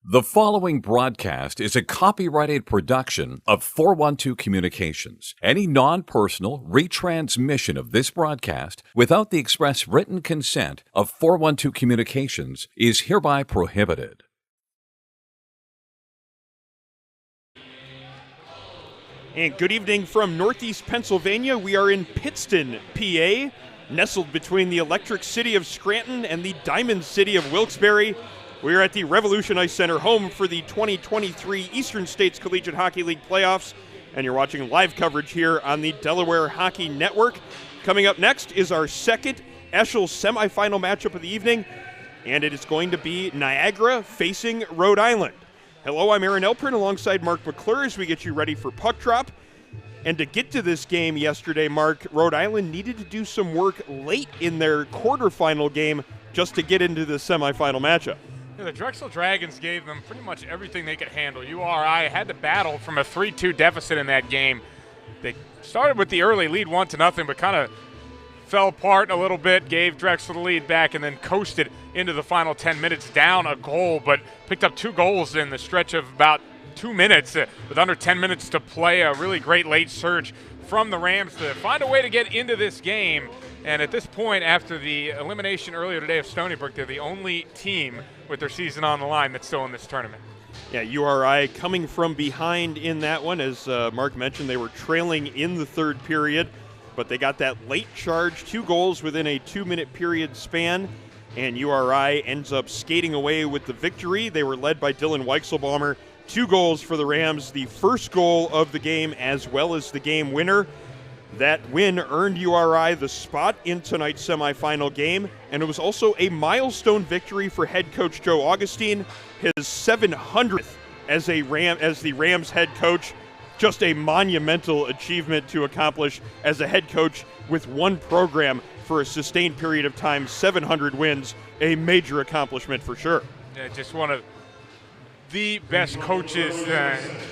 The following broadcast is a copyrighted production of 412 Communications. Any non-personal retransmission of this broadcast without the express written consent of 412 Communications is hereby prohibited. And good evening from Northeast Pennsylvania. We are in Pittston, PA, nestled between the electric city of Scranton and the diamond city of Wilkes-Barre. We are at the Revolution Ice Center, home for the 2023 Eastern States Collegiate Hockey League playoffs, and you're watching live coverage here on the Delaware Hockey Network. Coming up next is our second ESCHL semifinal matchup of the evening, and it is going to be Niagara facing Rhode Island. Hello, I'm Aaron Elprin alongside Mark McClure as we get you ready for puck drop. And to get to this game yesterday, Mark, Rhode Island needed to do some work late in their quarterfinal game just to get into the semifinal matchup. Yeah, the Drexel Dragons gave them pretty much everything they could handle. URI had to battle from a 3-2 deficit in that game. They started with the early lead 1-0, but kind of fell apart a little bit, gave Drexel the lead back, and then coasted into the final 10 minutes down a goal, but picked up 2 goals in the stretch of about 2 minutes with under 10 minutes to play. A really great late surge from the Rams to find a way to get into this game. And at this point, after the elimination earlier today of Stony Brook, they're the only team with their season on the line that's still in this tournament. Yeah, URI coming from behind in that one. As Mark mentioned, they were trailing in the third period, but they got that late charge, 2 goals within a 2-minute period span, and URI ends up skating away with the victory. They were led by Dylan Weichselbaumer. 2 goals for the Rams, the first goal of the game as well as the game winner. That win earned URI the spot in tonight's semifinal game, and it was also a milestone victory for head coach Joe Augustine, his 700th as the Rams head coach. Just a monumental achievement to accomplish as a head coach with one program for a sustained period of time. 700 wins, a major accomplishment for sure. Yeah, just one of the best coaches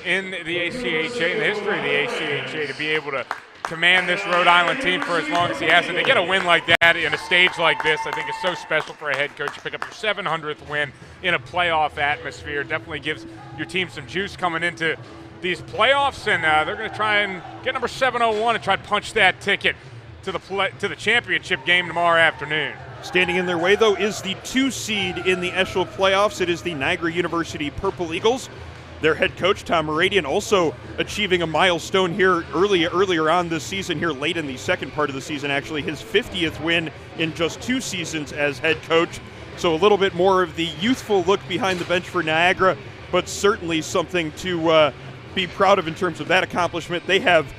in the ACHA, in the history of the ACHA, to be able to command this Rhode Island team for as long as he has. And to get a win like that in a stage like this, I think is so special for a head coach to pick up your 700th win in a playoff atmosphere. Definitely gives your team some juice coming into these playoffs, and they're going to try and get number 701 and try to punch that ticket to the championship game tomorrow afternoon. Standing in their way, though, is the 2 seed in the ESCHL playoffs. It is the Niagara University Purple Eagles. Their head coach, Tom Moradian, also achieving a milestone here earlier on this season, here late in the second part of the season, actually, his 50th win in just 2 seasons as head coach. So a little bit more of the youthful look behind the bench for Niagara, but certainly something to be proud of in terms of that accomplishment. They have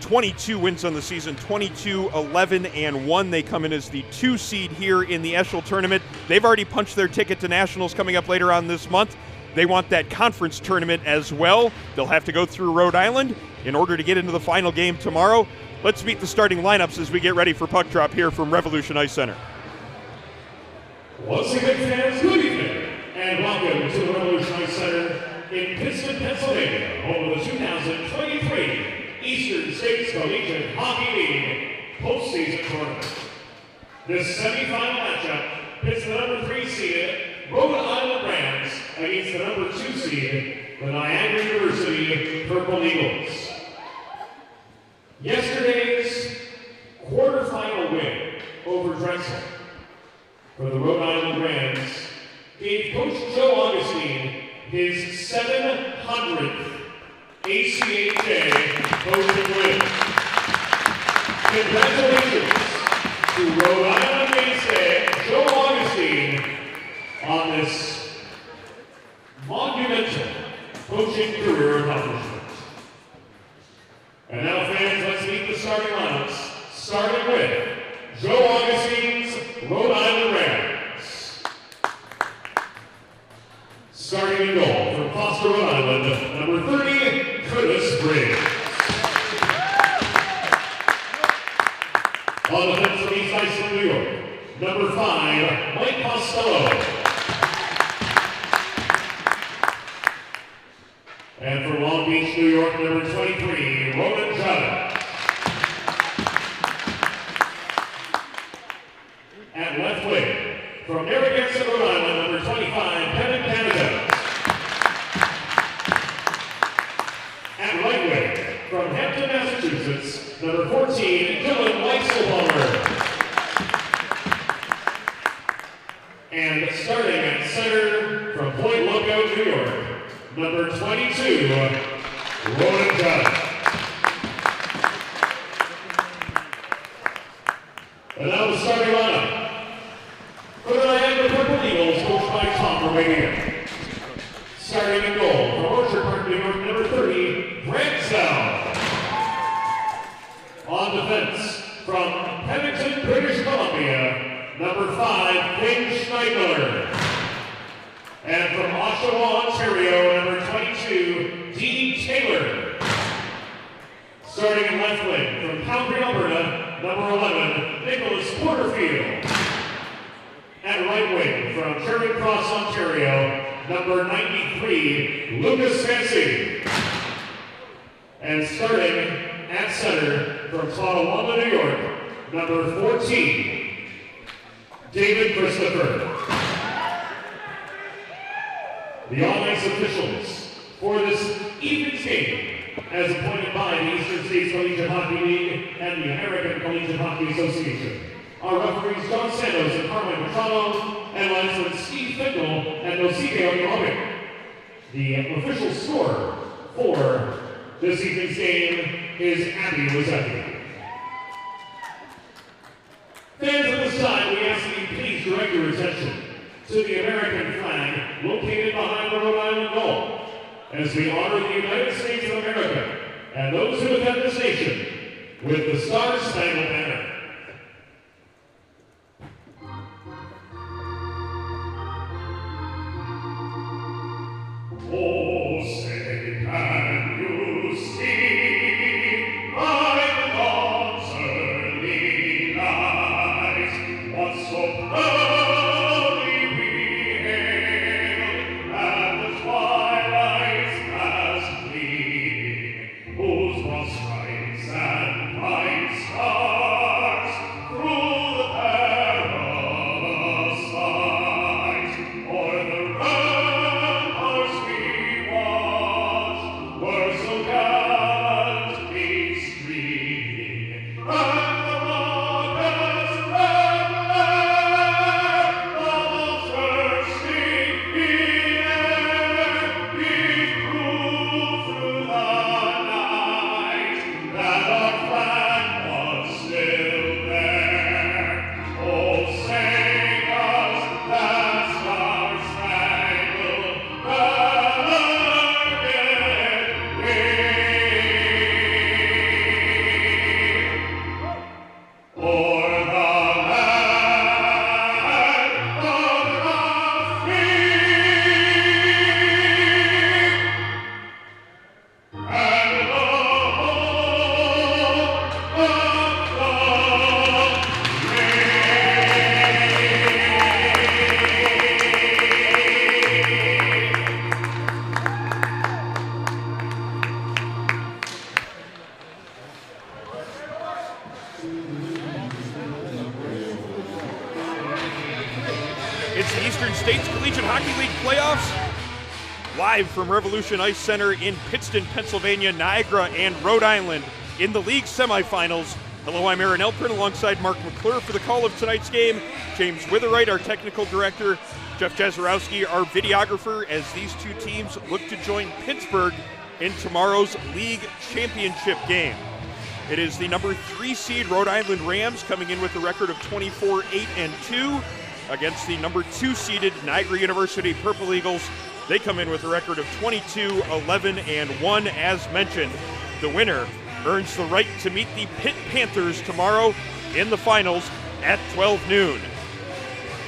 22 wins on the season, 22-11-1. They come in as the 2 seed here in the ESCHL tournament. They've already punched their ticket to nationals coming up later on this month. They want that conference tournament as well. They'll have to go through Rhode Island in order to get into the final game tomorrow. Let's meet the starting lineups as we get ready for puck drop here from Revolution Ice Center. Once again, fans, good evening, and welcome to the Revolution Ice Center in Pittston, Pennsylvania, home of the 2023 Eastern States Collegiate Hockey League postseason tournament. This semifinal matchup pits the number 3 seeded Rhode Island Rams against the number 2 seed, the Niagara University Purple Eagles. Yesterday's quarterfinal win over Drexel for the Rhode Island Rams gave Coach Joe Augustine his 700th ACHA coaching win. Congratulations to Rhode Island mainstay Joe Augustine on this monumental coaching career accomplishment. And now, fans, let's meet the starting lineups, starting with Joe Augustine's Rhode Island Rams. Starting in goal from Foster, Rhode Island, number 30, Curtis Briggs. On the bench from East Ice from New York, number 5, Mike Costello. And from Long Beach, New York, number 23, Roman Jada. At left wing, from Narragansett, Rhode Island, number 25, Kevin Canada. 14, Dylan Weisselbacher. And starting at center from Point Lookout, New York, number 22, Rhode. And now the starting lineup. For the Niagara Purple Eagles, coached by Tom Romania. Starting in goal from Orchard Park, New York, number 30, Brent Zell. On defense from Pennington, British Columbia, number 5, King Schneidler. And from Oshawa, Ontario, number 22, Dean Taylor. Starting in left wing from Calgary, Alberta, number 11, Nicholas Porterfield. At right wing from Charing Cross, Ontario, number 93, Lucas Fancy. And starting at center from Tonawanda, New York, number 14, David Christopher. The all-ice officials for this evening's game, as appointed by the Eastern States Collegiate Hockey League and the American Collegiate Hockey Association, are referees John Santos and Carmen Machado, and linesmen Steve Finkel and Nosike Oyobe. The official scorer for this evening's game is Abby Wazaki. Fans at this time, we ask that you please direct your attention to the American flag located behind the Rhode Island goal, as we honor the United States of America and those who defend this nation with the Star-Spangled Banner. Oh, say, can you see by the dawn's early light what so proudly we hailed at the twilight's last gleaming, whose broad stripes and bright stars through the perilous fight o'er the ramparts we watched were so gallantly streaming, and the rockets red glare almost bursting in air, did prove through the night that our flag was still there. Oh, sing us that star-spangled banner yet wave. O'er the land of our free and the home of the It's the Eastern States Collegiate Hockey League playoffs, live from Revolution Ice Center in Pittston, Pennsylvania, Niagara, and Rhode Island in the league semifinals. Hello, I'm Aaron Elprin alongside Mark McClure for the call of tonight's game. James Witherite, our technical director, Jeff Jazarowski, our videographer, as these two teams look to join Pittsburgh in tomorrow's league championship game. It is the number 3 seed Rhode Island Rams coming in with a record of 24-8-2 against the number 2 seeded Niagara University Purple Eagles. They come in with a record of 22-11-1. As mentioned, the winner earns the right to meet the Pitt Panthers tomorrow in the finals at 12 noon.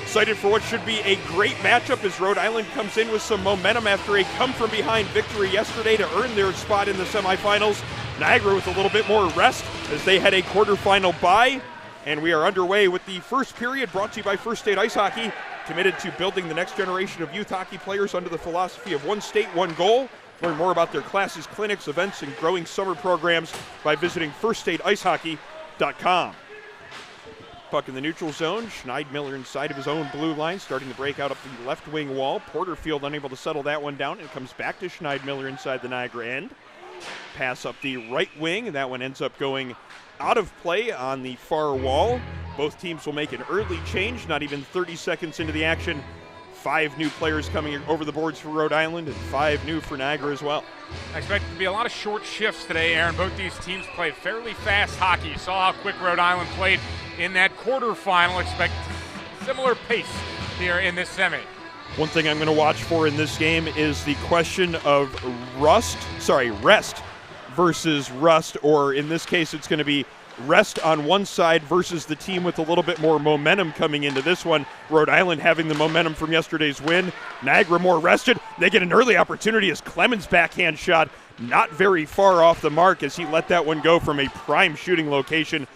Excited for what should be a great matchup as Rhode Island comes in with some momentum after a come-from-behind victory yesterday to earn their spot in the semifinals. Niagara with a little bit more rest as they had a quarterfinal bye. And we are underway with the first period, brought to you by First State Ice Hockey, committed to building the next generation of youth hockey players under the philosophy of one state, one goal. Learn more about their classes, clinics, events, and growing summer programs by visiting firststateicehockey.com. Puck in the neutral zone. Schneidmiller inside of his own blue line, starting to break out up the left wing wall. Porterfield unable to settle that one down, and it comes back to Schneidmiller inside the Niagara end. Pass up the right wing, and that one ends up going out of play on the far wall. Both teams will make an early change, not even 30 seconds into the action. 5 new players coming over the boards for Rhode Island and 5 new for Niagara as well. I expect it to be a lot of short shifts today, Aaron. Both these teams played fairly fast hockey. You saw how quick Rhode Island played in that quarterfinal. Expect similar pace here in this semi. One thing I'm going to watch for in this game is the question of rest versus rust, or in this case it's going to be rest on one side versus the team with a little bit more momentum coming into this one. Rhode Island having the momentum from yesterday's win. Niagara more rested. They get an early opportunity as Clemens' backhand shot not very far off the mark as he let that one go from a prime shooting location.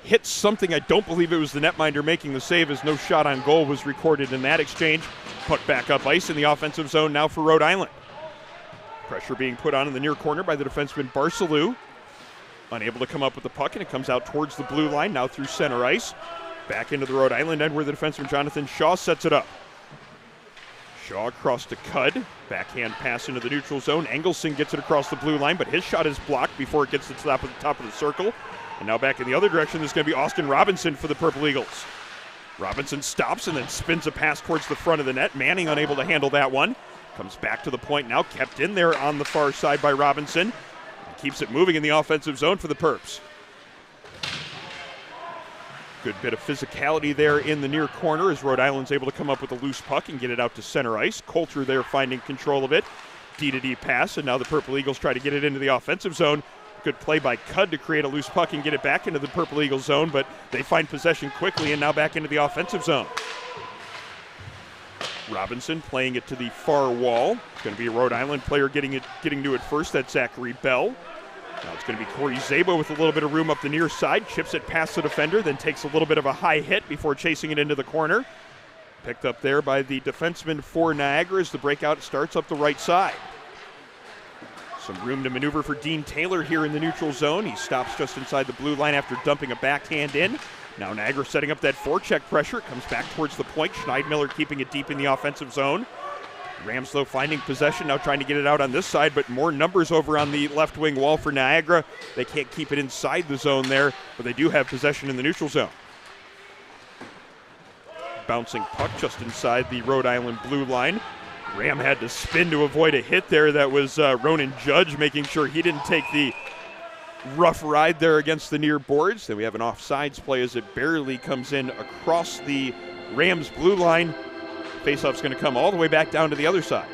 Hit something, I don't believe it was the netminder making the save, as no shot on goal was recorded in that exchange. Put back up ice in the offensive zone now for Rhode Island. Pressure being put on in the near corner by the defenseman Barcelou. Unable to come up with the puck, and it comes out towards the blue line, now through center ice. Back into the Rhode Island end where the defenseman Jonathan Shaw sets it up. Shaw across to Cudd. Backhand pass into the neutral zone. Engelson gets it across the blue line, but his shot is blocked before it gets to the top of the circle. And now back in the other direction, there's going to be Austin Robinson for the Purple Eagles. Robinson stops and then spins a pass towards the front of the net. Manning unable to handle that one. Comes back to the point now, kept in there on the far side by Robinson. Keeps it moving in the offensive zone for the Perps. Good bit of physicality there in the near corner as Rhode Island's able to come up with a loose puck and get it out to center ice. Coulter there finding control of it. D-to-D pass, and now the Purple Eagles try to get it into the offensive zone. Good play by Cudd to create a loose puck and get it back into the Purple Eagles zone, but they find possession quickly and now back into the offensive zone. Robinson playing it to the far wall. It's going to be a Rhode Island player getting to it first. That's Zachary Bell. Now it's going to be Corey Zabo with a little bit of room up the near side. Chips it past the defender, then takes a little bit of a high hit before chasing it into the corner. Picked up there by the defenseman for Niagara as the breakout starts up the right side. Some room to maneuver for Dean Taylor here in the neutral zone. He stops just inside the blue line after dumping a backhand in. Now Niagara setting up that forecheck pressure. It comes back towards the point. Schneidmiller keeping it deep in the offensive zone. Rams, though, finding possession, now trying to get it out on this side, but more numbers over on the left wing wall for Niagara. They can't keep it inside the zone there, but they do have possession in the neutral zone. Bouncing puck just inside the Rhode Island blue line. Ram had to spin to avoid a hit there. That was Ronan Judge making sure he didn't take the rough ride there against the near boards. Then we have an offsides play as it barely comes in across the Rams blue line. Faceoff's going to come all the way back down to the other side.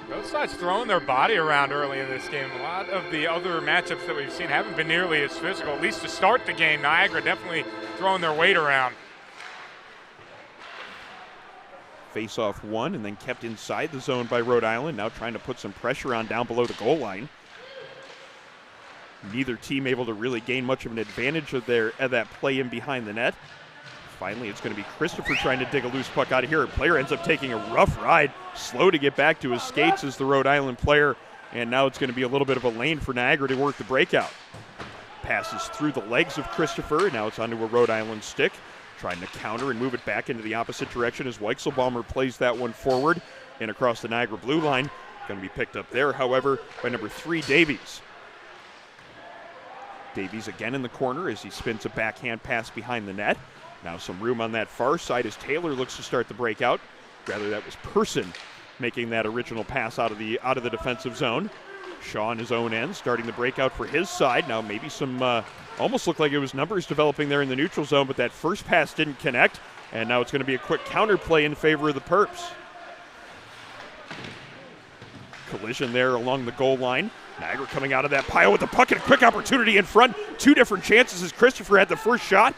Both sides throwing their body around early in this game. A lot of the other matchups that we've seen haven't been nearly as physical, at least to start the game. Niagara definitely throwing their weight around. Faceoff won and then kept inside the zone by Rhode Island, now trying to put some pressure on down below the goal line. Neither team able to really gain much of an advantage of that play in behind the net. Finally, it's going to be Christopher trying to dig a loose puck out of here. A player ends up taking a rough ride, slow to get back to his skates as the Rhode Island player, and now it's going to be a little bit of a lane for Niagara to work the breakout. Passes through the legs of Christopher, and now it's onto a Rhode Island stick. Trying to counter and move it back into the opposite direction as Weichselbaumer plays that one forward and across the Niagara blue line. Going to be picked up there, however, by number 3, Davies. Davies again in the corner as he spins a backhand pass behind the net. Now some room on that far side as Taylor looks to start the breakout. Rather, that was Person making that original pass out of the defensive zone. Shaw on his own end starting the breakout for his side. Now maybe some almost looked like it was numbers developing there in the neutral zone, but that first pass didn't connect, and now it's going to be a quick counter play in favor of the Perps. Collision there along the goal line. Niagara coming out of that pile with the puck and a quick opportunity in front. 2 different chances as Christopher had the first shot.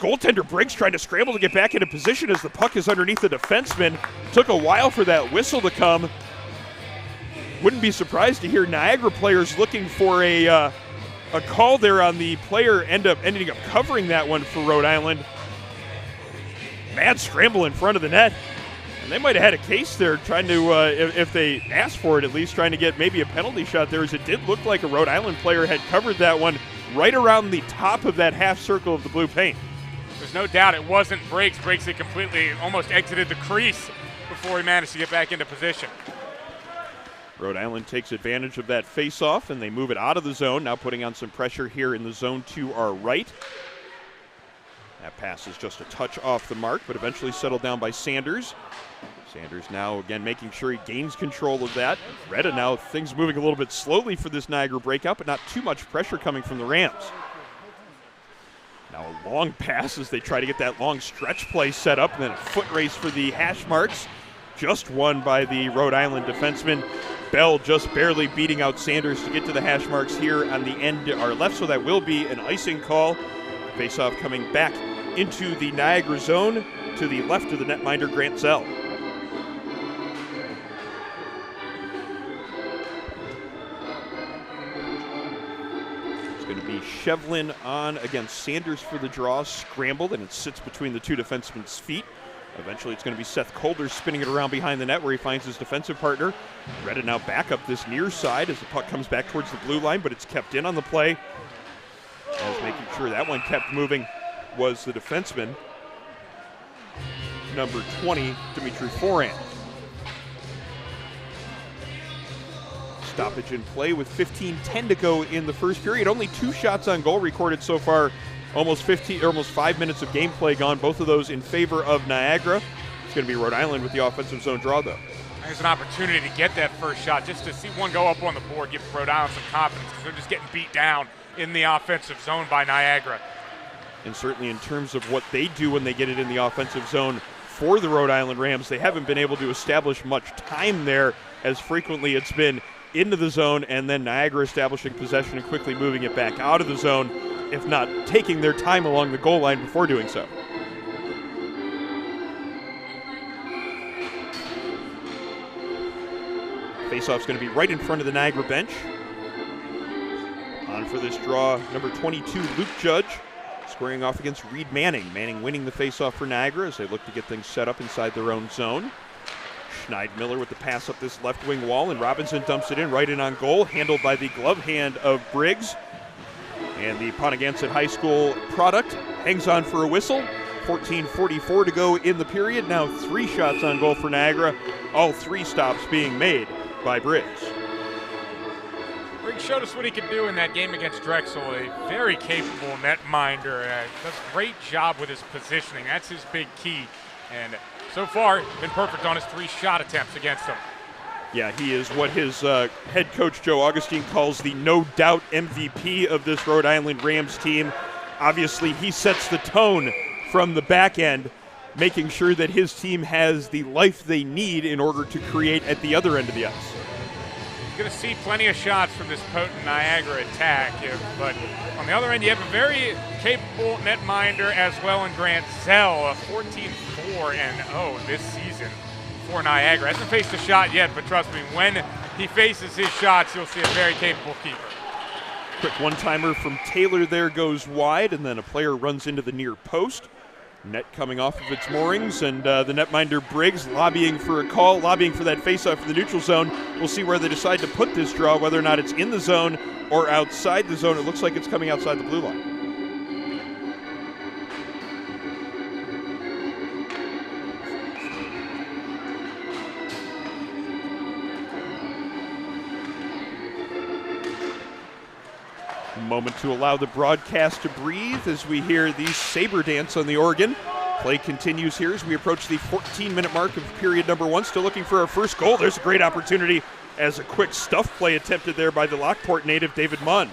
Goaltender Briggs trying to scramble to get back into position as the puck is underneath the defenseman. Took a while for that whistle to come. Wouldn't be surprised to hear Niagara players looking for a call there on the player ending up covering that one for Rhode Island. Mad scramble in front of the net. And they might have had a case there trying to, if they asked for it at least, trying to get maybe a penalty shot there, as it did look like a Rhode Island player had covered that one right around the top of that half circle of the blue paint. There's no doubt it wasn't Briggs. Briggs had completely almost exited the crease before he managed to get back into position. Rhode Island takes advantage of that face-off, and they move it out of the zone, now putting on some pressure here in the zone to our right. That pass is just a touch off the mark, but eventually settled down by Sanders. Sanders now again making sure he gains control of that. Rhode now, things moving a little bit slowly for this Niagara breakout, but not too much pressure coming from the Rams. Now a long pass as they try to get that long stretch play set up, and then a foot race for the hash marks. Just won by the Rhode Island defenseman. Bell just barely beating out Sanders to get to the hash marks here on the end to our left, so that will be an icing call. Face-off coming back into the Niagara zone to the left of the netminder, Grant Zell. It's going to be Shevlin on against Sanders for the draw, scrambled, and it sits between the two defensemen's feet. Eventually it's going to be Seth Calder spinning it around behind the net where he finds his defensive partner. Rhode now back up this near side as the puck comes back towards the blue line, but it's kept in on the play. As making sure that one kept moving was the defenseman, number 20, Dimitri Foran. Stoppage in play with 15:10 to go in the first period. Only 2 shots on goal recorded so far. Almost 5 minutes of gameplay gone, both of those in favor of Niagara. It's going to be Rhode Island with the offensive zone draw, though. There's an opportunity to get that first shot, just to see one go up on the board, give Rhode Island some confidence, because they're just getting beat down in the offensive zone by Niagara. And certainly in terms of what they do when they get it in the offensive zone for the Rhode Island Rams, they haven't been able to establish much time there, as frequently it's been into the zone and then Niagara establishing possession and quickly moving it back out of the zone, if not taking their time along the goal line before doing so. Faceoff's going to be right in front of the Niagara bench. On for this draw, number 22, Luke Judge, squaring off against Reed Manning. Manning winning the faceoff for Niagara as they look to get things set up inside their own zone. Schneidmiller with the pass up this left wing wall, and Robinson dumps it in right in on goal, handled by the glove hand of Briggs. And the Pontiac High School product hangs on for a whistle. 14:44 to go in the period. Now 3 shots on goal for Niagara. All 3 stops being made by Briggs. Briggs showed us what he could do in that game against Drexel. A very capable netminder. Does a great job with his positioning. That's his big key. And so far, been perfect on his 3 shot attempts against them. Yeah, he is what his head coach Joe Augustine calls the no-doubt MVP of this Rhode Island Rams team. Obviously, he sets the tone from the back end, making sure that his team has the life they need in order to create at the other end of the ice. You're going to see plenty of shots from this potent Niagara attack, but on the other end, you have a very capable netminder as well in Grant Zell, 14-4-0 this season for Niagara. Hasn't faced a shot yet, but trust me, when he faces his shots, you'll see a very capable keeper. Quick one-timer from Taylor there goes wide, and then a player runs into the near post. Net coming off of its moorings, and the netminder Briggs lobbying for a call, lobbying for that faceoff in the neutral zone. We'll see where they decide to put this draw, whether or not it's in the zone or outside the zone. It looks like it's coming outside the blue line. Moment to allow the broadcast to breathe as we hear the saber dance on the organ. Play continues here as we approach the 14-minute mark of period number 1. Still looking for our first goal. There's a great opportunity as a quick stuff play attempted there by the Lockport native David Bunn.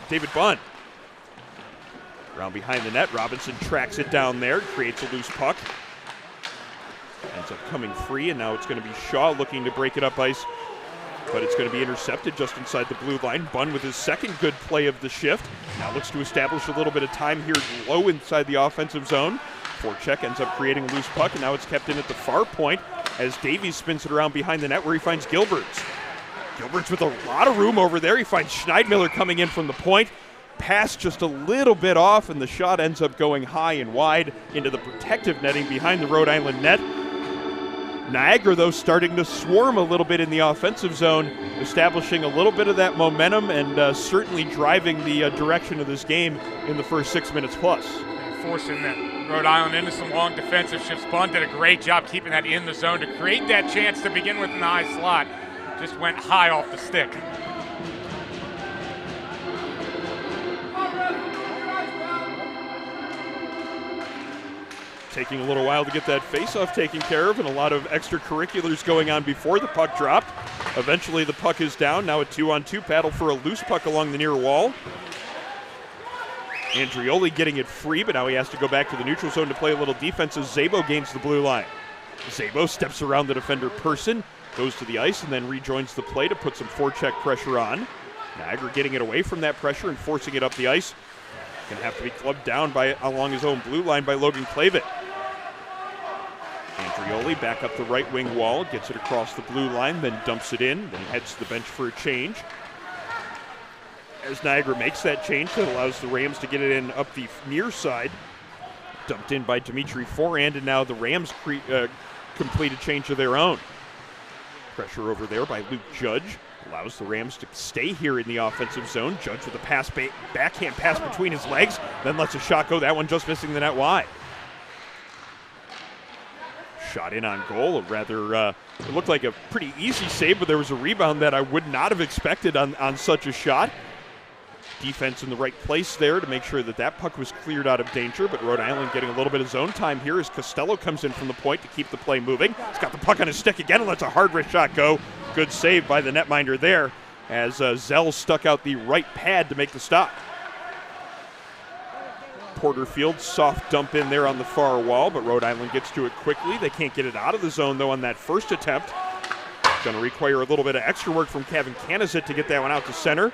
Around behind the net, Robinson tracks it down there, creates a loose puck. Ends up coming free, and now it's going to be Shaw looking to break it up ice, but it's going to be intercepted just inside the blue line. Bunn with his second good play of the shift. Now looks to establish a little bit of time here low inside the offensive zone. Forecheck ends up creating a loose puck, and now it's kept in at the far point as Davies spins it around behind the net where he finds Gilberts. Gilberts with a lot of room over there. He finds Schneidmiller coming in from the point. Pass just a little bit off, and the shot ends up going high and wide into the protective netting behind the Rhode Island net. Niagara, though, starting to swarm a little bit in the offensive zone, establishing a little bit of that momentum and certainly driving the direction of this game in the first 6 minutes plus. And forcing Rhode Island into some long defensive shifts. Bunn did a great job keeping that in the zone to create that chance to begin with in the high slot. just went high off the stick. Taking a little while to get that face-off taken care of, and a lot of extracurriculars going on before the puck dropped. Eventually the puck is down. Now a 2-on-2 battle for a loose puck along the near wall. Andrioli getting it free, but now he has to go back to the neutral zone to play a little defense as Szabo gains the blue line. Szabo steps around the defender Person, goes to the ice, and then rejoins the play to put some forecheck pressure on. Niagara getting it away from that pressure and forcing it up the ice. Going to have to be clubbed down along his own blue line by Logan Clavit. Andrioli back up the right wing wall, gets it across the blue line, then dumps it in, then heads to the bench for a change. As Niagara makes that change, that allows the Rams to get it in up the near side. Dumped in by Dimitri Forand, and now the Rams complete a change of their own. Pressure over there by Luke Judge allows the Rams to stay here in the offensive zone. Judge with a backhand pass between his legs, then lets a shot go. That one just missing the net wide. Shot in on goal, it looked like a pretty easy save, but there was a rebound that I would not have expected on such a shot. Defense in the right place there to make sure that puck was cleared out of danger, but Rhode Island getting a little bit of zone time here as Costello comes in from the point to keep the play moving. He's got the puck on his stick again and lets a hard wrist shot go. Good save by the netminder there as Zell stuck out the right pad to make the stop. Porterfield soft dump in there on the far wall, but Rhode Island gets to it quickly. They can't get it out of the zone though on that first attempt. Going to require a little bit of extra work from Kevin Kanazit to get that one out to center.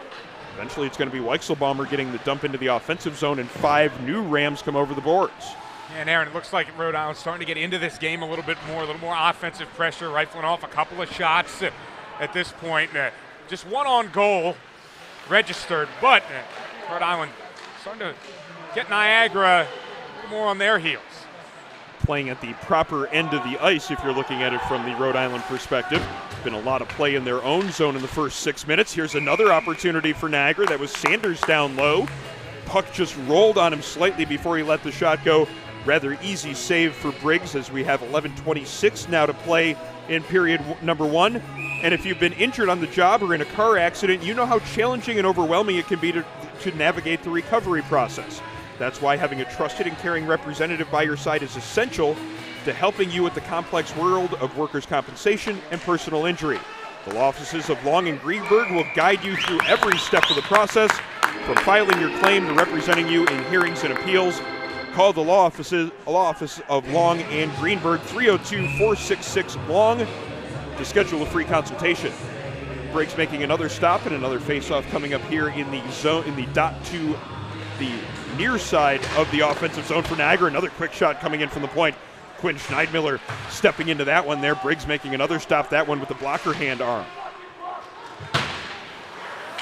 Eventually it's going to be Weichselbaumer getting the dump into the offensive zone, and 5 new Rams come over the boards. Yeah, and Aaron, it looks like Rhode Island's starting to get into this game a little more offensive pressure, rifling off a couple of shots at this point. Just one on goal registered, but Rhode Island starting to get Niagara a little more on their heels. Playing at the proper end of the ice if you're looking at it from the Rhode Island perspective. Been a lot of play in their own zone in the first 6 minutes. Here's another opportunity for Niagara. That was Sanders down low. Puck just rolled on him slightly before he let the shot go. Rather easy save for Briggs as we have 11:26 now to play in period number 1. And if you've been injured on the job or in a car accident, you know how challenging and overwhelming it can be to navigate the recovery process. That's why having a trusted and caring representative by your side is essential to helping you with the complex world of workers' compensation and personal injury. The law offices of Long and Greenberg will guide you through every step of the process, from filing your claim to representing you in hearings and appeals. Call the law office of Long and Greenberg, 302-466-LONG, to schedule a free consultation. Briggs making another stop and another face-off coming up here in the zone, in the dot to the near side of the offensive zone for Niagara. Another quick shot coming in from the point. Quinn Schneidmiller stepping into that one there. Briggs making another stop, that one with the blocker hand arm.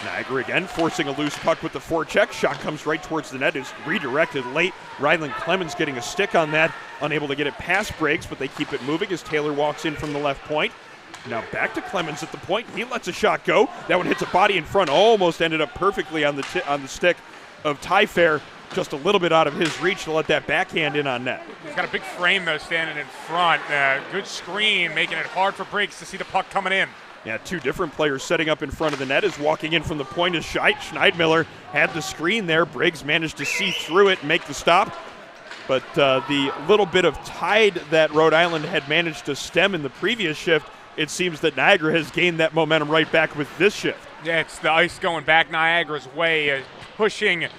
Niagara again forcing a loose puck with the forecheck. Shot comes right towards the net, is redirected late. Ryland Clemens getting a stick on that, unable to get it past Briggs, but they keep it moving as Taylor walks in from the left point. Now back to Clemens at the point. He lets a shot go. That one hits a body in front, almost ended up perfectly on the stick of Tyfair. Just a little bit out of his reach to let that backhand in on net. He's got a big frame, though, standing in front. Good screen, making it hard for Briggs to see the puck coming in. Yeah, 2 different players setting up in front of the net as walking in from the point is Schneidmiller. Had the screen there. Briggs managed to see through it and make the stop. But the little bit of tide that Rhode Island had managed to stem in the previous shift, it seems that Niagara has gained that momentum right back with this shift. Yeah, it's the ice going back Niagara's way, pushing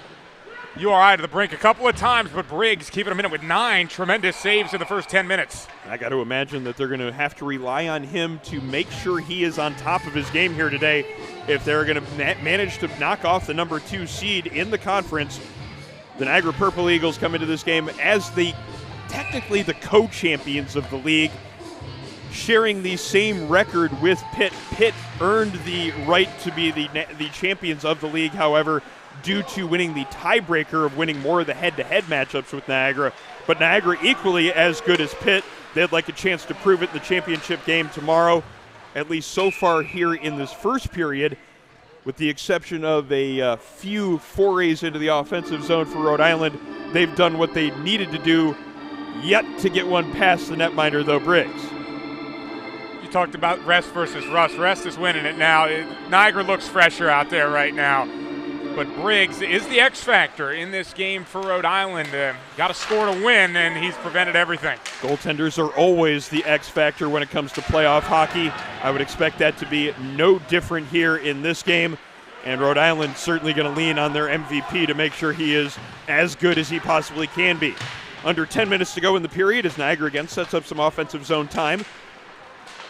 URI to the brink a couple of times, but Briggs keeping him in it with 9 tremendous saves in the first 10 minutes. I got to imagine that they're going to have to rely on him to make sure he is on top of his game here today if they're going to manage to knock off the number 2 seed in the conference. The Niagara Purple Eagles come into this game as technically the co-champions of the league, sharing the same record with Pitt. Pitt earned the right to be the champions of the league, however, due to winning the tiebreaker of winning more of the head-to-head matchups with Niagara. But Niagara equally as good as Pitt. They'd like a chance to prove it in the championship game tomorrow, at least so far here in this first period, with the exception of a few forays into the offensive zone for Rhode Island. They've done what they needed to do, yet to get one past the netminder, though, Briggs. You talked about rest versus rust. Rest is winning it now. Niagara looks fresher out there right now. But Briggs is the X factor in this game for Rhode Island. Got to score to win, and he's prevented everything. Goaltenders are always the X factor when it comes to playoff hockey. I would expect that to be no different here in this game. And Rhode Island certainly going to lean on their MVP to make sure he is as good as he possibly can be. Under 10 minutes to go in the period as Niagara again sets up some offensive zone time.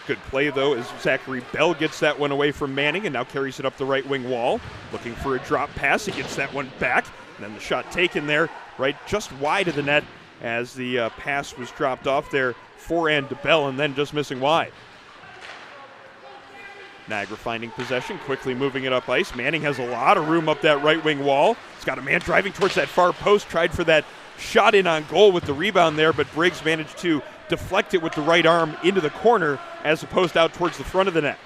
Good play, though, as Zachary Bell gets that one away from Manning and now carries it up the right wing wall. Looking for a drop pass. He gets that one back. And then the shot taken there, right just wide of the net as the pass was dropped off there. Forehand to Bell and then just missing wide. Niagara finding possession, quickly moving it up ice. Manning has a lot of room up that right wing wall. He's got a man driving towards that far post. Tried for that shot in on goal with the rebound there, but Briggs managed to deflect it with the right arm into the corner as opposed out towards the front of the net.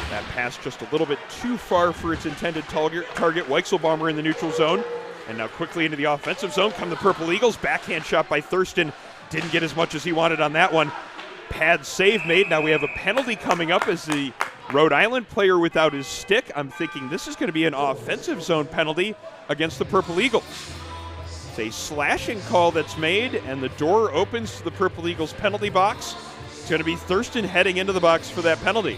That pass just a little bit too far for its intended target. Weichselbaumer in the neutral zone. And now quickly into the offensive zone come the Purple Eagles. Backhand shot by Thurston. Didn't get as much as he wanted on that one. Pad save made. Now we have a penalty coming up as the Rhode Island player without his stick. I'm thinking this is going to be an offensive zone penalty against the Purple Eagles. It's a slashing call that's made, and the door opens to the Purple Eagles penalty box. It's going to be Thurston heading into the box for that penalty.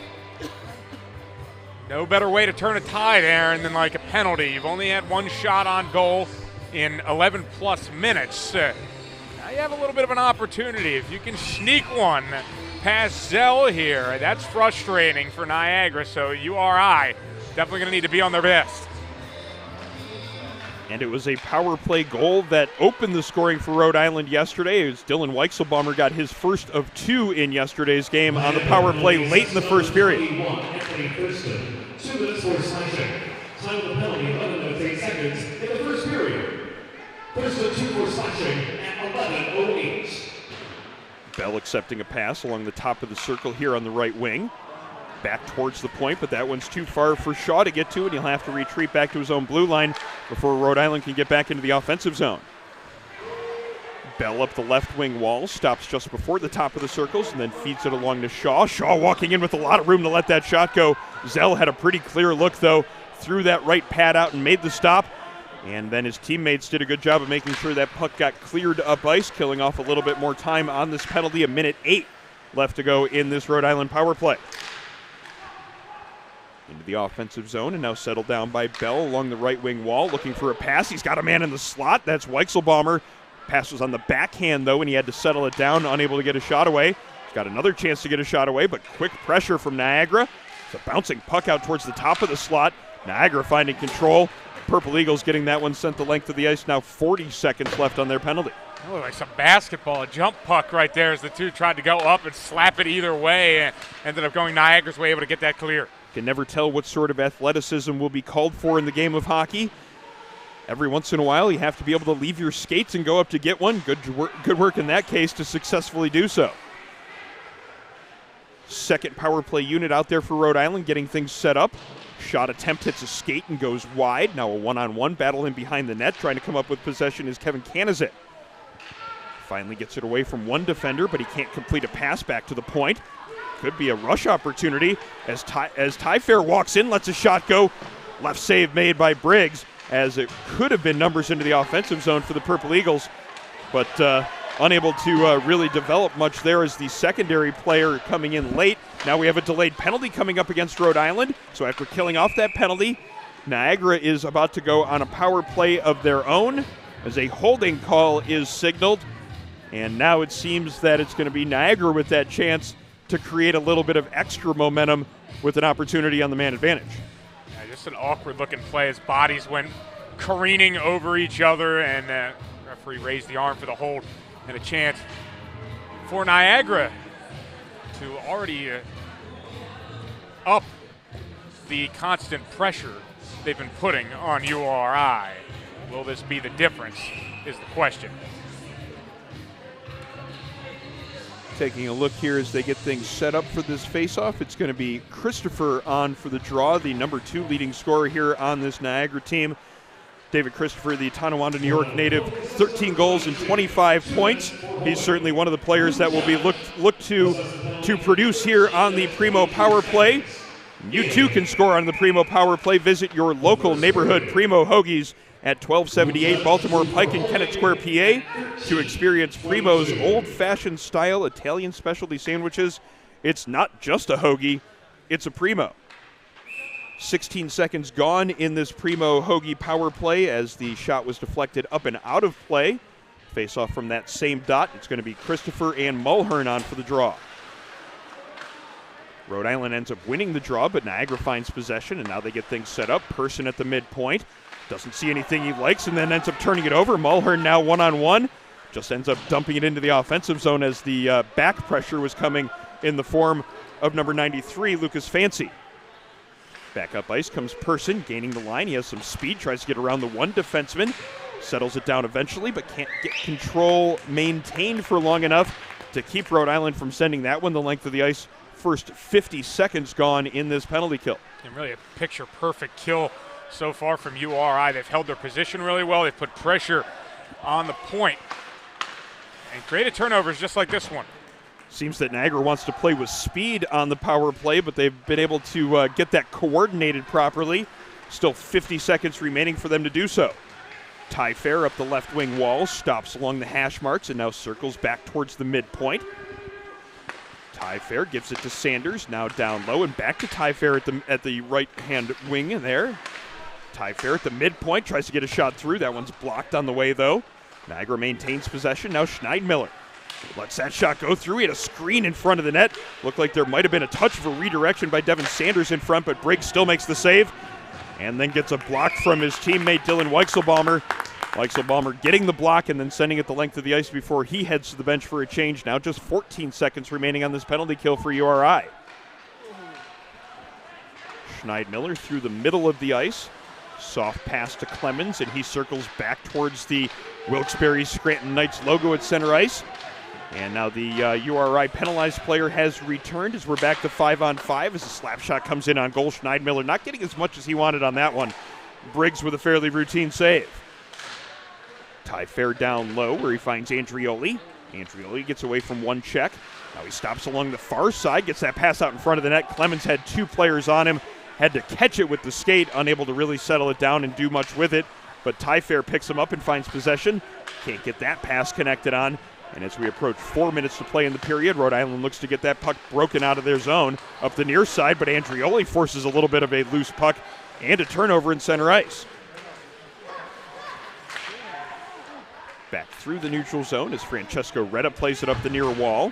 No better way to turn a tide, Aaron, than like a penalty. You've only had one shot on goal in 11-plus minutes. Now you have a little bit of an opportunity. If you can sneak one past Zell here, that's frustrating for Niagara, so URI definitely going to need to be on their best. And it was a power play goal that opened the scoring for Rhode Island yesterday. As Dylan Weichselbaumer got his first of two in yesterday's game on the power play late in the first period. 2 minutes for slashing. Time of the penalty, 11:08 seconds in the first period. Thurston 2 for slashing at 11:08. Bell accepting a pass along the top of the circle here on the right wing. Back towards the point, but that one's too far for Shaw to get to, and he'll have to retreat back to his own blue line before Rhode Island can get back into the offensive zone. Bell up the left wing wall, stops just before the top of the circles, and then feeds it along to Shaw. Shaw walking in with a lot of room to let that shot go. Zell had a pretty clear look, though, threw that right pad out and made the stop. And then his teammates did a good job of making sure that puck got cleared up ice, killing off a little bit more time on this penalty. 1:08 left to go in this Rhode Island power play. Into the offensive zone and now settled down by Bell along the right wing wall, looking for a pass. He's got a man in the slot. That's Weichselbaumer. Pass was on the backhand, though, and he had to settle it down, unable to get a shot away. He's got another chance to get a shot away, but quick pressure from Niagara. It's a bouncing puck out towards the top of the slot. Niagara finding control. Purple Eagles getting that one sent the length of the ice. Now 40 seconds left on their penalty. Oh, like some basketball, a jump puck right there as the two tried to go up and slap it either way, and ended up going Niagara's way, able to get that clear. Can never tell what sort of athleticism will be called for in the game of hockey. Every once in a while, you have to be able to leave your skates and go up to get one. Good work in that case to successfully do so. Second power play unit out there for Rhode Island, getting things set up. Shot attempt hits a skate and goes wide. Now a one-on-one battle in behind the net. Trying to come up with possession is Kevin Kanazit. Finally gets it away from one defender, but he can't complete a pass back to the point. Could be a rush opportunity as Ty Fair walks in, lets a shot go. Left save made by Briggs, as it could have been numbers into the offensive zone for the Purple Eagles, but unable to really develop much there as the secondary player coming in late. Now we have a delayed penalty coming up against Rhode Island, so after killing off that penalty, Niagara is about to go on a power play of their own as a holding call is signaled, and now it seems that it's going to be Niagara with that chance to create a little bit of extra momentum with an opportunity on the man advantage. Yeah, just an awkward-looking play as bodies went careening over each other, and referee raised the arm for the hold, and a chance for Niagara to already up the constant pressure they've been putting on URI. Will this be the difference is the question. Taking a look here as they get things set up for this faceoff, it's going to be Christopher on for the draw, the number 2 leading scorer here on this Niagara team. David Christopher, the Tonawanda, New York native, 13 goals and 25 points. He's certainly one of the players that will be looked to produce here on the Primo Power Play. You too can score on the Primo Power Play. Visit your local neighborhood Primo Hoagies at 1278 Baltimore Pike in Kennett Square, PA, to experience Primo's old-fashioned style Italian specialty sandwiches. It's not just a hoagie, it's a Primo. 16 seconds gone in this Primo Hoagie Power Play as the shot was deflected up and out of play. Face off from that same dot. It's going to be Christopher and Mulhern on for the draw. Rhode Island ends up winning the draw, but Niagara finds possession, and now they get things set up. Person at the midpoint. Doesn't see anything he likes, and then ends up turning it over. Mulhern now one-on-one. Just ends up dumping it into the offensive zone as the back pressure was coming in the form of number 93, Lucas Fancy. Back up ice comes Person, gaining the line. He has some speed, tries to get around the one defenseman. Settles it down eventually, but can't get control maintained for long enough to keep Rhode Island from sending that one the length of the ice. First 50 seconds gone in this penalty kill. And really a picture-perfect kill so far from URI. They've held their position really well. They've put pressure on the point and created turnovers just like this one. Seems that Niagara wants to play with speed on the power play, but they've been able to get that coordinated properly. Still 50 seconds remaining for them to do so. Ty Fair up the left wing wall, stops along the hash marks, and now circles back towards the midpoint. Ty Fair gives it to Sanders, now down low, and back to Ty Fair at the right-hand wing there. Ty Fair at the midpoint, tries to get a shot through. That one's blocked on the way, though. Niagara maintains possession. Now Schneidmiller lets that shot go through. He had a screen in front of the net. Looked like there might have been a touch of a redirection by Devin Sanders in front, but Briggs still makes the save and then gets a block from his teammate Dylan Weichselbaumer. Weichselbaumer getting the block and then sending it the length of the ice before he heads to the bench for a change. Now just 14 seconds remaining on this penalty kill for URI. Schneidmiller through the middle of the ice. Soft pass to Clemens, and he circles back towards the Wilkes-Barre Scranton Knights logo at center ice. And now the URI penalized player has returned as we're back to 5-on-5 as a slap shot comes in on goal. Schneidmiller not getting as much as he wanted on that one. Briggs with a fairly routine save. Ty Fair down low where he finds Andrioli. Andrioli gets away from one check. Now he stops along the far side, gets that pass out in front of the net. Clemens had two players on him. Had to catch it with the skate, unable to really settle it down and do much with it. But Ty Fair picks him up and finds possession. Can't get that pass connected on. And as we approach 4 minutes to play in the period, Rhode Island looks to get that puck broken out of their zone up the near side, but Andrioli forces a little bit of a loose puck and a turnover in center ice. Back through the neutral zone as Francesco Retta plays it up the near wall.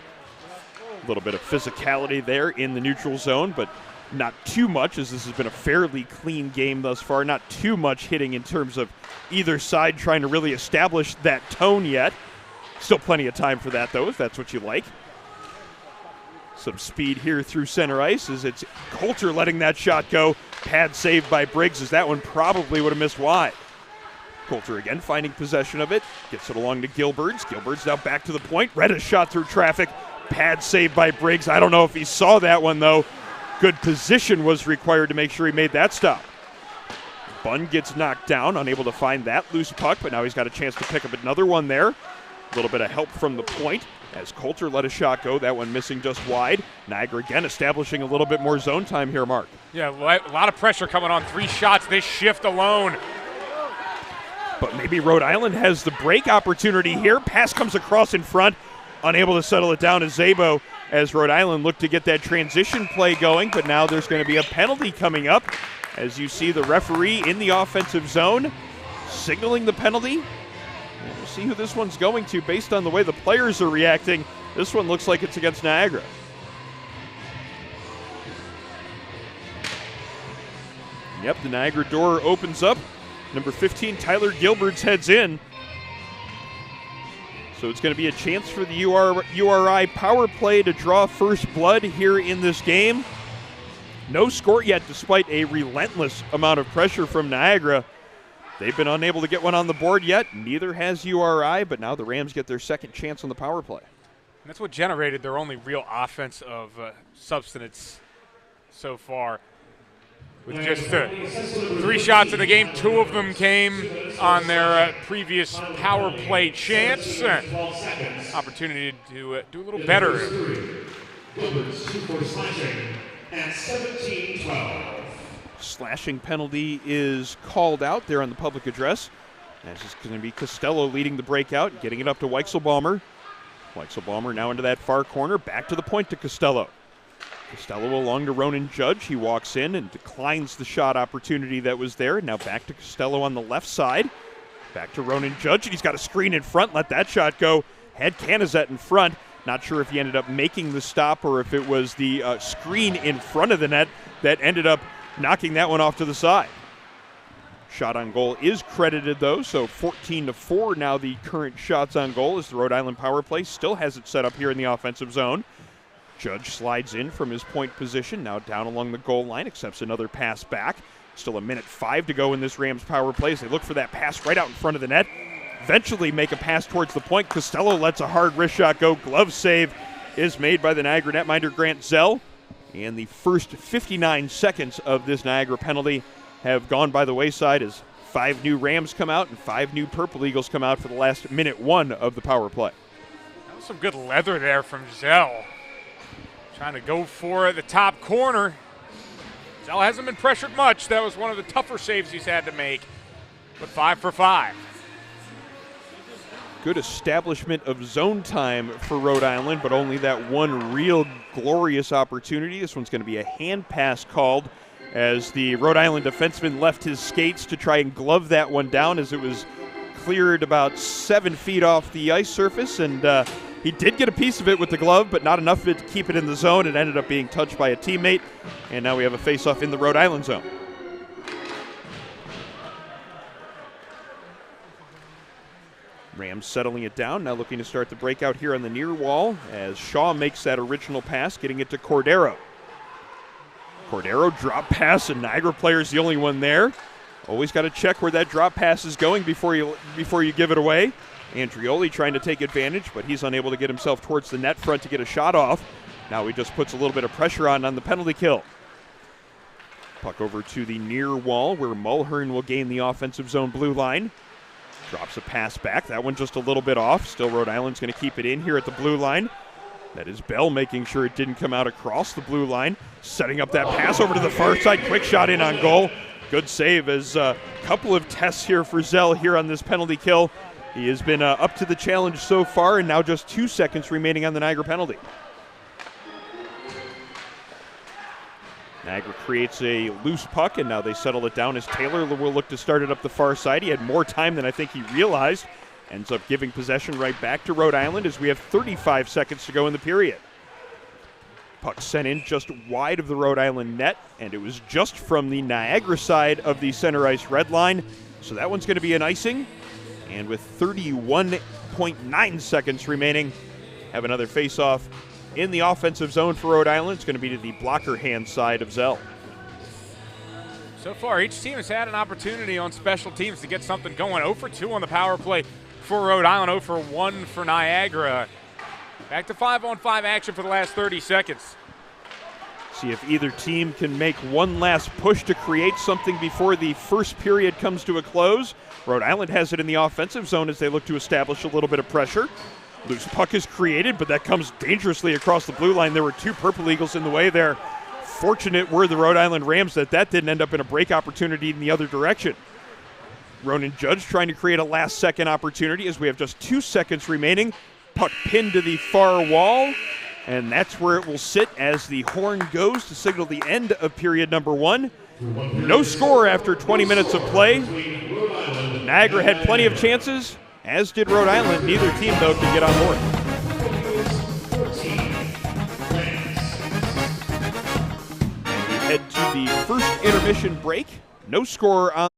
A little bit of physicality there in the neutral zone, but not too much, as this has been a fairly clean game thus far. Not too much hitting in terms of either side trying to really establish that tone yet. Still plenty of time for that, though, if that's what you like. Some speed here through center ice as it's Coulter letting that shot go. Pad saved by Briggs as that one probably would have missed wide. Coulter again finding possession of it. Gets it along to Gilberts. Gilberts now back to the point. Retta shot through traffic. Pad saved by Briggs. I don't know if he saw that one, though. Good position was required to make sure he made that stop. Bunn gets knocked down, unable to find that loose puck, but now he's got a chance to pick up another one there. A little bit of help from the point as Coulter let a shot go. That one missing just wide. Niagara again establishing a little bit more zone time here, Mark. Yeah, a lot of pressure coming on. 3 shots this shift alone. But maybe Rhode Island has the break opportunity here. Pass comes across in front. Unable to settle it down to Szabo as Rhode Island looked to get that transition play going, but now there's going to be a penalty coming up as you see the referee in the offensive zone signaling the penalty. And we'll see who this one's going to based on the way the players are reacting. This one looks like it's against Niagara. Yep, the Niagara door opens up. Number 15, Tyler Gilberts heads in. So it's going to be a chance for the URI power play to draw first blood here in this game. No score yet despite a relentless amount of pressure from Niagara. They've been unable to get one on the board yet. Neither has URI, but now the Rams get their second chance on the power play. And that's what generated their only real offense of substance so far. with just 3 shots in the game. 2 of them came on their previous power play chance. Opportunity to do a little better. Slashing penalty is called out there on the public address. That's just going to be Costello leading the breakout, getting it up to Weichselbaumer. Weichselbaumer now into that far corner, back to the point to Costello. Costello along to Ronan Judge. He walks in and declines the shot opportunity that was there. Now back to Costello on the left side. Back to Ronan Judge, and he's got a screen in front. Let that shot go. Had Canizet in front. Not sure if he ended up making the stop or if it was the screen in front of the net that ended up knocking that one off to the side. Shot on goal is credited, though, so 14-4 now the current shots on goal as the Rhode Island power play still has it set up here in the offensive zone. Judge slides in from his point position, now down along the goal line, accepts another pass back. Still 1:05 to go in this Rams power play as they look for that pass right out in front of the net. Eventually make a pass towards the point. Costello lets a hard wrist shot go. Glove save is made by the Niagara netminder Grant Zell. And the first 59 seconds of this Niagara penalty have gone by the wayside as 5 new Rams come out and 5 new Purple Eagles come out for the last minute 1 of the power play. That was some good leather there from Zell. Trying to go for the top corner. Zell hasn't been pressured much. That was one of the tougher saves he's had to make. But 5 for 5. Good establishment of zone time for Rhode Island, but only that one real glorious opportunity. This one's going to be a hand pass called as the Rhode Island defenseman left his skates to try and glove that one down as it was cleared about 7 feet off the ice surface, and he did get a piece of it with the glove, but not enough of it to keep it in the zone. It ended up being touched by a teammate, and now we have a face-off in the Rhode Island zone. Rams settling it down, now looking to start the breakout here on the near wall as Shaw makes that original pass, getting it to Cordero. Cordero drop pass, and Niagara player's the only one there. Always got to check where that drop pass is going before you give it away. Andrioli trying to take advantage, but he's unable to get himself towards the net front to get a shot off. Now he just puts a little bit of pressure on the penalty kill. Puck over to the near wall where Mulhern will gain the offensive zone blue line. Drops a pass back. That one just a little bit off. Still Rhode Island's going to keep it in here at the blue line. That is Bell making sure it didn't come out across the blue line. Setting up that pass over to the far side. Quick shot in on goal. Good save as a couple of tests here for Zell here on this penalty kill. He has been up to the challenge so far, and now just 2 seconds remaining on the Niagara penalty. Niagara creates a loose puck, and now they settle it down as Taylor will look to start it up the far side. He had more time than I think he realized. Ends up giving possession right back to Rhode Island as we have 35 seconds to go in the period. Puck sent in just wide of the Rhode Island net, and it was just from the Niagara side of the center ice red line. So that one's going to be an icing. And with 31.9 seconds remaining, have another face-off in the offensive zone for Rhode Island. It's going to be to the blocker hand side of Zell. So far, each team has had an opportunity on special teams to get something going. 0 for 2 on the power play for Rhode Island, 0 for 1 for Niagara. Back to 5-on-5 action for the last 30 seconds. See if either team can make one last push to create something before the first period comes to a close. Rhode Island has it in the offensive zone as they look to establish a little bit of pressure. Loose puck is created, but that comes dangerously across the blue line. There were 2 Purple Eagles in the way there. Fortunate were the Rhode Island Rams that didn't end up in a break opportunity in the other direction. Ronan Judge trying to create a last-second opportunity as we have just 2 seconds remaining. Puck pinned to the far wall, and that's where it will sit as the horn goes to signal the end of period number 1. No score after 20 minutes of play. Niagara had plenty of chances, as did Rhode Island. Neither team, though, could get on board. And we head to the first intermission break. No score on.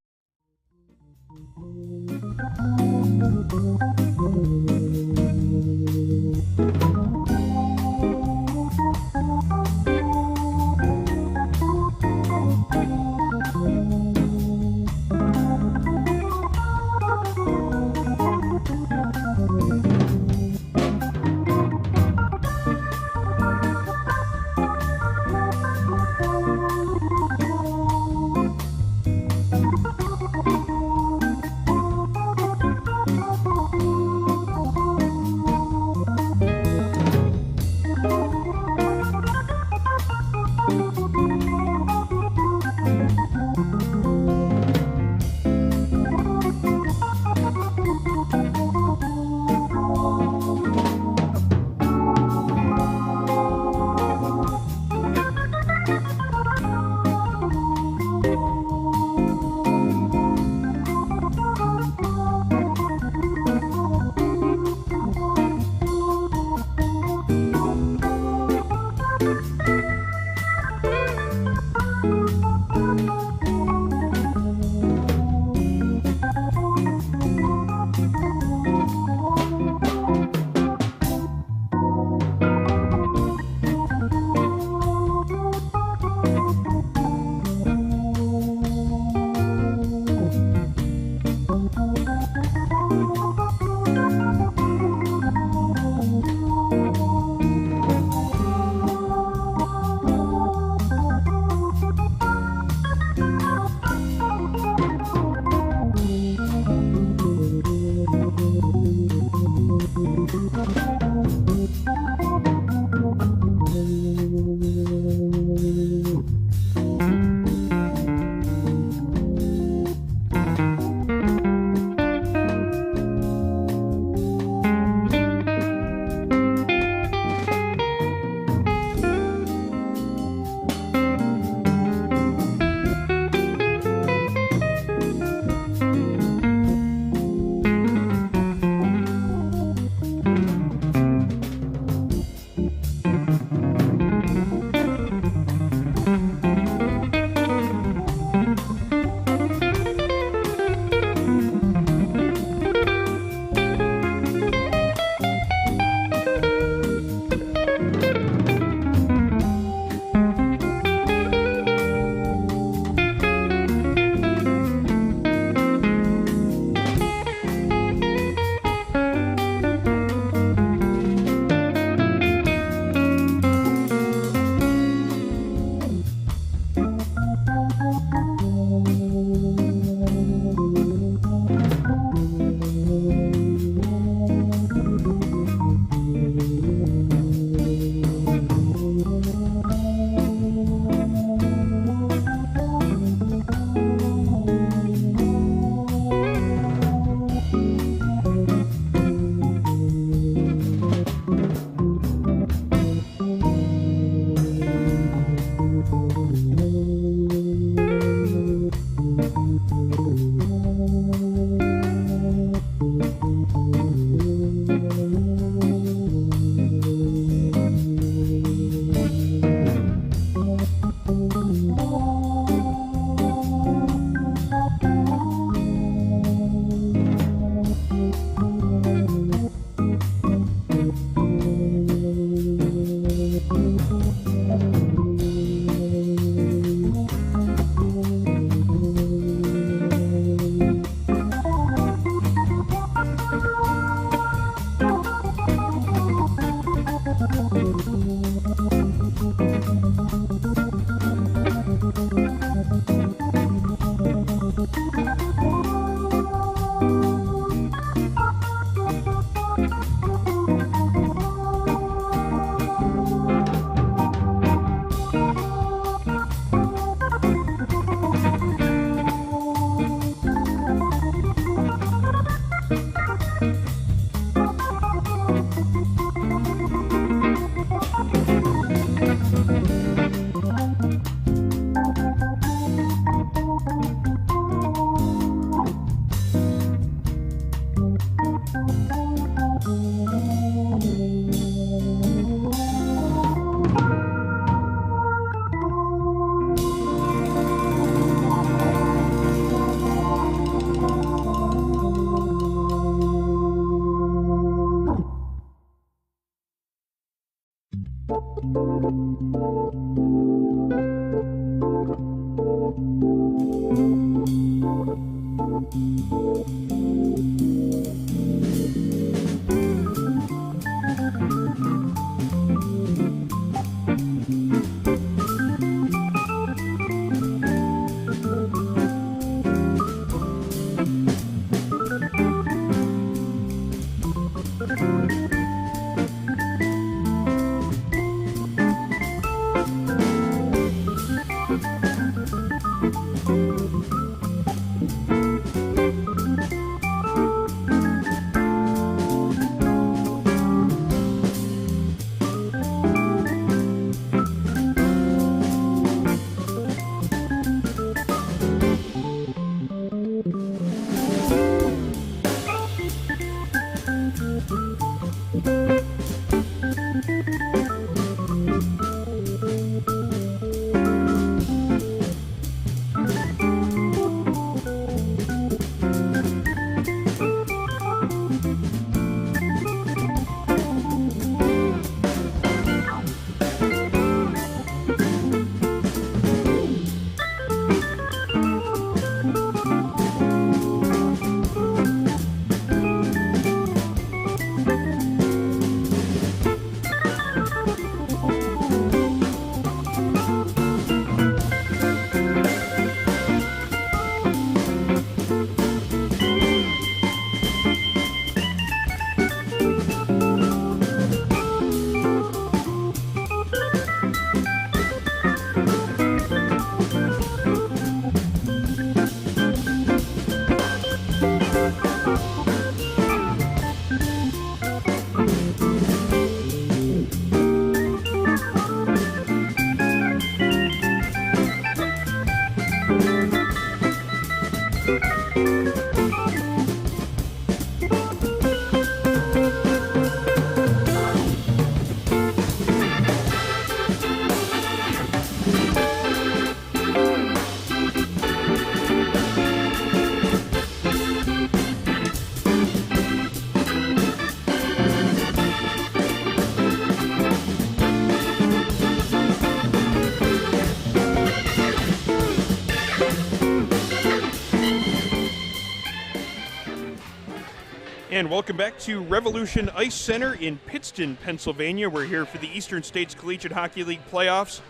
And welcome back to Revolution Ice Center in Pittston, Pennsylvania. We're here for the Eastern States Collegiate Hockey League playoffs,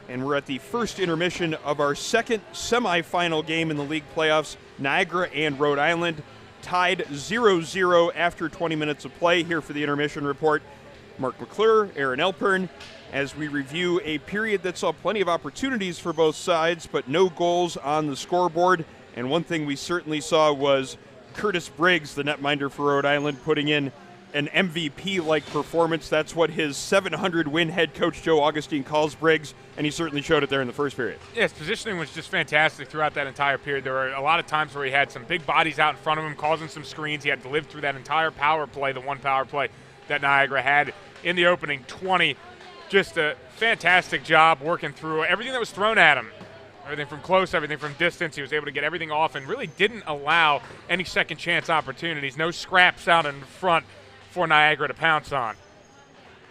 and we're at the first intermission of our second semifinal game in the league playoffs. Niagara and Rhode Island tied 0-0 after 20 minutes of play. Here for the intermission report, Mark McClure, Aaron Elpern, as we review a period that saw plenty of opportunities for both sides, but no goals on the scoreboard. And one thing we certainly saw was Curtis Briggs, the netminder for Rhode Island, putting in an MVP-like performance. That's what his 700-win head coach Joe Augustine calls Briggs, and he certainly showed it there in the first period. Yeah, his positioning was just fantastic throughout that entire period. There were a lot of times where he had some big bodies out in front of him, causing some screens. He had to live through that entire power play, the one power play that Niagara had in the opening 20. Just a fantastic job working through everything that was thrown at him. Everything from close, everything from distance. He was able to get everything off and really didn't allow any second chance opportunities. No scraps out in front for Niagara to pounce on.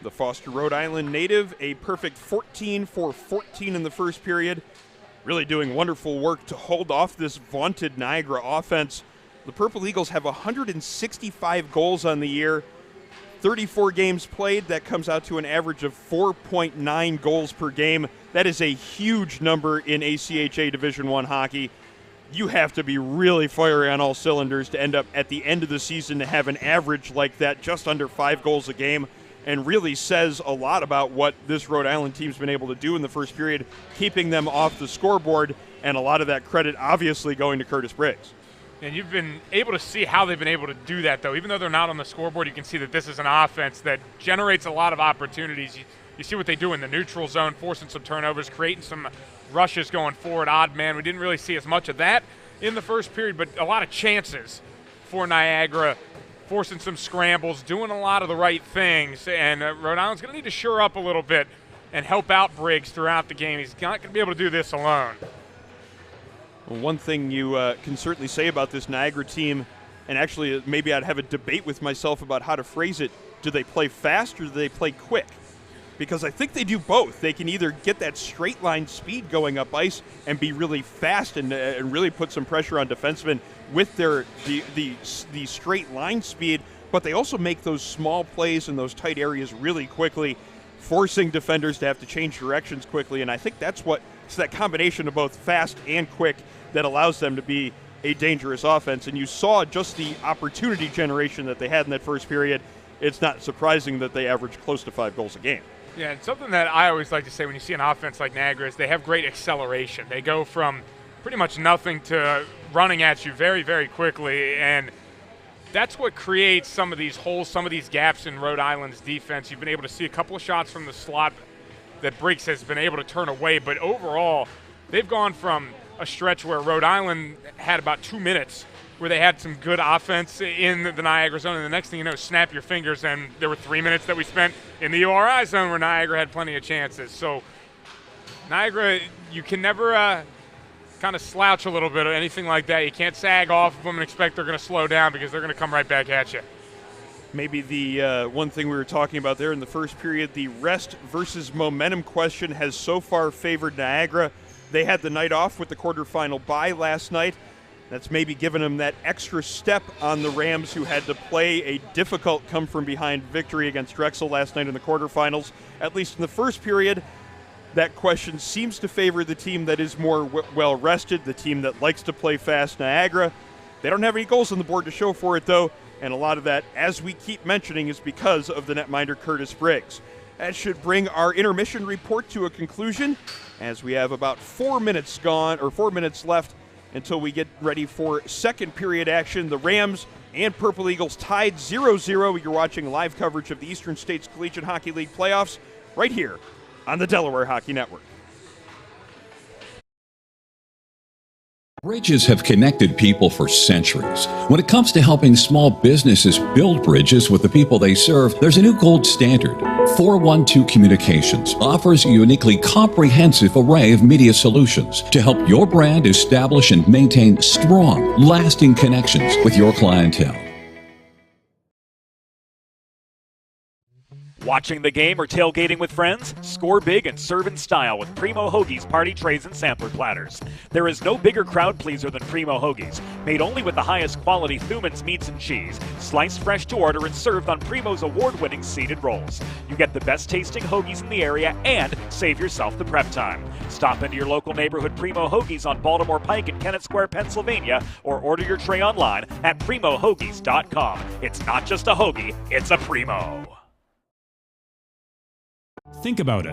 The Foster, Rhode Island native, a perfect 14 for 14 in the first period. Really doing wonderful work to hold off this vaunted Niagara offense. The Purple Eagles have 165 goals on the year. 34 games played, that comes out to an average of 4.9 goals per game. That is a huge number in ACHA Division I hockey. You have to be really firing on all cylinders to end up at the end of the season to have an average like that, just under 5 goals a game, and really says a lot about what this Rhode Island team's been able to do in the first period, keeping them off the scoreboard, and a lot of that credit obviously going to Curtis Briggs. And you've been able to see how they've been able to do that, though. Even though they're not on the scoreboard, you can see that this is an offense that generates a lot of opportunities. You see what they do in the neutral zone, forcing some turnovers, creating some rushes going forward, odd man. We didn't really see as much of that in the first period, but a lot of chances for Niagara, forcing some scrambles, doing a lot of the right things. And Rhode Island's going to need to shore up a little bit and help out Briggs throughout the game. He's not going to be able to do this alone. Well, one thing you can certainly say about this Niagara team, and actually maybe I'd have a debate with myself about how to phrase it, do they play fast or do they play quick? because I think they do both. They can either get that straight line speed going up ice and be really fast and really put some pressure on defensemen with their the straight line speed, but they also make those small plays in those tight areas really quickly, forcing defenders to have to change directions quickly. And I think that's what it's that combination of both fast and quick that allows them to be a dangerous offense. And you saw just the opportunity generation that they had in that first period. It's not surprising that they averaged close to 5 goals a game. Yeah, and something that I always like to say when you see an offense like Niagara is they have great acceleration. They go from pretty much nothing to running at you very, very quickly, and that's what creates some of these holes, some of these gaps in Rhode Island's defense. You've been able to see a couple of shots from the slot that Briggs has been able to turn away, but overall, they've gone from a stretch where Rhode Island had about 2 minutes where they had some good offense in the Niagara zone, and the next thing you know, snap your fingers, and there were 3 minutes that we spent in the URI zone where Niagara had plenty of chances. So Niagara, you can never kind of slouch a little bit or anything like that. You can't sag off of them and expect they're going to slow down because they're going to come right back at you. Maybe the one thing we were talking about there in the first period, the rest versus momentum question has so far favored Niagara. They had the night off with the quarterfinal bye last night. That's maybe given them that extra step on the Rams, who had to play a difficult come-from-behind victory against Drexel last night in the quarterfinals. At least in the first period, that question seems to favor the team that is more well-rested, the team that likes to play fast, Niagara. They don't have any goals on the board to show for it, though, and a lot of that, as we keep mentioning, is because of the netminder Curtis Briggs. That should bring our intermission report to a conclusion, as we have about 4 minutes left until we get ready for second period action. The Rams and Purple Eagles tied 0-0. You're watching live coverage of the Eastern States Collegiate Hockey League playoffs right here on the Delaware Hockey Network. Bridges have connected people for centuries. When it comes to helping small businesses build bridges with the people they serve, there's a new gold standard. 412 Communications offers a uniquely comprehensive array of media solutions to help your brand establish and maintain strong, lasting connections with your clientele. Watching the game or tailgating with friends? Score big and serve in style with Primo Hoagie's party trays and sampler platters. There is no bigger crowd pleaser than Primo Hoagie's, made only with the highest quality Thuman's meats and cheese, sliced fresh to order and served on Primo's award-winning seeded rolls. You get the best tasting hoagies in the area and save yourself the prep time. Stop into your local neighborhood Primo Hoagie's on Baltimore Pike in Kennett Square, Pennsylvania, or order your tray online at PrimoHoagies.com. It's not just a hoagie, it's a Primo. Think about it.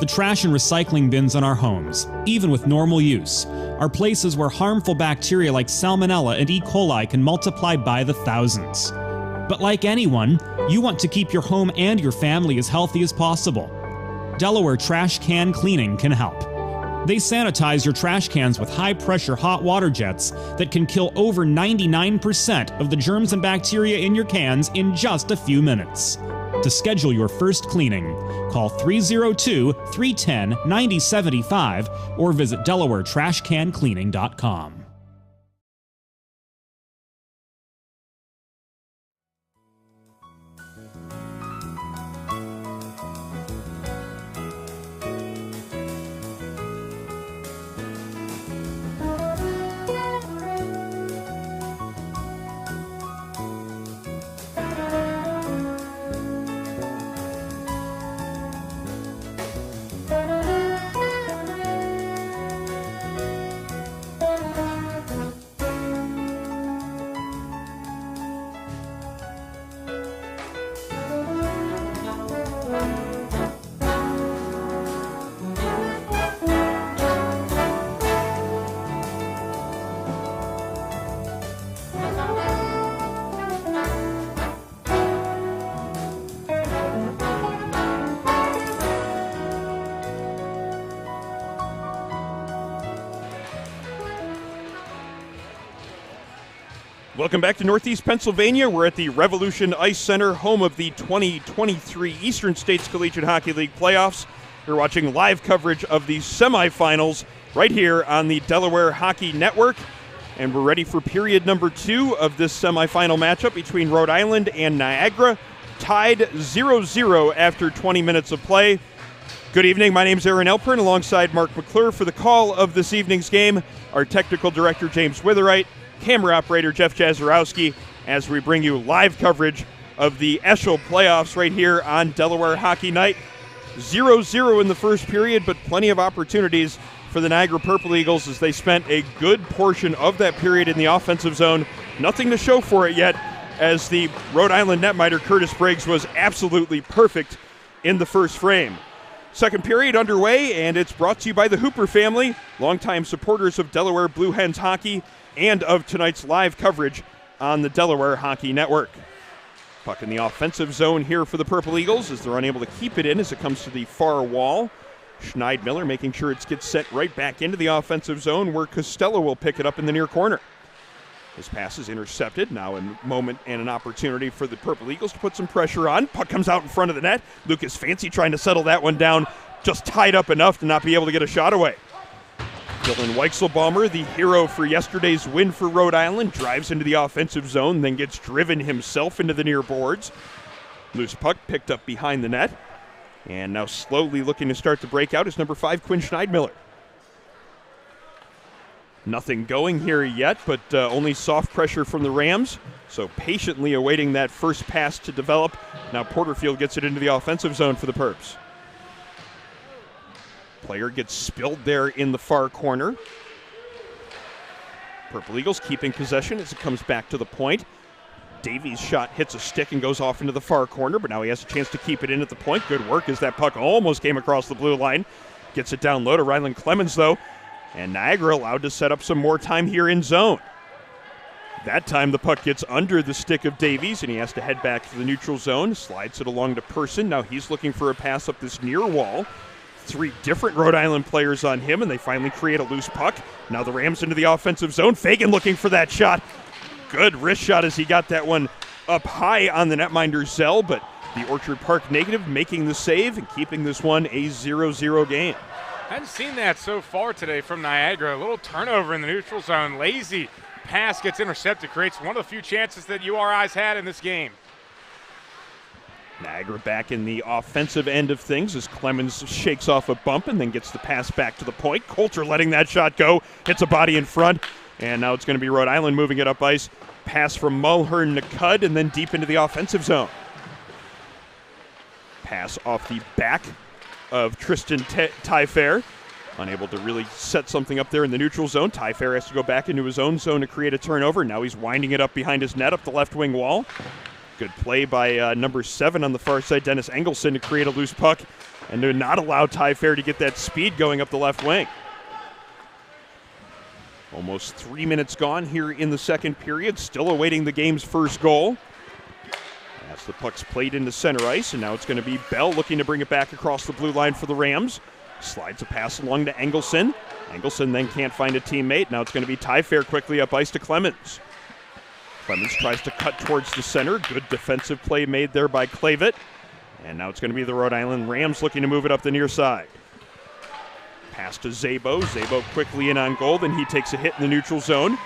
The trash and recycling bins in our homes, even with normal use, are places where harmful bacteria like Salmonella and E. coli can multiply by the thousands. But like anyone, you want to keep your home and your family as healthy as possible. Delaware Trash Can Cleaning can help. They sanitize your trash cans with high-pressure hot water jets that can kill over 99% of the germs and bacteria in your cans in just a few minutes. To schedule your first cleaning, call 302-310-9075 or visit DelawareTrashCanCleaning.com. Welcome back to Northeast Pennsylvania. We're at the Revolution Ice Center, home of the 2023 Eastern States Collegiate Hockey League playoffs. You're watching live coverage of the semifinals right here on the Delaware Hockey Network. And we're ready for period number 2 of this semifinal matchup between Rhode Island and Niagara. tied 0-0 after 20 minutes of play. Good evening. My name's Aaron Elpern alongside Mark McClure for the call of this evening's game. Our technical director, James Witherite, camera operator, Jeff Jazarowski, as we bring you live coverage of the ESCHL playoffs right here on Delaware Hockey Night. 0-0 in the first period, but plenty of opportunities for the Niagara Purple Eagles as they spent a good portion of that period in the offensive zone. Nothing to show for it yet, as the Rhode Island netminder Curtis Briggs was absolutely perfect in the first frame. Second period underway, and it's brought to you by the Hooper family, longtime supporters of Delaware Blue Hens hockey and of tonight's live coverage on the Delaware Hockey Network. Puck in the offensive zone here for the Purple Eagles as they're unable to keep it in as it comes to the far wall. Schneidmiller making sure it gets set right back into the offensive zone where Costello will pick it up in the near corner. His pass is intercepted. Now a moment and an opportunity for the Purple Eagles to put some pressure on. Puck comes out in front of the net. Lucas Fancy trying to settle that one down, just tied up enough to not be able to get a shot away. Dylan Weichselbaumer, the hero for yesterday's win for Rhode Island, drives into the offensive zone, then gets driven himself into the near boards. Loose puck picked up behind the net. And now slowly looking to start the breakout is number 5, Quinn Schneidmiller. Nothing going here yet, but only soft pressure from the Rams. So patiently awaiting that first pass to develop. Now Porterfield gets it into the offensive zone for the Purps. Player gets spilled there in the far corner. Purple Eagles keeping possession as it comes back to the point. Davies' shot hits a stick and goes off into the far corner, but now he has a chance to keep it in at the point. Good work as that puck almost came across the blue line. Gets it down low to Ryland Clemens, though. And Niagara allowed to set up some more time here in zone. That time the puck gets under the stick of Davies, and he has to head back to the neutral zone. Slides it along to Person. Now he's looking for a pass up this near wall. 3 different Rhode Island players on him, and they finally create a loose puck. Now the Rams into the offensive zone. Fagan looking for that shot. Good wrist shot as he got that one up high on the netminder Zell, but the Orchard Park negative making the save and keeping this one a 0-0 game. Hadn't seen that so far today from Niagara. A little turnover in the neutral zone. Lazy pass gets intercepted, creates one of the few chances that URI's had in this game. Niagara back in the offensive end of things as Clemens shakes off a bump and then gets the pass back to the point. Coulter letting that shot go, hits a body in front, and now it's going to be Rhode Island moving it up ice. Pass from Mulhern to Cudd and then deep into the offensive zone. Pass off the back of Tristan Tyfair. Unable to really set something up there in the neutral zone. Tyfair has to go back into his own zone to create a turnover. Now he's winding it up behind his net up the left wing wall. Good play by number 7 on the far side, Dennis Engelson, to create a loose puck and to not allow Tyfair to get that speed going up the left wing. Almost 3 minutes gone here in the second period, still awaiting the game's first goal. As the puck's played into center ice, and now it's going to be Bell looking to bring it back across the blue line for the Rams. Slides a pass along to Engelson. Engelson then can't find a teammate. Now it's going to be Tyfair quickly up ice to Clemens. Clemens tries to cut towards the center. Good defensive play made there by Clavet. And now it's going to be the Rhode Island Rams looking to move it up the near side. Pass to Zabo. Zabo quickly in on goal, then he takes a hit in the neutral zone.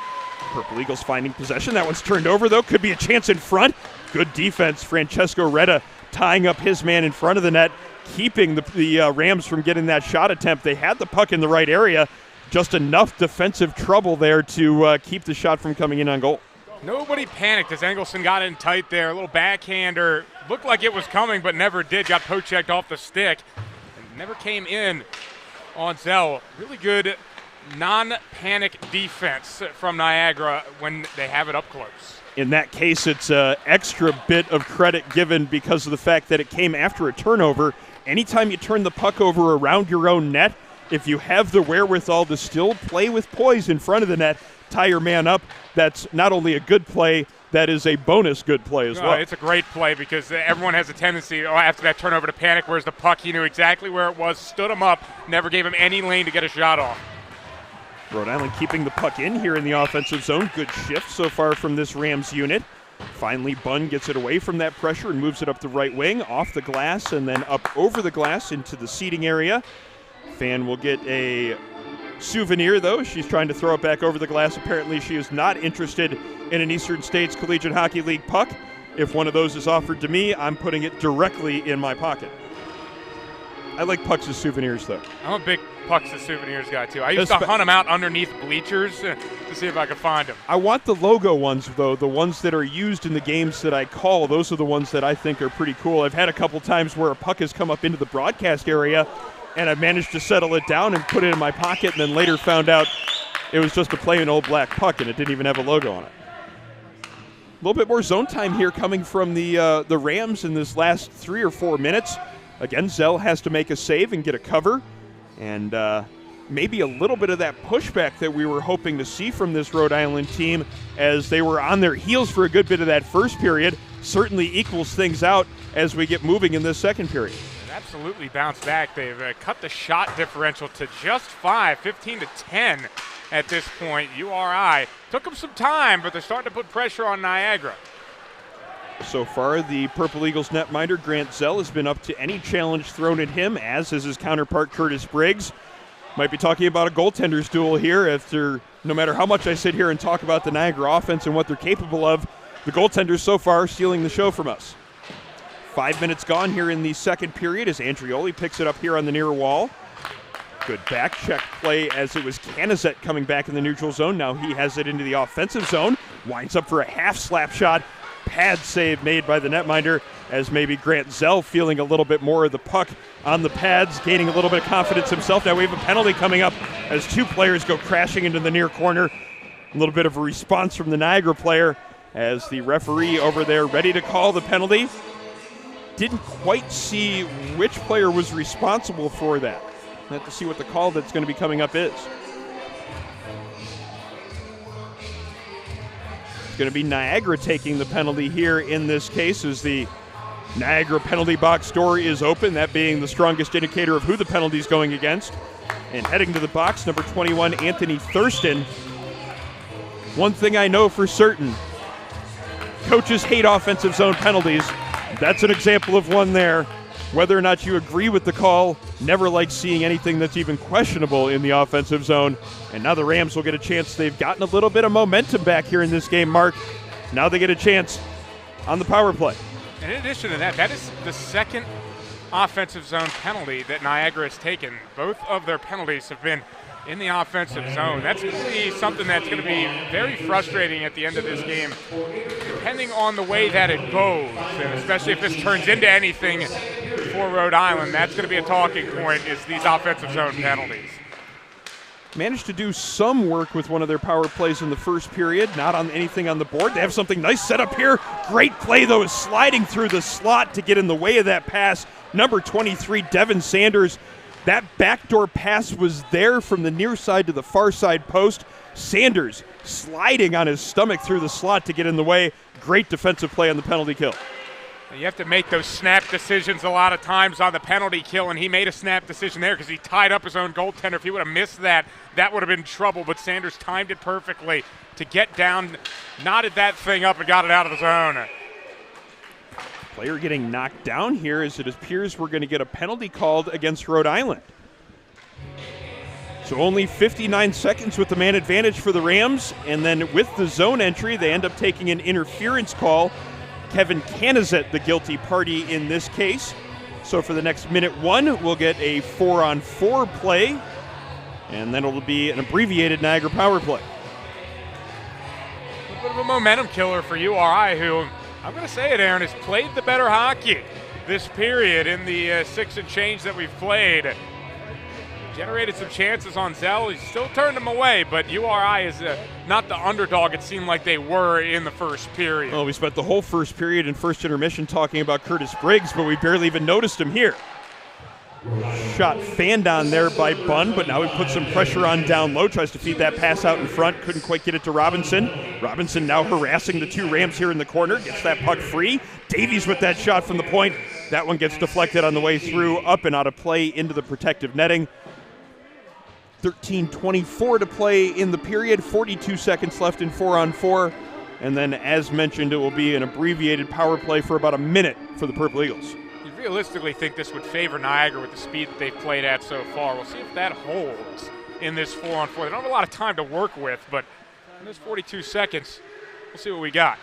Purple Eagles finding possession. That one's turned over, though. Could be a chance in front. Good defense. Francesco Retta tying up his man in front of the net, keeping the Rams from getting that shot attempt. They had the puck in the right area. Just enough defensive trouble there to keep the shot from coming in on goal. Nobody panicked as Engelson got in tight there. A little backhander. Looked like it was coming, but never did. Got poke-checked off the stick. And never came in on Zell. Really good non-panic defense from Niagara when they have it up close. In that case, it's an extra bit of credit given because of the fact that it came after a turnover. Anytime you turn the puck over around your own net, if you have the wherewithal to still play with poise in front of the net, tie your man up, that's not only a good play, that is a bonus good play as well. It's a great play because everyone has a tendency after that turnover to panic. Where's the puck? He knew exactly where it was, stood him up, never gave him any lane to get a shot off. Rhode Island keeping the puck in here in the offensive zone. Good shift so far from this Rams unit. Finally, Bunn gets it away from that pressure and moves it up the right wing, off the glass, and then up over the glass into the seating area. Fan will get a souvenir, though. She's trying to throw it back over the glass. Apparently, she is not interested in an Eastern States Collegiate Hockey League puck. If one of those is offered to me, I'm putting it directly in my pocket. I like pucks as souvenirs, though. I'm a big pucks as souvenirs guy, too. I used to hunt them out underneath bleachers to see if I could find them. I want the logo ones, though, the ones that are used in the games that I call. Those are the ones that I think are pretty cool. I've had a couple times where a puck has come up into the broadcast area, and I've managed to settle it down and put it in my pocket, and then later found out it was just a plain old black puck, and it didn't even have a logo on it. A little bit more zone time here coming from the Rams in this last 3 or 4 minutes. Again, Zell has to make a save and get a cover, and maybe a little bit of that pushback that we were hoping to see from this Rhode Island team as they were on their heels for a good bit of that first period certainly equals things out as we get moving in this second period. They've absolutely bounced back. They've cut the shot differential to just 5, 15-10 at this point. URI took them some time, but they're starting to put pressure on Niagara. So far, the Purple Eagles netminder, Grant Zell, has been up to any challenge thrown at him, as is his counterpart, Curtis Briggs. Might be talking about a goaltender's duel here after, no matter how much I sit here and talk about the Niagara offense and what they're capable of, the goaltenders so far stealing the show from us. 5 minutes gone here in the second period as Andrioli picks it up here on the near wall. Good back check play as it was Canizet coming back in the neutral zone. Now he has it into the offensive zone. Winds up for a half slap shot. Pad save made by the netminder as maybe Grant Zell feeling a little bit more of the puck on the pads, gaining a little bit of confidence himself. Now we have a penalty coming up as 2 players go crashing into the near corner. A little bit of a response from the Niagara player as the referee over there ready to call the penalty. Didn't quite see which player was responsible for that. We'll have to see what the call that's going to be coming up is. Going to be Niagara taking the penalty here in this case as the Niagara penalty box door is open, that being the strongest indicator of who the penalty is going against. And heading to the box, number 21, Anthony Thurston. One thing I know for certain, coaches hate offensive zone penalties. That's an example of one there. Whether or not you agree with the call, never like seeing anything that's even questionable in the offensive zone. And now the Rams will get a chance. They've gotten a little bit of momentum back here in this game, Mark. Now they get a chance on the power play. And in addition to that, that is the second offensive zone penalty that Niagara has taken. Both of their penalties have been in the offensive zone. That's going to be something that's going to be very frustrating at the end of this game, depending on the way that it goes, and especially if this turns into anything for Rhode Island. That's going to be a talking point, is these offensive zone penalties. Managed to do some work with one of their power plays in the first period, not on anything on the board. They have something nice set up here. Great play, though, is sliding through the slot to get in the way of that pass. Number 23, Devin Sanders. That backdoor pass was there from the near side to the far side post. Sanders sliding on his stomach through the slot to get in the way. Great defensive play on the penalty kill. You have to make those snap decisions a lot of times on the penalty kill, and he made a snap decision there because he tied up his own goaltender. If he would have missed that, that would have been trouble, but Sanders timed it perfectly to get down, knotted that thing up, and got it out of the zone. Player getting knocked down here as it appears we're going to get a penalty called against Rhode Island. So only 59 seconds with the man advantage for the Rams, and then with the zone entry, they end up taking an interference call. Kevin Canizet, the guilty party in this case. So for the next minute 1, we'll get a 4-on-4 play, and then it'll be an abbreviated Niagara power play. A little bit of a momentum killer for URI, who, I'm going to say it, Aaron, has played the better hockey this period in the 6 and change that we've played. Generated some chances on Zell. He still turned them away, but URI is not the underdog it seemed like they were in the first period. Well, we spent the whole first period and first intermission talking about Curtis Briggs, but we barely even noticed him here. Shot fanned on there by Bunn, but now he puts some pressure on down low, tries to feed that pass out in front, couldn't quite get it to Robinson. Robinson now harassing the 2 Rams here in the corner, gets that puck free. Davies with that shot from the point. That one gets deflected on the way through, up and out of play into the protective netting. 13:24 to play in the period, 42 seconds left in 4-on-4. And then, as mentioned, it will be an abbreviated power play for about a minute for the Purple Eagles. You realistically think this would favor Niagara with the speed that they've played at so far. We'll see if that holds in this 4-on-4. They don't have a lot of time to work with, but in this 42 seconds, we'll see what we got.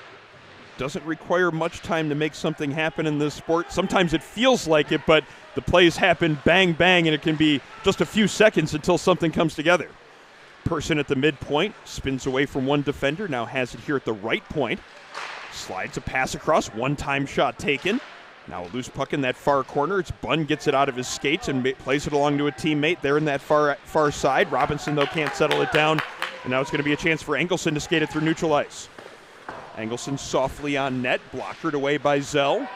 doesn't require much time to make something happen in this sport. Sometimes it feels like it, but the plays happen bang, bang, and it can be just a few seconds until something comes together. Person at the midpoint spins away from one defender, now has it here at the right point. Slides a pass across, one-time shot taken. Now a loose puck in that far corner. It's Bunn gets it out of his skates and plays it along to a teammate there in that far side. Robinson, though, can't settle it down. And now it's going to be a chance for Engelson to skate it through neutral ice. Engelson softly on net, blockered away by Zell.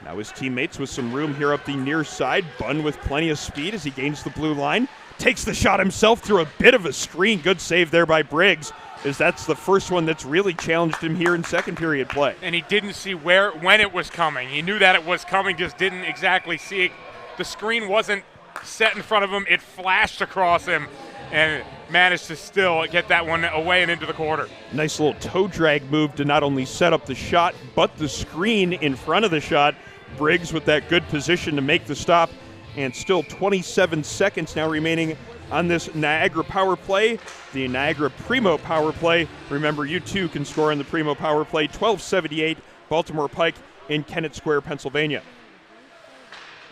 Now his teammates with some room here up the near side. Bunn with plenty of speed as he gains the blue line. Takes the shot himself through a bit of a screen. Good save there by Briggs, as that's the first one that's really challenged him here in second period play. And he didn't see when it was coming. He knew that it was coming, just didn't exactly see it. The screen wasn't set in front of him. It flashed across him and managed to still get that one away and into the corner. Nice little toe drag move to not only set up the shot, but the screen in front of the shot. Briggs with that good position to make the stop, and still 27 seconds now remaining on this Niagara power play, the Niagara Primo power play. Remember, you too can score on the Primo power play. 1278 Baltimore Pike in Kennett Square, Pennsylvania.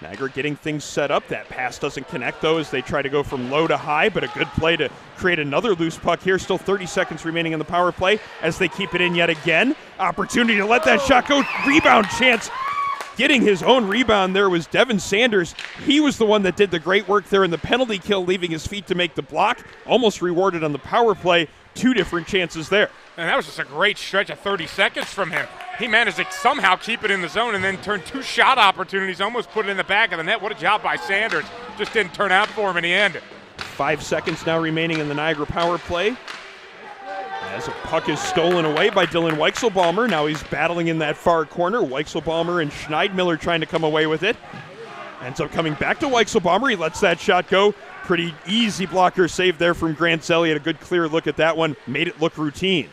Niagara getting things set up. That pass doesn't connect, though, as they try to go from low to high, but a good play to create another loose puck here. Still 30 seconds remaining in the power play as they keep it in yet again. Opportunity to let that shot go. Rebound chance. Getting his own rebound there was Devin Sanders. He was the one that did the great work there in the penalty kill, leaving his feet to make the block. Almost rewarded on the power play. 2 different chances there. And that was just a great stretch of 30 seconds from him. He managed to somehow keep it in the zone and then turn 2 shot opportunities, almost put it in the back of the net. What a job by Sanders. Just didn't turn out for him in the end. 5 seconds now remaining in the Niagara power play. As a puck is stolen away by Dylan Weichselbaumer. Now he's battling in that far corner. Weichselbaumer and Schneidmiller trying to come away with it. Ends up coming back to Weichselbaumer. He lets that shot go. Pretty easy blocker save there from Grant Zell. He had a good clear look at that one. Made it look routine.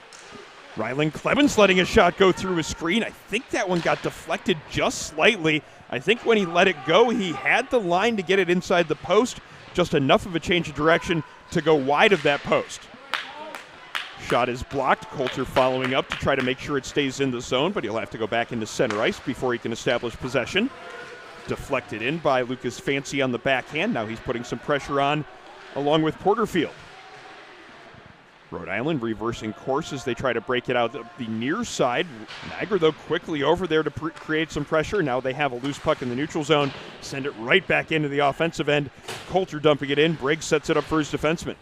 Rylan Clemens letting a shot go through his screen. I think that one got deflected just slightly. I think when he let it go, he had the line to get it inside the post. Just enough of a change of direction to go wide of that post. Shot is blocked. Coulter following up to try to make sure it stays in the zone, but he'll have to go back into center ice before he can establish possession. Deflected in by Lucas Fancy on the backhand. Now he's putting some pressure on along with Porterfield. Rhode Island reversing course as they try to break it out the near side. Niagara, though, quickly over there to create some pressure. Now they have a loose puck in the neutral zone. Send it right back into the offensive end. Coulter dumping it in. Briggs sets it up for his defenseman.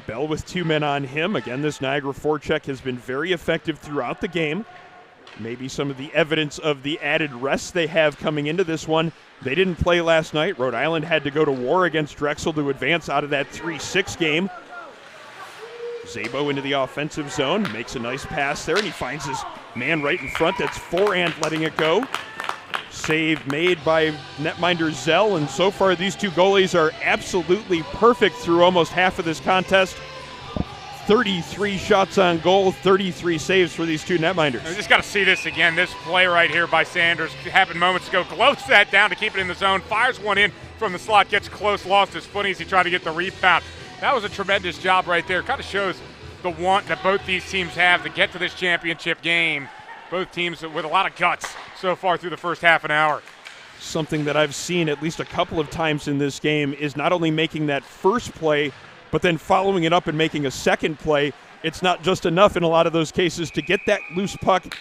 Bell with 2 men on him. Again, this Niagara forecheck has been very effective throughout the game. Maybe some of the evidence of the added rest they have coming into this one. They didn't play last night. Rhode Island had to go to war against Drexel to advance out of that 3-6 game. Szabo into the offensive zone, makes a nice pass there, and he finds his man right in front. That's forehand letting it go. Save made by netminder Zell, and so far these 2 goalies are absolutely perfect through almost half of this contest. 33 shots on goal, 33 saves for these 2 netminders. We just got to see this again. This play right here by Sanders happened moments ago. Gloves that down to keep it in the zone, fires one in from the slot, gets close, lost his footing as he tried to get the rebound. That was a tremendous job right there. Kind of shows the want that both these teams have to get to this championship game. Both teams with a lot of guts so far through the first half an hour. Something that I've seen at least a couple of times in this game is not only making that first play, but then following it up and making a second play. It's not just enough in a lot of those cases to get that loose puck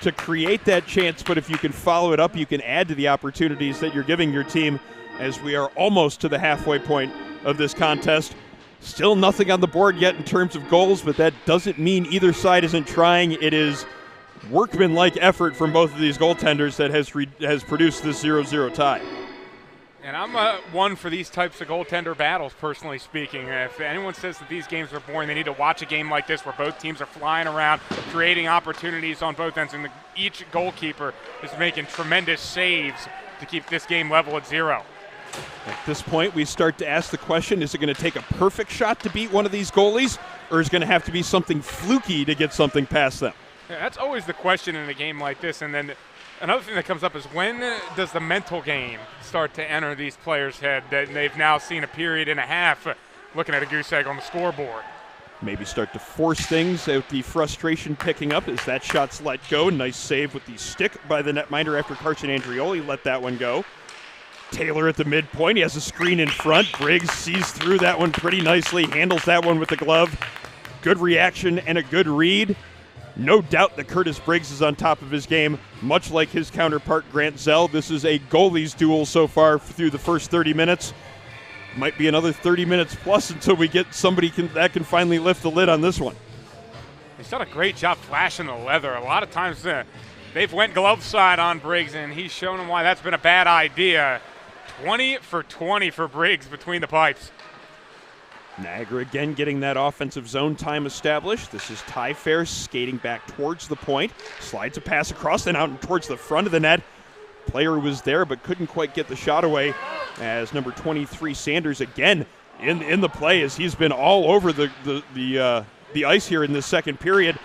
to create that chance, but if you can follow it up, you can add to the opportunities that you're giving your team, as we are almost to the halfway point of this contest. Still nothing on the board yet in terms of goals, but that doesn't mean either side isn't trying. It is workmanlike effort from both of these goaltenders that has produced this 0-0 tie. And I'm one for these types of goaltender battles, personally speaking. If anyone says that these games are boring, they need to watch a game like this where both teams are flying around, creating opportunities on both ends, and each goalkeeper is making tremendous saves to keep this game level at 0. At this point, we start to ask the question, is it going to take a perfect shot to beat one of these goalies, or is it going to have to be something fluky to get something past them? Yeah, that's always the question in a game like this. And then another thing that comes up is, when does the mental game start to enter these players' head? That they've now seen a period and a half looking at a goose egg on the scoreboard. maybe start to force things out, the frustration picking up as that shot's let go. Nice save with the stick by the netminder after Carson Andrioli let that one go. Taylor at the midpoint. He has a screen in front. Briggs sees through that one pretty nicely, handles that one with the glove. Good reaction and a good read. No doubt that Curtis Briggs is on top of his game, much like his counterpart Grant Zell. This is a goalies duel so far through the first 30 minutes. Might be another 30 minutes plus until we get somebody that can finally lift the lid on this one. He's done a great job flashing the leather. A lot of times they've went glove side on Briggs, and he's shown them why that's been a bad idea. 20 for 20 for Briggs between the pipes. Niagara again getting that offensive zone time established. This is Ty Fair skating back towards the point. Slides a pass across and out and towards the front of the net. Player was there but couldn't quite get the shot away as number 23 Sanders again in the play as he's been all over the ice here in this second period.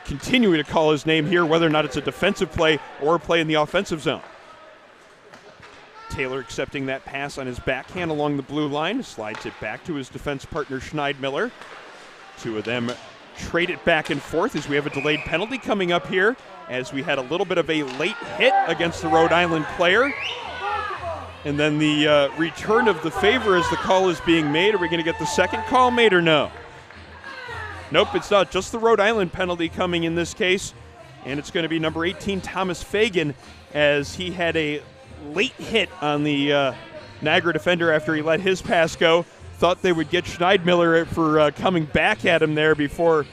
Continuing to call his name here, whether or not it's a defensive play or a play in the offensive zone. Taylor accepting that pass on his backhand along the blue line, slides it back to his defense partner Schneidmiller. Two of them trade it back and forth as we have a delayed penalty coming up here as we had a little bit of a late hit against the Rhode Island player. And then the return of the favor as the call is being made. Are we going to get the second call made or no? Nope, it's not. Just the Rhode Island penalty coming in this case. And it's going to be number 18, Thomas Fagan, as he had a late hit on the Niagara defender after he let his pass go. Thought they would get Schneidmiller for coming back at him there before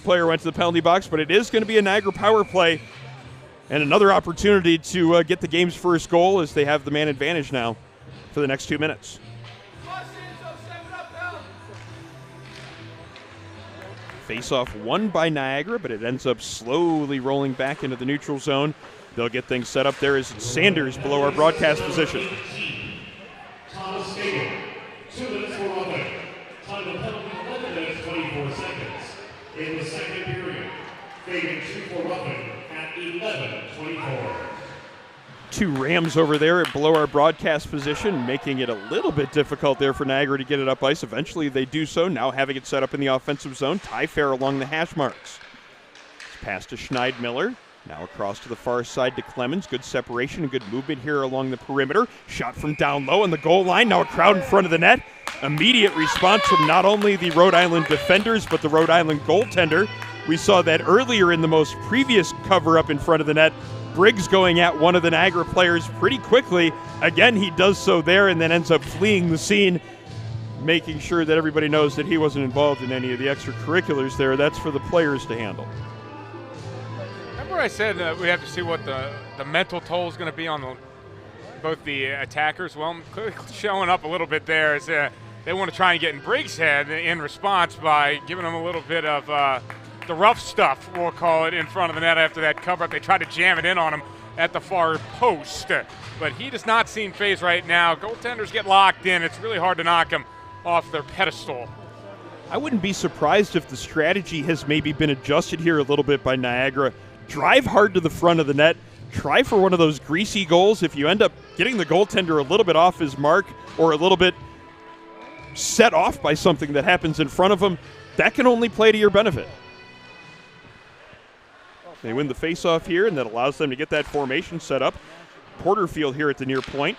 player went to the penalty box, but it is going to be a Niagara power play and another opportunity to get the game's first goal as they have the man advantage now for the next 2 minutes. Face-off won by Niagara, but it ends up slowly rolling back into the neutral zone. They'll get things set up there as Sanders below our broadcast position. Thomas Fagan, 2 minutes for roughing. Time of penalty 11 minutes 24 seconds. In the second period, Fagan 2 for roughing at 11:24. Two Rams over there at below our broadcast position, making it a little bit difficult there for Niagara to get it up ice. Eventually they do so, now having it set up in the offensive zone. Ty Fair along the hash marks. Pass to Schneidmiller. Now across to the far side to Clemens. Good separation and good movement here along the perimeter. Shot from down low on the goal line. Now a crowd in front of the net. Immediate response from not only the Rhode Island defenders, but the Rhode Island goaltender. We saw that earlier in the most previous cover-up in front of the net. Briggs going at one of the Niagara players pretty quickly. Again, he does so there and then ends up fleeing the scene, making sure that everybody knows that he wasn't involved in any of the extracurriculars there. That's for the players to handle. Remember I said we have to see what the mental toll is going to be on both the attackers? Well, I'm showing up a little bit there as they want to try and get in Briggs' head in response by giving him a little bit of the rough stuff, we'll call it, in front of the net after that cover-up. They tried to jam it in on him at the far post, but he does not seem phased right now. Goaltenders get locked in. It's really hard to knock him off their pedestal. I wouldn't be surprised if the strategy has maybe been adjusted here a little bit by Niagara. Drive hard to the front of the net. Try for one of those greasy goals. If you end up getting the goaltender a little bit off his mark or a little bit set off by something that happens in front of him, that can only play to your benefit. They win the faceoff here, and that allows them to get that formation set up. Porterfield here at the near point.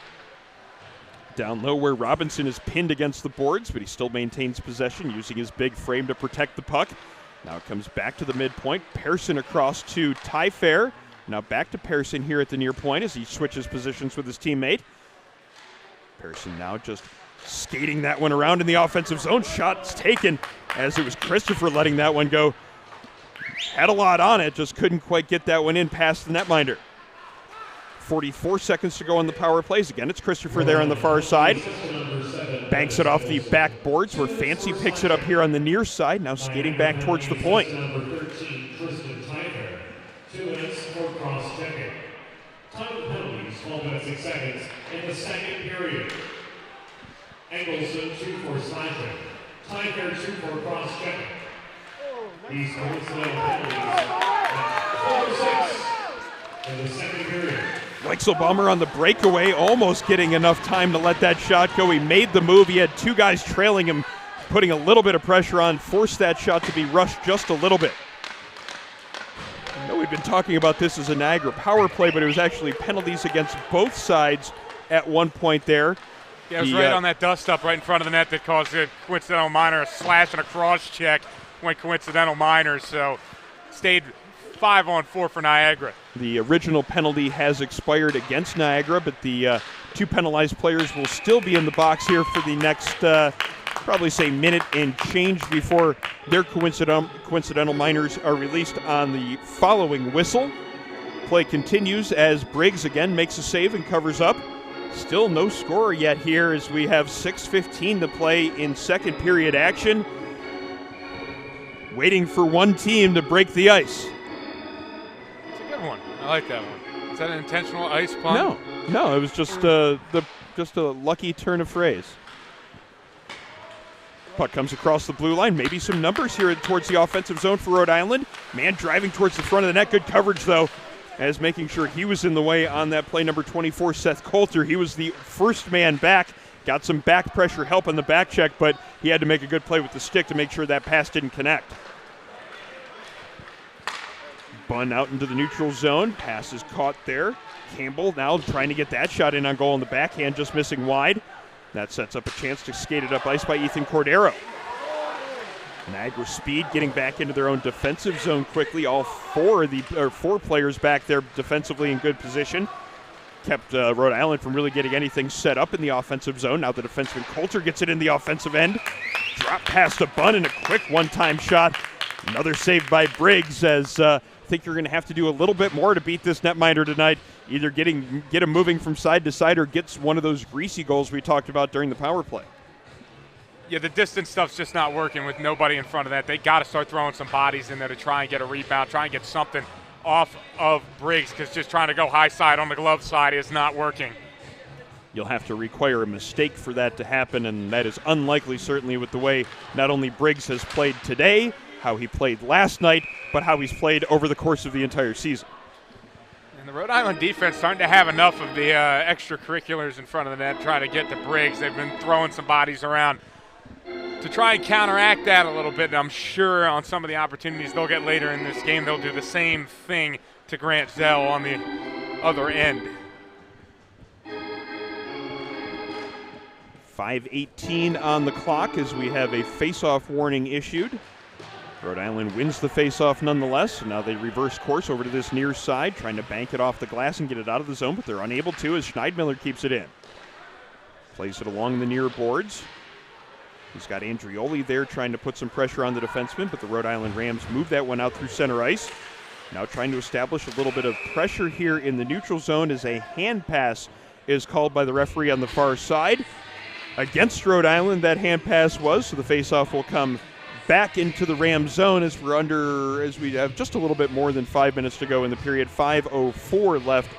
Down low where Robinson is pinned against the boards, but he still maintains possession, using his big frame to protect the puck. Now it comes back to the midpoint. Pearson across to Ty Fair. Now back to Pearson here at the near point as he switches positions with his teammate. Pearson now just skating that one around in the offensive zone. Shots taken as it was Christopher letting that one go. Had a lot on it, just couldn't quite get that one in past the netminder. 44 seconds to go on the power plays. Again, it's Christopher there on the far side. Banks it off the backboards where Fancy picks it up here on the near side. Now skating back towards the point. Number 13, Tristan Tyler. 2 minutes for cross-checking. Time of penalties, 12 minutes 6 seconds in the second period. Engelson 2 for slashing. Tyler 2 for cross-checking. These coincidental penalties 4-6 in the second period. Weichselbaumer on the breakaway, almost getting enough time to let that shot go. He made the move. He had two guys trailing him putting a little bit of pressure on, forced that shot to be rushed just a little bit. I know we've been talking about this as a Niagara power play, but it was actually penalties against both sides at one point there. Yeah, it was right on that dust-up right in front of the net that caused the coincidental minor a slash and a cross-check. Went coincidental minors, so stayed 5-on-4 for Niagara. The original penalty has expired against Niagara, but the two penalized players will still be in the box here for the next, probably say, minute and change before their coincidental minors are released on the following whistle. Play continues as Briggs again makes a save and covers up. Still no score yet here as we have 6:15 to play in second period action. Waiting for one team to break the ice. It's a good one. I like that one. Is that an intentional ice pun? No, it was just a lucky turn of phrase. Puck comes across the blue line. Maybe some numbers here towards the offensive zone for Rhode Island. Man driving towards the front of the net. Good coverage, though, as making sure he was in the way on that play. Number 24, Seth Coulter. He was the first man back. Got some back pressure help on the back check, but he had to make a good play with the stick to make sure that pass didn't connect. Bunn out into the neutral zone. Pass is caught there. Campbell now trying to get that shot in on goal in the backhand, just missing wide. That sets up a chance to skate it up ice by Ethan Cordero. Niagara Speed getting back into their own defensive zone quickly. All four players back there defensively in good position. Kept Rhode Island from really getting anything set up in the offensive zone. Now the defenseman Coulter gets it in the offensive end. Drop pass to Bunn and a quick one-time shot. Another save by Briggs as I think you're going to have to do a little bit more to beat this netminder tonight. Either get him moving from side to side or gets one of those greasy goals we talked about during the power play. Yeah, the distance stuff's just not working with nobody in front of that. They got to start throwing some bodies in there to try and get a rebound, try and get something off of Briggs, because just trying to go high side on the glove side is not working. You'll have to require a mistake for that to happen, and that is unlikely, certainly, with the way not only Briggs has played today, how he played last night, but how he's played over the course of the entire season. And the Rhode Island defense starting to have enough of the extracurriculars in front of the net, trying to get to Briggs. They've been throwing some bodies around to try and counteract that a little bit. And I'm sure on some of the opportunities they'll get later in this game, they'll do the same thing to Grant Zell on the other end. 5:18 on the clock as we have a face-off warning issued. Rhode Island wins the face-off nonetheless. Now they reverse course over to this near side, trying to bank it off the glass and get it out of the zone, but they're unable to as Schneidmiller keeps it in. Plays it along the near boards. He's got Andrioli there trying to put some pressure on the defenseman, but the Rhode Island Rams move that one out through center ice. Now trying to establish a little bit of pressure here in the neutral zone as a hand pass is called by the referee on the far side. Against Rhode Island, that hand pass was, so the faceoff will come back into the Rams zone as we have just a little bit more than 5 minutes to go in the period. 5:04 left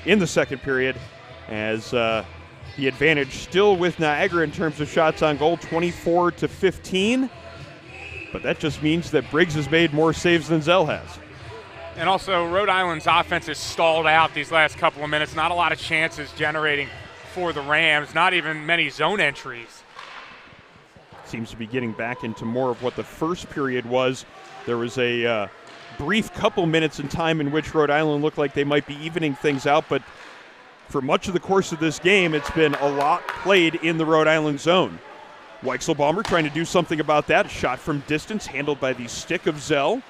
in the second period as the advantage still with Niagara in terms of shots on goal, 24-15. But that just means that Briggs has made more saves than Zell has. And also, Rhode Island's offense has stalled out these last couple of minutes. Not a lot of chances generating for the Rams, not even many zone entries. Seems to be getting back into more of what the first period was. There was a brief couple minutes in time in which Rhode Island looked like they might be evening things out, but for much of the course of this game, it's been a lot played in the Rhode Island zone. Weichselbaumer trying to do something about that. Shot from distance, handled by the stick of Zell.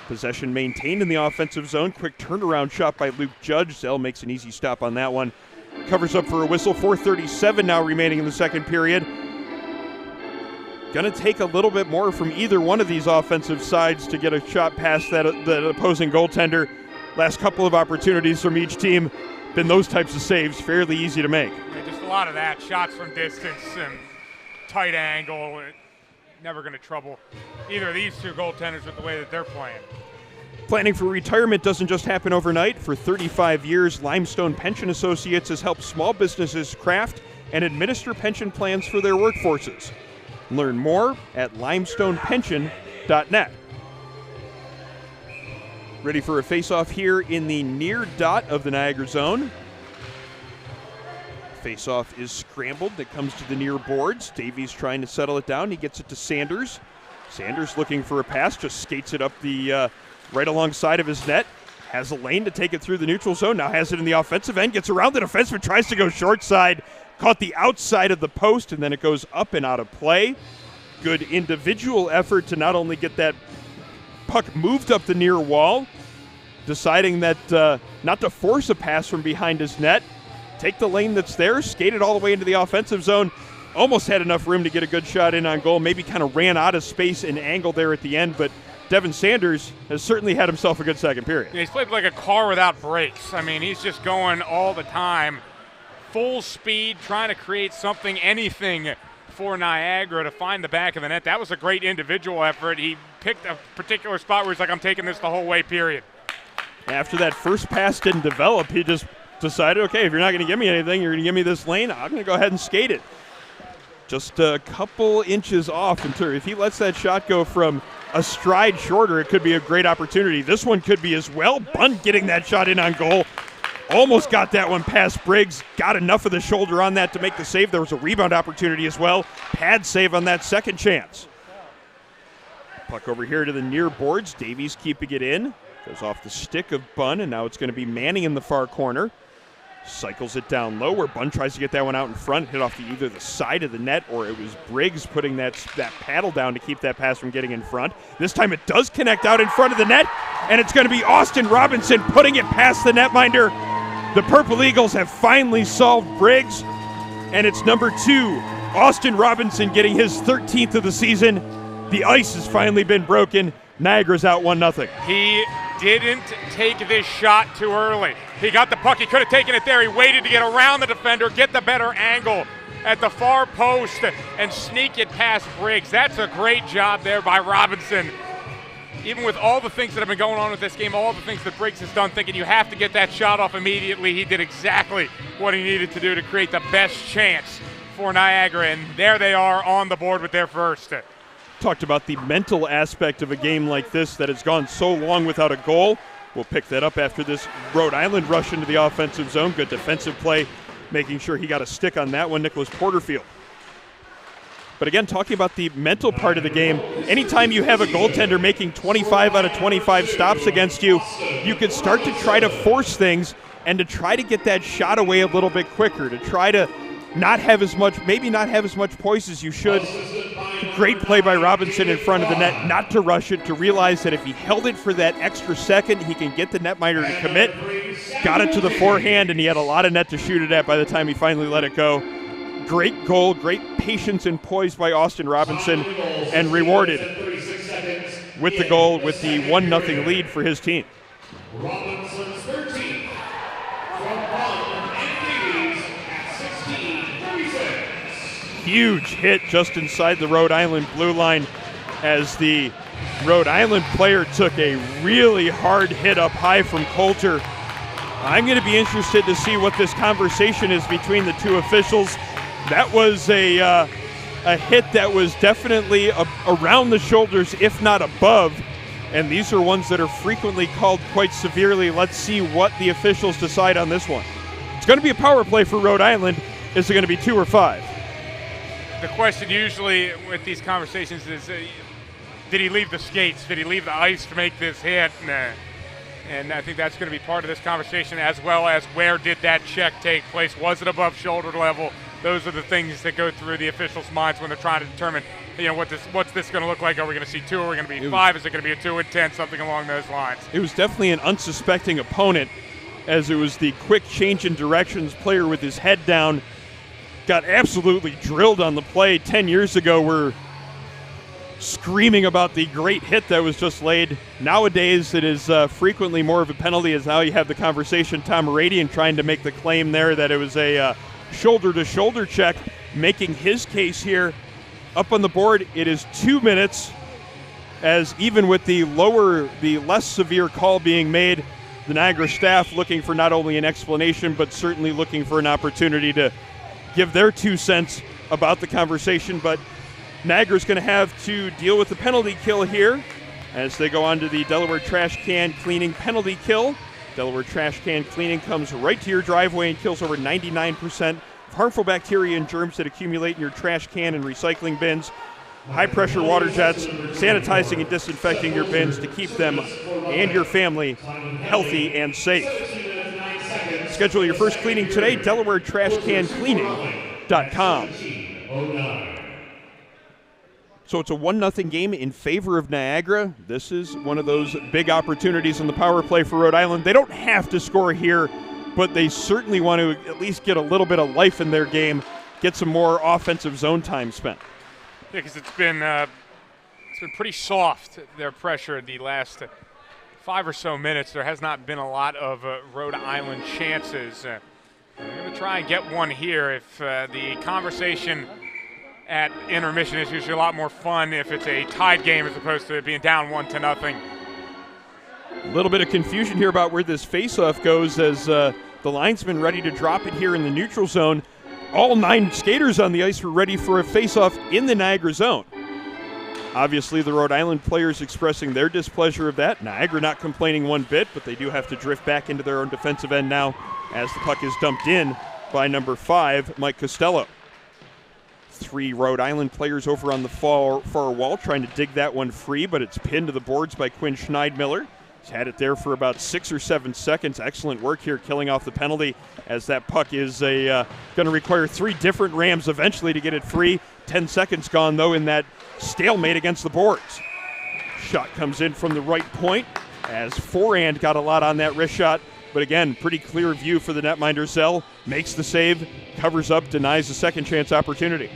Possession maintained in the offensive zone. Quick turnaround shot by Luke Judge. Zell makes an easy stop on that one. Covers up for a whistle. 4:37 now remaining in the second period. Going to take a little bit more from either one of these offensive sides to get a shot past that opposing goaltender. Last couple of opportunities from each team, been those types of saves, fairly easy to make. Yeah, just a lot of that. Shots from distance and tight angle. Never going to trouble either of these two goaltenders with the way that they're playing. Planning for retirement doesn't just happen overnight. For 35 years, Limestone Pension Associates has helped small businesses craft and administer pension plans for their workforces. Learn more at limestonepension.net. Ready for a face-off here in the near dot of the Niagara zone. Face-off is scrambled. It comes to the near boards. Davies trying to settle it down. He gets it to Sanders. Sanders looking for a pass, just skates it up the right alongside of his net. Has a lane to take it through the neutral zone. Now has it in the offensive end. Gets around the defenseman, tries to go short side. Caught the outside of the post, and then it goes up and out of play. Good individual effort to not only get that puck moved up the near wall, deciding that not to force a pass from behind his net. Take the lane that's there, skate it all the way into the offensive zone. Almost had enough room to get a good shot in on goal. Maybe kind of ran out of space and angle there at the end, but Devin Sanders has certainly had himself a good second period. Yeah, he's played like a car without brakes. I mean, he's just going all the time, full speed, trying to create something, anything for Niagara to find the back of the net. That was a great individual effort. He picked a particular spot where he's like, I'm taking this the whole way, period. After that first pass didn't develop, he just decided, okay, if you're not going to give me anything, you're going to give me this lane, I'm going to go ahead and skate it. Just a couple inches off. If he lets that shot go from a stride shorter, it could be a great opportunity. This one could be as well. Bunn getting that shot in on goal. Almost got that one past Briggs. Got enough of the shoulder on that to make the save. There was a rebound opportunity as well. Pad save on that second chance. Puck over here to the near boards. Davies keeping it in. Goes off the stick of Bunn, and now it's going to be Manning in the far corner. Cycles it down low where Bunn tries to get that one out in front. Hit off either the side of the net, or it was Briggs putting that paddle down to keep that pass from getting in front. This time it does connect out in front of the net, and it's going to be Austin Robinson putting it past the netminder. The Purple Eagles have finally solved Briggs, and it's number 2, Austin Robinson getting his 13th of the season. The ice has finally been broken. Niagara's out 1-0. He didn't take this shot too early. He got the puck. He could have taken it there. He waited to get around the defender, get the better angle at the far post, and sneak it past Briggs. That's a great job there by Robinson. Even with all the things that have been going on with this game, all the things that Briggs has done, thinking you have to get that shot off immediately, he did exactly what he needed to do to create the best chance for Niagara, and there they are on the board with their first. Talked about the mental aspect of a game like this that has gone so long without a goal. We'll pick that up after this Rhode Island rush into the offensive zone. Good defensive play, making sure he got a stick on that one, Nicholas Porterfield. But again, talking about the mental part of the game, anytime you have a goaltender making 25 out of 25 stops against you, you could start to try to force things and to try to get that shot away a little bit quicker, to try to not have as much poise as you should. Great play by Robinson in front of the net, not to rush it, to realize that if he held it for that extra second, he can get the netminder to commit. Got it to the forehand, and he had a lot of net to shoot it at by the time he finally let it go. Great goal, great patience and poise by Austin Robinson, and rewarded with the goal with the 1-0 lead for his team. Robinson's 13th from Bunn and Davies at 16:36. Huge hit just inside the Rhode Island blue line as the Rhode Island player took a really hard hit up high from Coulter. I'm going to be interested to see what this conversation is between the two officials. That was a hit that was definitely around the shoulders, if not above, and these are ones that are frequently called quite severely. Let's see what the officials decide on this one. It's going to be a power play for Rhode Island. Is it going to be 2 or 5? The question usually with these conversations is, did he leave the skates? Did he leave the ice to make this hit? Nah. And I think that's going to be part of this conversation, as well as where did that check take place? Was it above shoulder level? Those are the things that go through the officials' minds when they're trying to determine, what's this going to look like? Are we going to see 2? Are we going to be 5? Is it going to be a 2 and 10? Something along those lines. It was definitely an unsuspecting opponent, as it was the quick change in directions player with his head down. Got absolutely drilled on the play. 10 years ago, we're screaming about the great hit that was just laid. Nowadays, it is frequently more of a penalty, as now you have the conversation. Tom Radian trying to make the claim there that it was a shoulder-to-shoulder check, making his case here. Up on the board, it is 2 minutes, as even with the less severe call being made, the Niagara staff looking for not only an explanation, but certainly looking for an opportunity to give their 2 cents about the conversation. But Niagara's going to have to deal with the penalty kill here as they go on to the Delaware trash can cleaning penalty kill. Delaware trash can cleaning comes right to your driveway and kills over 99% harmful bacteria and germs that accumulate in your trash can and recycling bins. High-pressure water jets, sanitizing and disinfecting your bins to keep them and your family healthy and safe. Schedule your first cleaning today, DelawareTrashCanCleaning.com. So it's a 1-0 game in favor of Niagara. This is one of those big opportunities in the power play for Rhode Island. They don't have to score here, but they certainly want to at least get a little bit of life in their game, get some more offensive zone time spent. Yeah, because it's been pretty soft, their pressure the last 5 or so minutes. There has not been a lot of Rhode Island chances. We're going to try and get one here. If the conversation at intermission is usually a lot more fun if it's a tied game as opposed to being down 1-0. A little bit of confusion here about where this faceoff goes as the linesman ready to drop it here in the neutral zone. All 9 skaters on the ice were ready for a faceoff in the Niagara zone. Obviously, the Rhode Island players expressing their displeasure of that. Niagara not complaining one bit, but they do have to drift back into their own defensive end now as the puck is dumped in by number 5, Mike Costello. 3 Rhode Island players over on the far wall trying to dig that one free, but it's pinned to the boards by Quinn Schneidmiller. He's had it there for about 6 or 7 seconds. Excellent work here killing off the penalty as that puck is going to require 3 different Rams eventually to get it free. 10 seconds gone, though, in that stalemate against the boards. Shot comes in from the right point as Forehand got a lot on that wrist shot. But again, pretty clear view for the netminder. Zell makes the save, covers up, denies the second chance opportunity.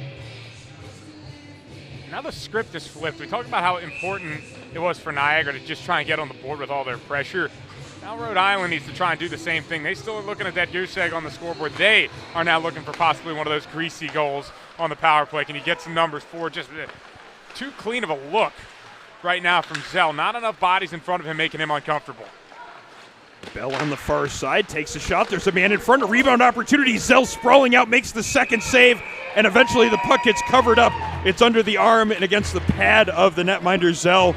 Now the script is flipped. We talked about how important it was for Niagara to just try and get on the board with all their pressure. Now Rhode Island needs to try and do the same thing. They still are looking at that goose egg on the scoreboard. They are now looking for possibly one of those greasy goals on the power play. Can you get some numbers for just too clean of a look right now from Zell. Not enough bodies in front of him making him uncomfortable. Bell on the far side takes a shot. There's a man in front. A rebound opportunity. Zell sprawling out, makes the second save, and eventually the puck gets covered up. It's under the arm and against the pad of the netminder Zell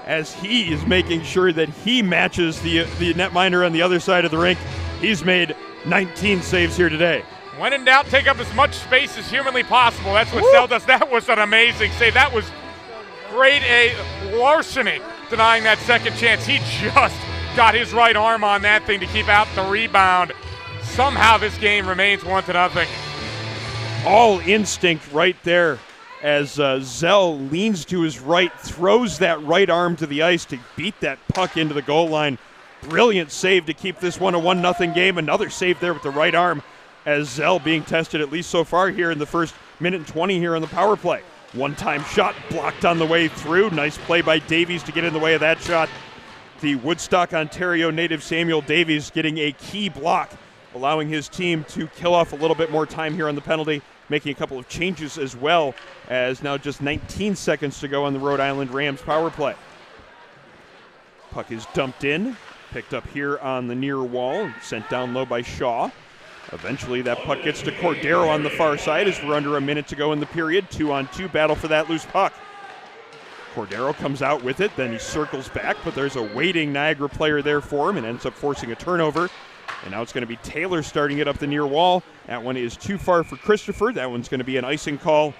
as he is making sure that he matches the netminder on the other side of the rink. He's made 19 saves here today. When in doubt, take up as much space as humanly possible. That's what Zell does. That was an amazing save. That was grade A larceny, denying that second chance. He just got his right arm on that thing to keep out the rebound. Somehow this game remains 1-0. All instinct right there as Zell leans to his right, throws that right arm to the ice to beat that puck into the goal line. Brilliant save to keep this one a 1-0 game. Another save there with the right arm as Zell being tested at least so far here in the first minute and 20 here on the power play. One-time shot blocked on the way through. Nice play by Davies to get in the way of that shot. The Woodstock, Ontario native Samuel Davies getting a key block, allowing his team to kill off a little bit more time here on the penalty, making a couple of changes as well, as now just 19 seconds to go on the Rhode Island Rams power play. Puck is dumped in, picked up here on the near wall, sent down low by Shaw. Eventually that puck gets to Cordero on the far side as we're under a minute to go in the period. 2-on-2 battle for that loose puck. Cordero comes out with it, then he circles back, but there's a waiting Niagara player there for him and ends up forcing a turnover. And now it's going to be Taylor starting it up the near wall. That one is too far for Christopher. That one's going to be an icing call.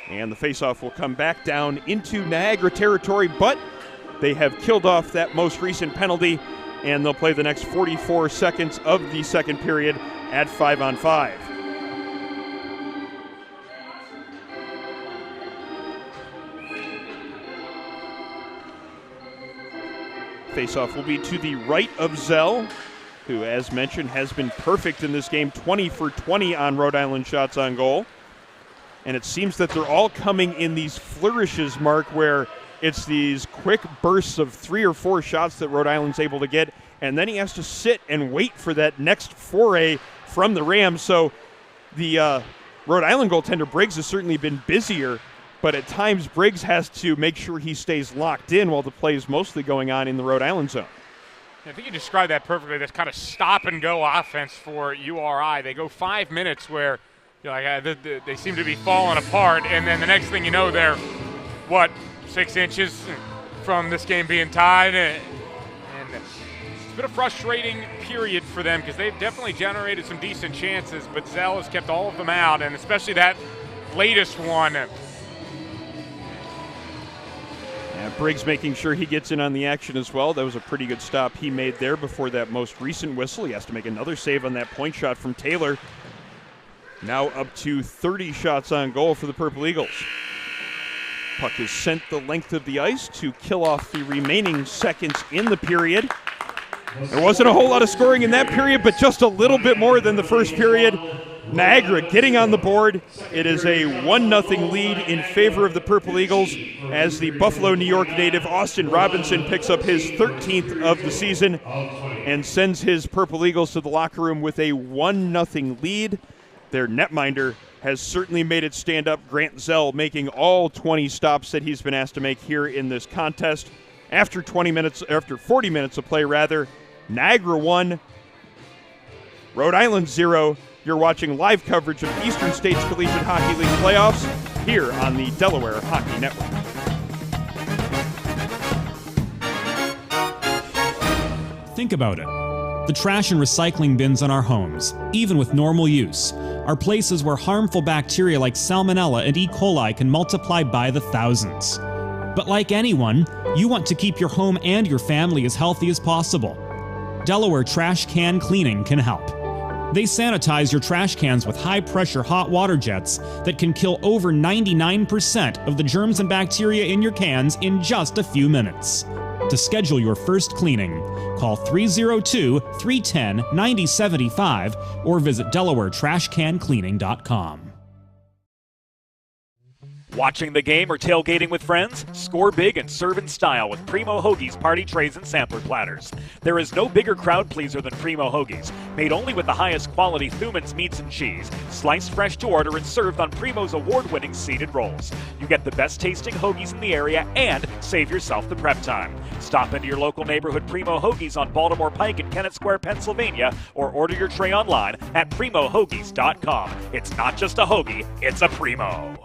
And the faceoff will come back down into Niagara territory, but they have killed off that most recent penalty, and they'll play the next 44 seconds of the second period at 5-on-5. Faceoff will be to the right of Zell, who, as mentioned, has been perfect in this game, 20 for 20 on Rhode Island shots on goal. And it seems that they're all coming in these flourishes, Mark, where it's these quick bursts of 3 or 4 shots that Rhode Island's able to get, and then he has to sit and wait for that next foray from the Rams. So the Rhode Island goaltender Briggs has certainly been busier, but at times Briggs has to make sure he stays locked in while the play is mostly going on in the Rhode Island zone. I think you described that perfectly, this kind of stop-and-go offense for URI. They go 5 minutes where you're like, they seem to be falling apart, and then the next thing you know, they're, 6 inches from this game being tied? And it's been a frustrating period for them because they've definitely generated some decent chances, but Zell has kept all of them out, and especially that latest one. Yeah, Briggs making sure he gets in on the action as well. That was a pretty good stop he made there before that most recent whistle. He has to make another save on that point shot from Taylor. Now up to 30 shots on goal for the Purple Eagles. Puck is sent the length of the ice to kill off the remaining seconds in the period. There wasn't a whole lot of scoring in that period, but just a little bit more than the first period. Niagara getting on the board. It is a 1-0 lead in favor of the Purple Eagles as the Buffalo, New York native Austin Robinson picks up his 13th of the season and sends his Purple Eagles to the locker room with a 1-0 lead. Their netminder has certainly made it stand up. Grant Zell making all 20 stops that he's been asked to make here in this contest. After 40 minutes of play, Niagara 1, Rhode Island 0. You're watching live coverage of the Eastern States Collegiate Hockey League playoffs here on the Delaware Hockey Network. Think about it. The trash and recycling bins in our homes, even with normal use, are places where harmful bacteria like Salmonella and E. coli can multiply by the thousands. But like anyone, you want to keep your home and your family as healthy as possible. Delaware Trash Can Cleaning can help. They sanitize your trash cans with high-pressure hot water jets that can kill over 99% of the germs and bacteria in your cans in just a few minutes. To schedule your first cleaning, call 302-310-9075 or visit DelawareTrashCanCleaning.com. Watching the game or tailgating with friends? Score big and serve in style with Primo Hoagie's party trays and sampler platters. There is no bigger crowd pleaser than Primo Hoagies, made only with the highest quality Thuman's meats and cheese, sliced fresh to order and served on Primo's award-winning seeded rolls. You get the best tasting hoagies in the area and save yourself the prep time. Stop into your local neighborhood Primo Hoagies on Baltimore Pike in Kennett Square, Pennsylvania, or order your tray online at PrimoHoagies.com. It's not just a hoagie, it's a Primo.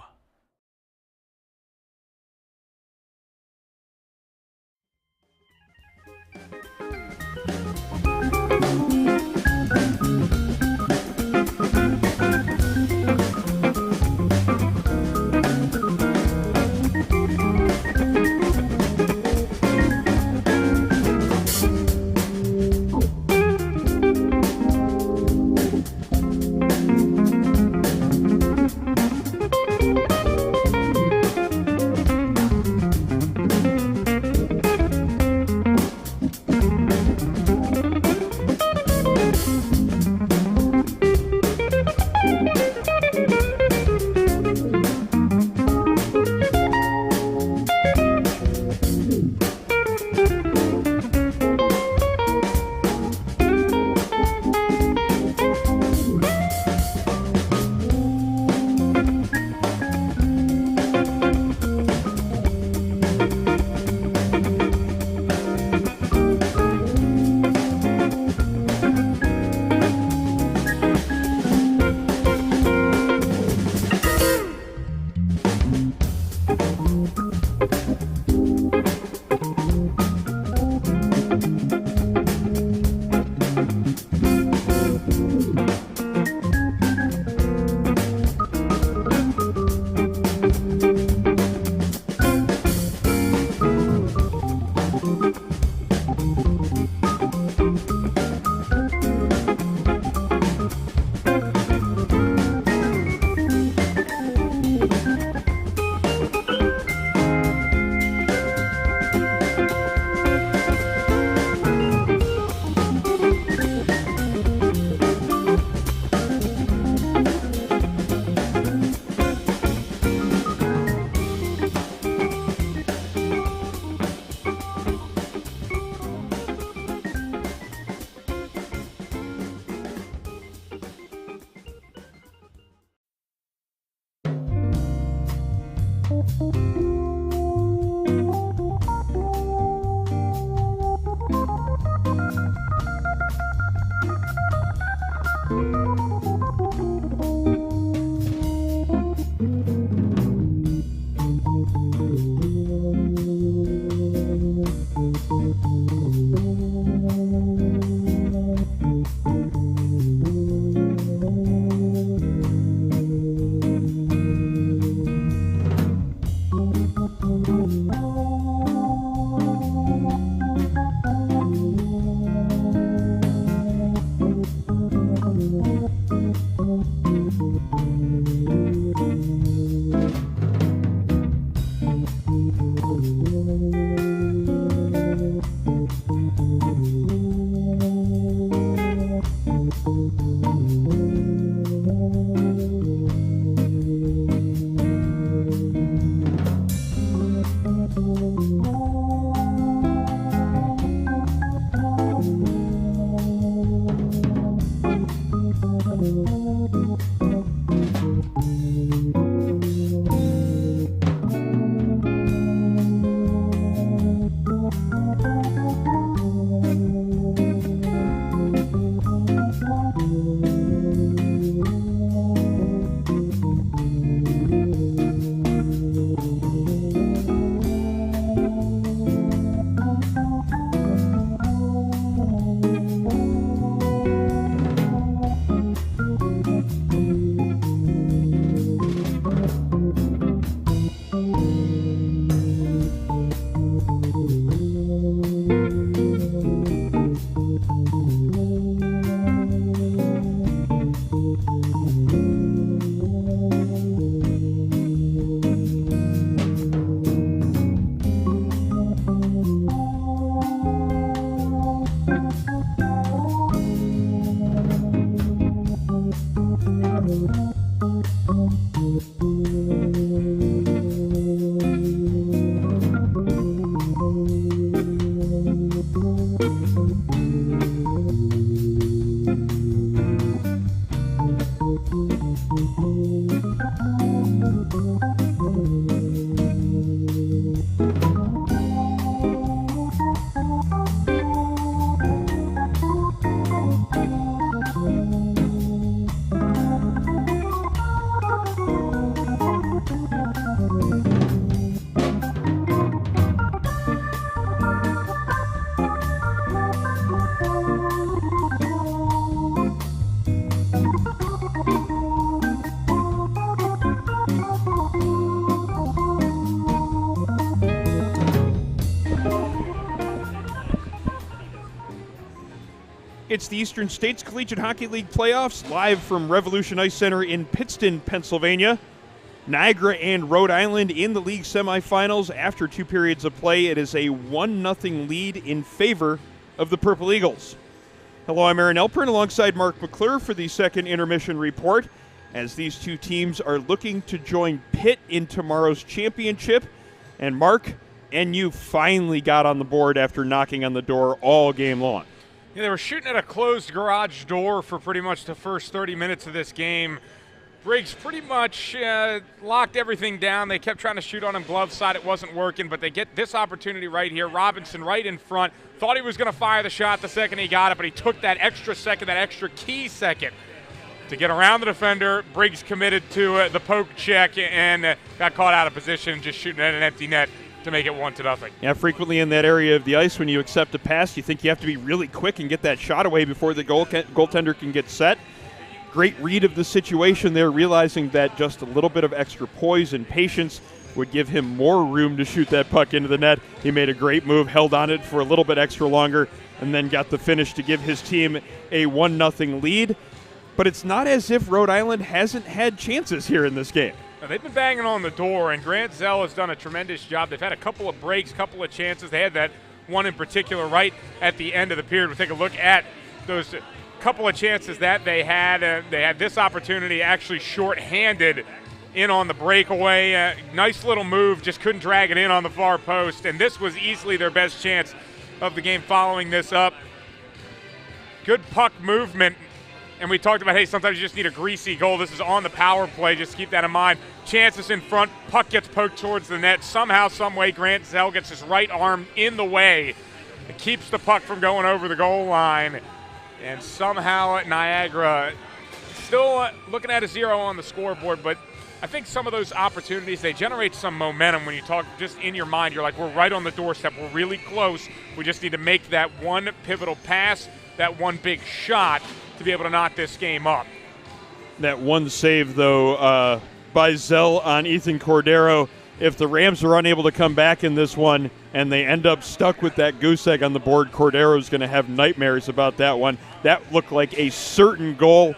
It's the Eastern States Collegiate Hockey League playoffs, live from Revolution Ice Center in Pittston, Pennsylvania. Niagara and Rhode Island in the league semifinals. After 2 periods of play, it is a 1-0 lead in favor of the Purple Eagles. Hello, I'm Aaron Elpern alongside Mark McClure for the second intermission report, as these two teams are looking to join Pitt in tomorrow's championship. And Mark, NU finally got on the board after knocking on the door all game long. Yeah, they were shooting at a closed garage door for pretty much the first 30 minutes of this game. Briggs pretty much locked everything down. They kept trying to shoot on him glove side. It wasn't working, but they get this opportunity right here. Robinson right in front. Thought he was going to fire the shot the second he got it, but he took that extra second, that extra key second to get around the defender. Briggs committed to the poke check and got caught out of position, just shooting at an empty net to make it 1-0. Yeah, frequently in that area of the ice, when you accept a pass, you think you have to be really quick and get that shot away before the goaltender can get set. Great read of the situation there, realizing that just a little bit of extra poise and patience would give him more room to shoot that puck into the net. He made a great move, held on it for a little bit extra longer, and then got the finish to give his team a 1-0 lead. But it's not as if Rhode Island hasn't had chances here in this game. Now, they've been banging on the door, and Grant Zell has done a tremendous job. They've had a couple of breaks, couple of chances. They had that one in particular right at the end of the period. We'll take a look at those couple of chances that they had. They had this opportunity actually shorthanded in on the breakaway. Nice little move, just couldn't drag it in on the far post, and this was easily their best chance of the game following this up. Good puck movement. And we talked about, hey, sometimes you just need a greasy goal. This is on the power play. Just keep that in mind. Chances in front. Puck gets poked towards the net. Somehow, some way, Grant Zell gets his right arm in the way. It keeps the puck from going over the goal line. And somehow Niagara still looking at a 0 on the scoreboard. But I think some of those opportunities, they generate some momentum when you talk just in your mind. You're like, we're right on the doorstep. We're really close. We just need to make that one pivotal pass, that one big shot, to be able to knock this game up. That one save, though, by Zell on Ethan Cordero. If the Rams are unable to come back in this one and they end up stuck with that goose egg on the board, Cordero's going to have nightmares about that one. That looked like a certain goal.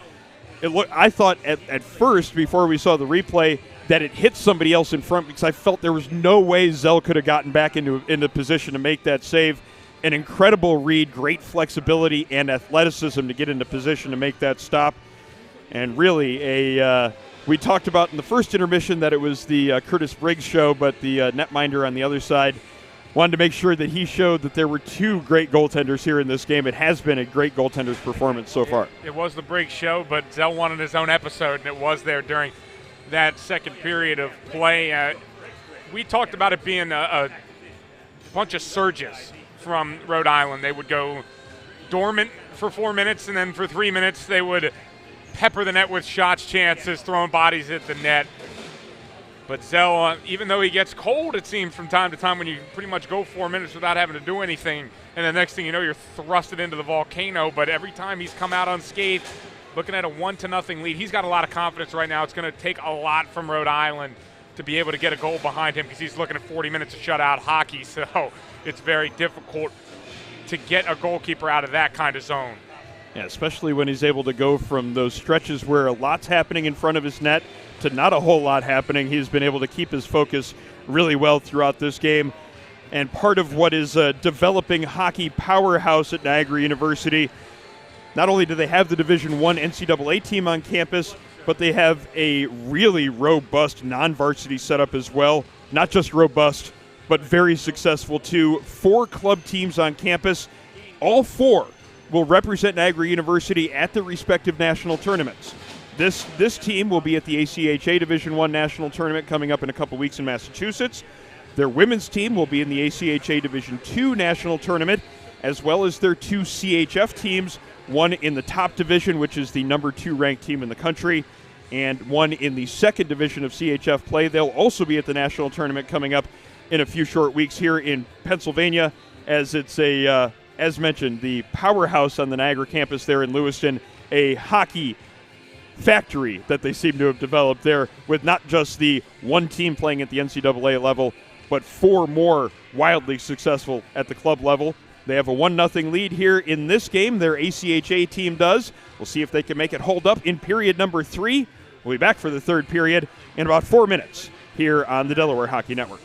I thought at first, before we saw the replay, that it hit somebody else in front because I felt there was no way Zell could have gotten back into position to make that save. An incredible read, great flexibility and athleticism to get into position to make that stop. And really, we talked about in the first intermission that it was the Curtis Briggs show, but the netminder on the other side wanted to make sure that he showed that there were two great goaltenders here in this game. It has been a great goaltender's performance so far. It was the Briggs show, but Zell wanted his own episode, and it was there during that second period of play. We talked about it being a bunch of surges from Rhode Island. They would go dormant for 4 minutes, and then for 3 minutes they would pepper the net with shots, chances, throwing bodies at the net. But Zell, even though he gets cold, it seems, from time to time when you pretty much go 4 minutes without having to do anything, and the next thing you know, you're thrusted into the volcano. But every time he's come out unscathed, looking at a 1-0 lead, he's got a lot of confidence right now. It's going to take a lot from Rhode Island to be able to get a goal behind him because he's looking at 40 minutes of shutout hockey, so it's very difficult to get a goalkeeper out of that kind of zone. Yeah, especially when he's able to go from those stretches where a lot's happening in front of his net to not a whole lot happening. He's been able to keep his focus really well throughout this game. And part of what is a developing hockey powerhouse at Niagara University, not only do they have the Division I NCAA team on campus, but they have a really robust non-varsity setup as well. Not just robust, but very successful too. 4 club teams on campus. All 4 will represent Niagara University at the respective national tournaments. This team will be at the ACHA Division I National Tournament coming up in a couple weeks in Massachusetts. Their women's team will be in the ACHA Division II National Tournament, as well as their 2 CHF teams, one in the top division, which is the number 2 ranked team in the country, and one in the second division of CHF play. They'll also be at the national tournament coming up in a few short weeks here in Pennsylvania, as it's as mentioned, the powerhouse on the Niagara campus there in Lewiston, a hockey factory that they seem to have developed there, with not just the one team playing at the NCAA level, but 4 more wildly successful at the club level. They have a 1-0 lead here in this game. Their ACHA team does. We'll see if they can make it hold up in period number 3. We'll be back for the third period in about 4 minutes here on the Delaware Hockey Network.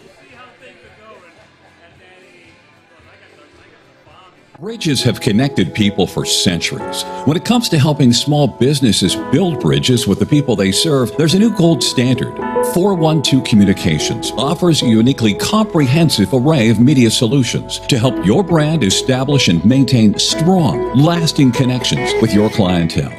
Bridges have connected people for centuries. When it comes to helping small businesses build bridges with the people they serve, there's a new gold standard. 412 Communications offers a uniquely comprehensive array of media solutions to help your brand establish and maintain strong, lasting connections with your clientele.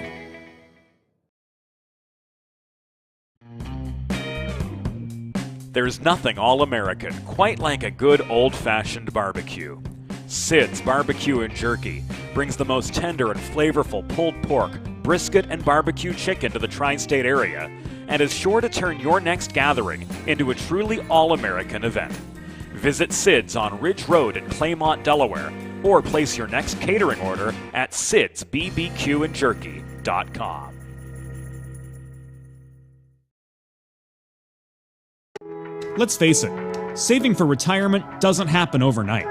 There's nothing all-American quite like a good old-fashioned barbecue. Sid's Barbecue and Jerky brings the most tender and flavorful pulled pork, brisket, and barbecue chicken to the tri-state area and is sure to turn your next gathering into a truly all-American event. Visit Sid's on Ridge Road in Claymont, Delaware, or place your next catering order at sidsbbqandjerky.com. Let's face it, saving for retirement doesn't happen overnight.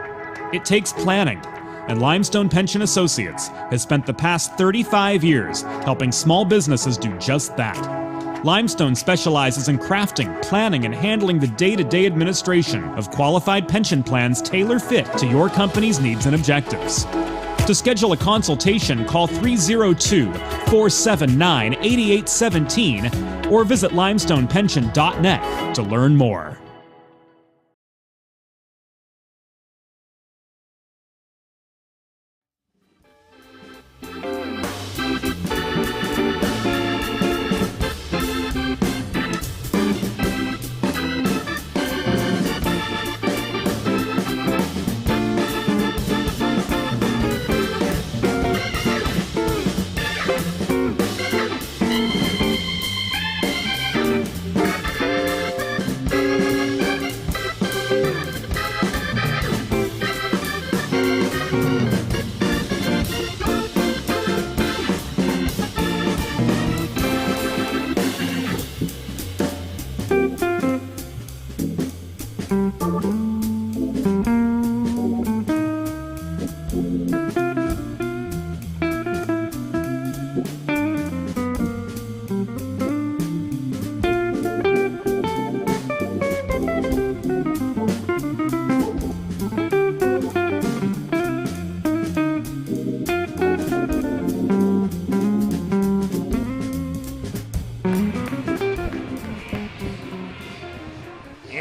It takes planning, and Limestone Pension Associates has spent the past 35 years helping small businesses do just that. Limestone specializes in crafting, planning, and handling the day-to-day administration of qualified pension plans tailor-fit to your company's needs and objectives. To schedule a consultation, call 302-479-8817 or visit limestonepension.net to learn more.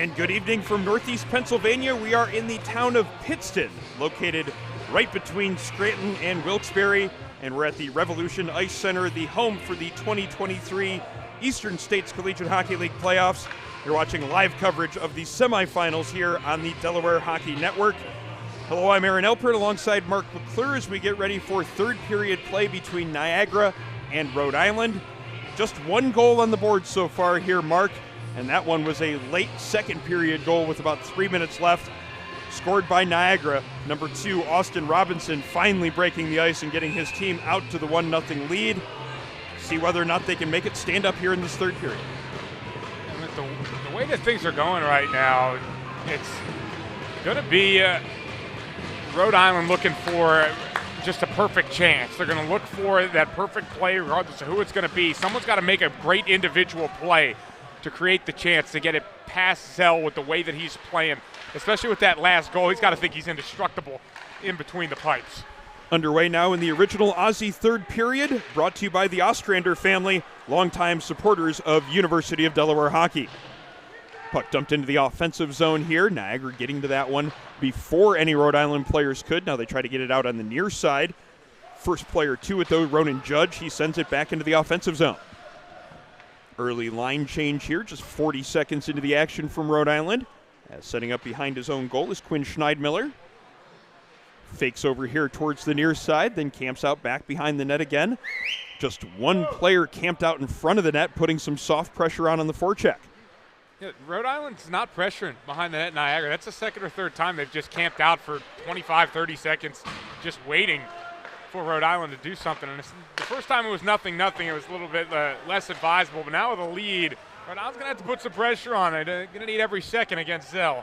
And good evening from Northeast Pennsylvania. We are in the town of Pittston, located right between Scranton and Wilkes-Barre, and we're at the Revolution Ice Center, the home for the 2023 Eastern States Collegiate Hockey League playoffs. You're watching live coverage of the semifinals here on the Delaware Hockey Network. Hello, I'm Aaron Elpert alongside Mark McClure as we get ready for third period play between Niagara and Rhode Island. Just one goal on the board so far here, Mark, and that one was a late second period goal with about 3 minutes left, scored by Niagara. Number 2, Austin Robinson, finally breaking the ice and getting his team out to the 1-0 lead. See whether or not they can make it stand up here in this third period. And with the way that things are going right now, it's going to be Rhode Island looking for just a perfect chance. They're going to look for that perfect play regardless of who it's going to be. Someone's got to make a great individual play to create the chance to get it past Zell with the way that he's playing, especially with that last goal. He's got to think he's indestructible in between the pipes. Underway now in the original Aussie third period, brought to you by the Ostrander family, longtime supporters of University of Delaware hockey. Puck dumped into the offensive zone here. Niagara getting to that one before any Rhode Island players could. Now they try to get it out on the near side. First player to it, though, Ronan Judge. He sends it back into the offensive zone. Early line change here, just 40 seconds into the action from Rhode Island. As setting up behind his own goal is Quinn Schneidmiller. Fakes over here towards the near side, then camps out back behind the net again. Just one player camped out in front of the net, putting some soft pressure on the forecheck. Yeah, Rhode Island's not pressuring behind the net Niagara. That's the second or third time they've just camped out for 25, 30 seconds, just waiting for Rhode Island to do something. And the first time it was 0-0, it was a little bit less advisable. But now with a lead, Rhode Island's going to have to put some pressure on it. They're going to need every second against Zell.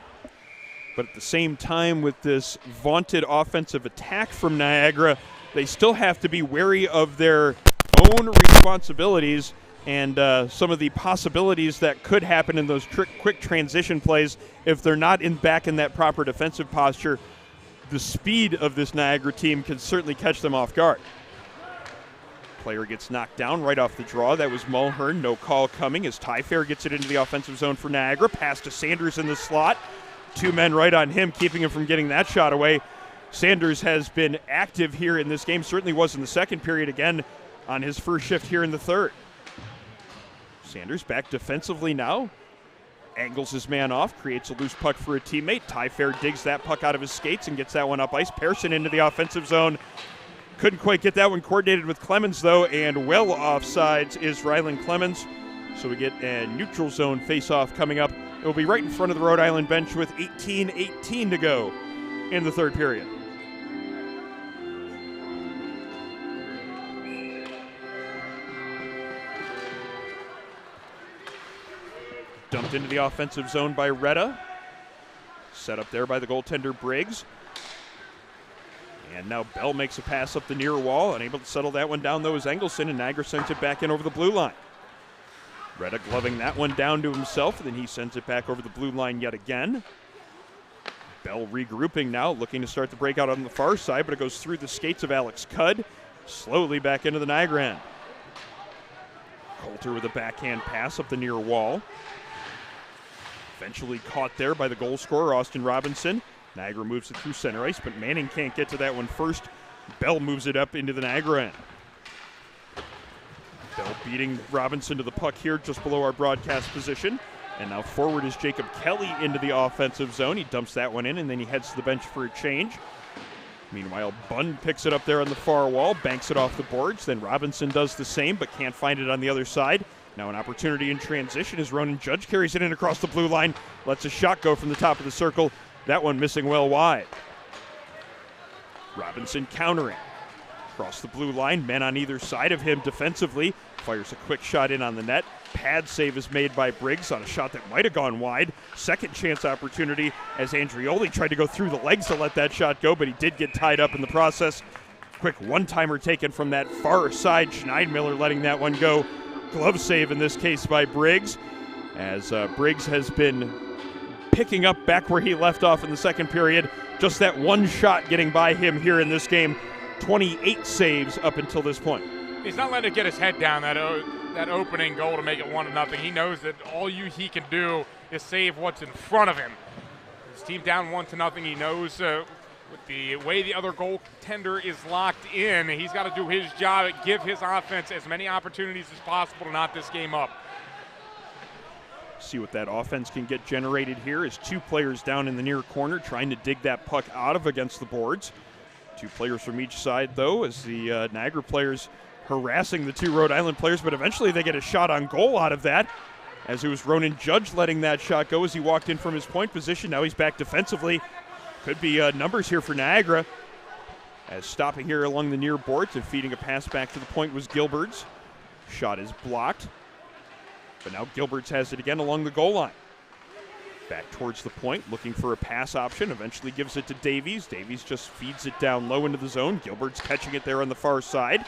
But at the same time, with this vaunted offensive attack from Niagara, they still have to be wary of their own responsibilities and some of the possibilities that could happen in those quick transition plays if they're not back in that proper defensive posture. The speed of this Niagara team can certainly catch them off guard. Player gets knocked down right off the draw. That was Mulhern. No call coming as Tyfair gets it into the offensive zone for Niagara. Pass to Sanders in the slot. 2 men right on him, keeping him from getting that shot away. Sanders has been active here in this game. Certainly was in the second period again on his first shift here in the third. Sanders back defensively now. Angles his man off, creates a loose puck for a teammate. Tyfair digs that puck out of his skates and gets that one up ice. Pearson into the offensive zone. Couldn't quite get that one coordinated with Clemens, though, and well offsides is Rylan Clemens. So we get a neutral zone face-off coming up. It will be right in front of the Rhode Island bench with 18:18 to go in the third period. Dumped into the offensive zone by Rhode. Set up there by the goaltender Briggs. And now Bell makes a pass up the near wall. Unable to settle that one down, though, is Engelson, and Niagara sends it back in over the blue line. Rhode gloving that one down to himself, and then he sends it back over the blue line yet again. Bell regrouping now, looking to start the breakout on the far side, but it goes through the skates of Alex Cudd, slowly back into the Niagara end. Coulter with a backhand pass up the near wall. Eventually caught there by the goal scorer, Austin Robinson. Niagara moves it through center ice, but Manning can't get to that one first. Bell moves it up into the Niagara end. Bell beating Robinson to the puck here just below our broadcast position. And now forward is Jacob Kelly into the offensive zone. He dumps that one in, and then he heads to the bench for a change. Meanwhile, Bunn picks it up there on the far wall, banks it off the boards. Then Robinson does the same, but can't find it on the other side. Now an opportunity in transition as Ronan Judge carries it in across the blue line. Lets a shot go from the top of the circle. That one missing well wide. Robinson countering. Across the blue line, men on either side of him defensively. Fires a quick shot in on the net. Pad save is made by Briggs on a shot that might have gone wide. Second chance opportunity as Andrioli tried to go through the legs to let that shot go, but he did get tied up in the process. Quick one-timer taken from that far side. Schneidmiller letting that one go. Glove save in this case by Briggs, as Briggs has been picking up back where he left off in the second period. Just that one shot getting by him here in this game. 28 saves up until this point. He's not letting it get his head down. that opening goal to make it 1-0. He knows that all he can do is save what's in front of him. His team down 1-0. He knows with the way the other goaltender is locked in, he's got to do his job and give his offense as many opportunities as possible to knot this game up. See what that offense can get generated here as two players down in the near corner trying to dig that puck out of against the boards. Two players from each side, though, as the Niagara players harassing the two Rhode Island players, but eventually they get a shot on goal out of that, as it was Ronan Judge letting that shot go as he walked in from his point position. Now he's back defensively. Could be numbers here for Niagara, as stopping here along the near boards and feeding a pass back to the point was Gilbert's. Shot is blocked, but now Gilbert's has it again along the goal line. Back towards the point, looking for a pass option, eventually gives it to Davies. Davies just feeds it down low into the zone. Gilbert's catching it there on the far side.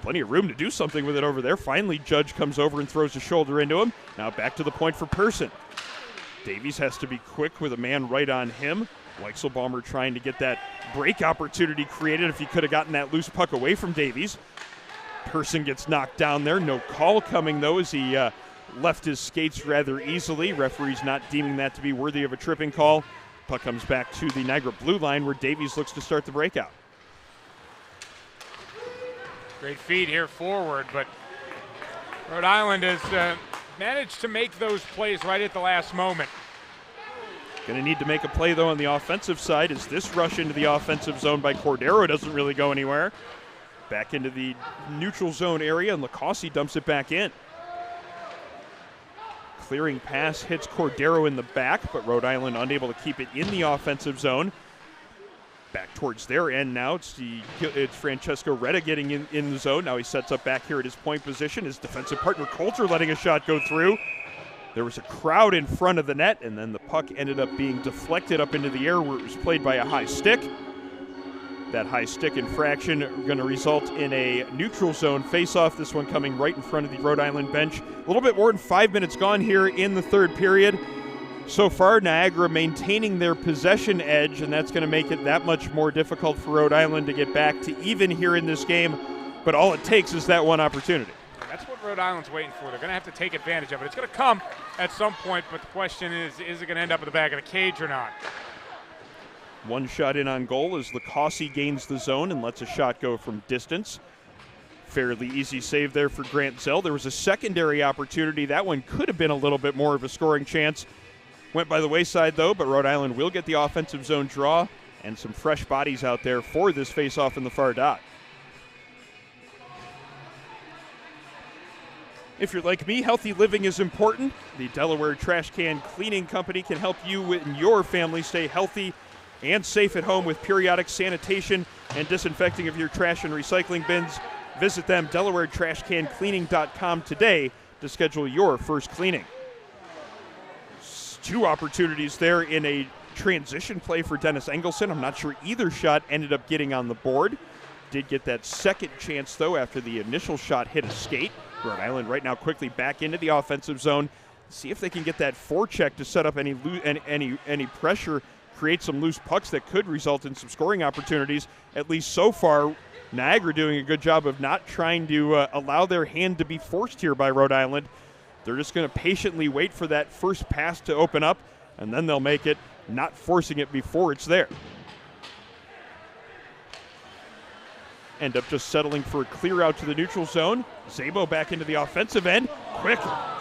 Plenty of room to do something with it over there. Finally, Judge comes over and throws a shoulder into him. Now back to the point for Person. Davies has to be quick with a man right on him. Weichselbaumer trying to get that break opportunity created if he could have gotten that loose puck away from Davies. Person gets knocked down there. No call coming, though, as he left his skates rather easily. Referee's not deeming that to be worthy of a tripping call. Puck comes back to the Niagara blue line where Davies looks to start the breakout. Great feed here forward, but Rhode Island has managed to make those plays right at the last moment. Going to need to make a play, though, on the offensive side as this rush into the offensive zone by Cordero doesn't really go anywhere. Back into the neutral zone area, and Lacossi dumps it back in. Clearing pass hits Cordero in the back, but Rhode Island unable to keep it in the offensive zone. Back towards their end now. It's Francesco Retta getting in the zone. Now he sets up back here at his point position. His defensive partner Coulter letting a shot go through. There was a crowd in front of the net, and then the puck ended up being deflected up into the air where it was played by a high stick. That high stick infraction going to result in a neutral zone face-off. This one coming right in front of the Rhode Island bench. A little bit more than 5 minutes gone here in the third period. So far, Niagara maintaining their possession edge, and that's going to make it that much more difficult for Rhode Island to get back to even here in this game. But all it takes is that one opportunity. That's what Rhode Island's waiting for. They're going to have to take advantage of it. It's going to come at some point, but the question is it going to end up in the back of the cage or not? One shot in on goal as Lacossi gains the zone and lets a shot go from distance. Fairly easy save there for Grant Zell. There was a secondary opportunity. That one could have been a little bit more of a scoring chance. Went by the wayside, though, but Rhode Island will get the offensive zone draw and some fresh bodies out there for this face-off in the far dot. If you're like me, healthy living is important. The Delaware Trash Can Cleaning Company can help you and your family stay healthy and safe at home with periodic sanitation and disinfecting of your trash and recycling bins. Visit them, DelawareTrashCanCleaning.com today to schedule your first cleaning. Two opportunities there in a transition play for Dennis Engelson. I'm not sure either shot ended up getting on the board. Did get that second chance, though, after the initial shot hit a skate. Rhode Island right now quickly back into the offensive zone. See if they can get that forecheck to set up any pressure, create some loose pucks that could result in some scoring opportunities. At least so far, Niagara doing a good job of not trying to allow their hand to be forced here by Rhode Island. They're just going to patiently wait for that first pass to open up, and then they'll make it, not forcing it before it's there. End up just settling for a clear out to the neutral zone. Szabo back into the offensive end. Quick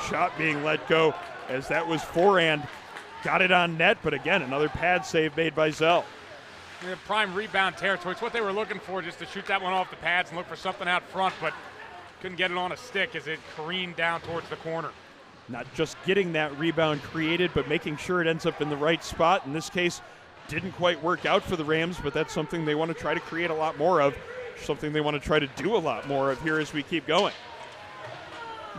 shot being let go as that was forehand. Got it on net, but again, another pad save made by Zell. Prime rebound territory. It's what they were looking for, just to shoot that one off the pads and look for something out front, but couldn't get it on a stick as it careened down towards the corner. Not just getting that rebound created, but making sure it ends up in the right spot. In this case, didn't quite work out for the Rams, but that's something they want to try to create a lot more of, something they want to try to do a lot more of here as we keep going.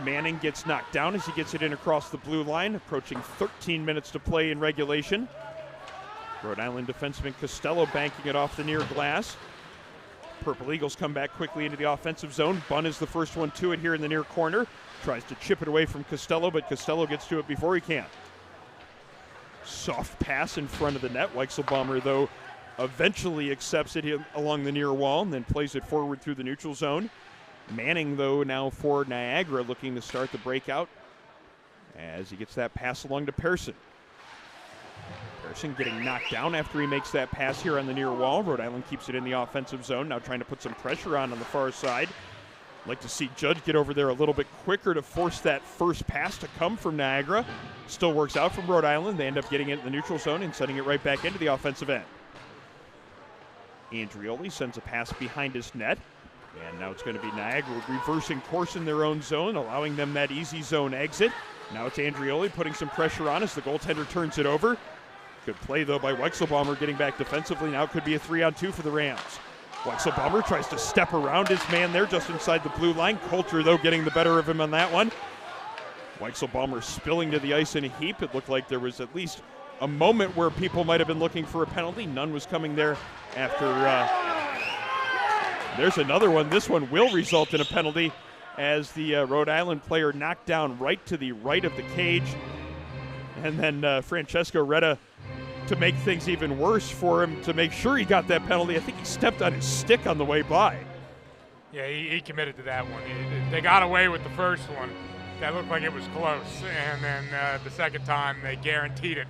Manning gets knocked down as he gets it in across the blue line, approaching 13 minutes to play in regulation. Rhode Island defenseman Costello banking it off the near glass. Purple Eagles come back quickly into the offensive zone. Bunn is the first one to it here in the near corner. Tries to chip it away from Costello, but Costello gets to it before he can. Soft pass in front of the net. Weichselbaumer, though, eventually accepts it along the near wall and then plays it forward through the neutral zone. Manning, though, now for Niagara, looking to start the breakout as he gets that pass along to Pearson. Pearson getting knocked down after he makes that pass here on the near wall. Rhode Island keeps it in the offensive zone, now trying to put some pressure on the far side. Like to see Judge get over there a little bit quicker to force that first pass to come from Niagara. Still works out from Rhode Island. They end up getting it in the neutral zone and sending it right back into the offensive end. Andrioli sends a pass behind his net. And now it's going to be Niagara reversing course in their own zone, allowing them that easy zone exit. Now it's Andrioli putting some pressure on as the goaltender turns it over. Good play, though, by Weixelbaumer getting back defensively. Now it could be a 3-on-2 for the Rams. Weixelbaumer tries to step around his man there just inside the blue line. Coulter, though, getting the better of him on that one. Weixelbaumer spilling to the ice in a heap. It looked like there was at least a moment where people might have been looking for a penalty. None was coming there after... There's another one. This one will result in a penalty as the Rhode Island player knocked down right to the right of the cage. And then Francesco Retta, to make things even worse for him, to make sure he got that penalty, I think he stepped on his stick on the way by. Yeah, he committed to that one. They got away with the first one. That looked like it was close. And then the second time, they guaranteed it.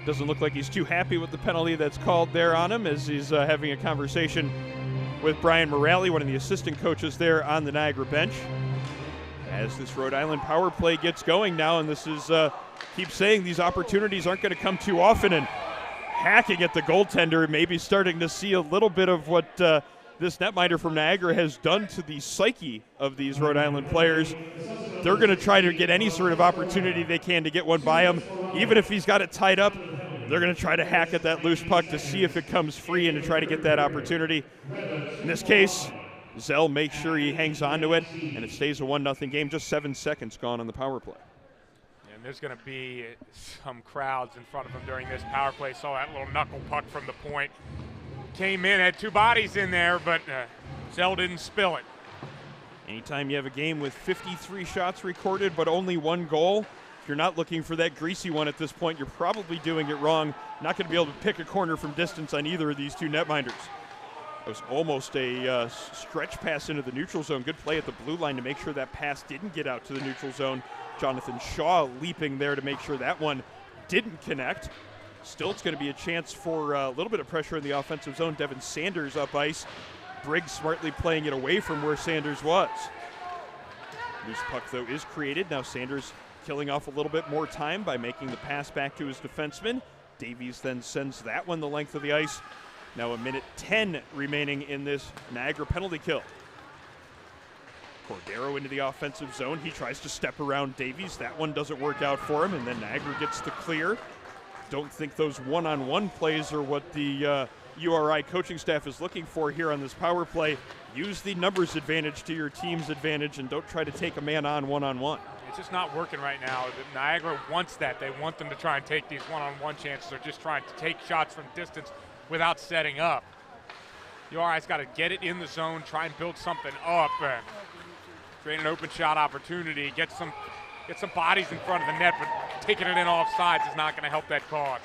Doesn't look like he's too happy with the penalty that's called there on him as he's having a conversation with Brian Morelli, one of the assistant coaches there on the Niagara bench. As this Rhode Island power play gets going now, and this is, keep saying these opportunities aren't going to come too often, and hacking at the goaltender, maybe starting to see a little bit of what this netminder from Niagara has done to the psyche of these Rhode Island players. They're going to try to get any sort of opportunity they can to get one by him. Even if he's got it tied up, they're going to try to hack at that loose puck to see if it comes free and to try to get that opportunity. In this case, Zell makes sure he hangs on to it, and it stays a 1-0 game. Just 7 seconds gone on the power play. And there's going to be some crowds in front of him during this power play. Saw that little knuckle puck from the point. Came in, had 2 bodies in there, but Zell didn't spill it. Anytime you have a game with 53 shots recorded but only 1 goal, if you're not looking for that greasy one at this point, you're probably doing it wrong. Not going to be able to pick a corner from distance on either of these 2 netminders. It was almost a stretch pass into the neutral zone. Good play at the blue line to make sure that pass didn't get out to the neutral zone. Jonathan Shaw leaping there to make sure that one didn't connect. Still, it's going to be a chance for a little bit of pressure in the offensive zone. Devin Sanders up ice. Briggs smartly playing it away from where Sanders was. Loose puck, though, is created. Now Sanders killing off a little bit more time by making the pass back to his defenseman. Davies then sends that one the length of the ice. Now 1:10 remaining in this Niagara penalty kill. Cordero into the offensive zone. He tries to step around Davies. That one doesn't work out for him, and then Niagara gets the clear. Don't think those one-on-one plays are what the URI coaching staff is looking for here on this power play. Use the numbers advantage to your team's advantage and don't try to take a man on one-on-one. It's just not working right now. Niagara wants that. They want them to try and take these one-on-one chances. They're just trying to take shots from distance without setting up. URI's got to get it in the zone, try and build something up, and create an open shot opportunity, get some bodies in front of the net, but taking it in off sides is not going to help that cause.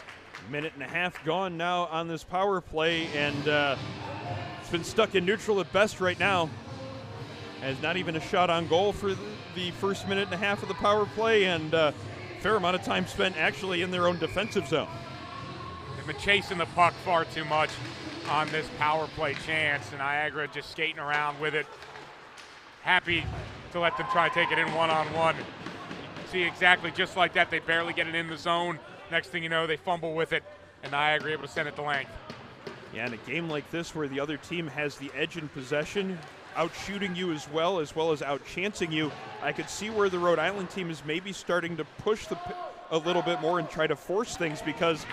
1.5 minutes gone now on this power play, and it's been stuck in neutral at best right now. As not even a shot on goal for the first 1.5 minutes of the power play, and a fair amount of time spent actually in their own defensive zone. They've been chasing the puck far too much on this power play chance, and Niagara just skating around with it. Happy to let them try to take it in one-on-one. See, exactly just like that, they barely get it in the zone. Next thing you know, they fumble with it, and Niagara able to send it to length. Yeah, in a game like this where the other team has the edge in possession, out-shooting you as well as out-chancing you, I could see where the Rhode Island team is maybe starting to push a little bit more and try to force things, because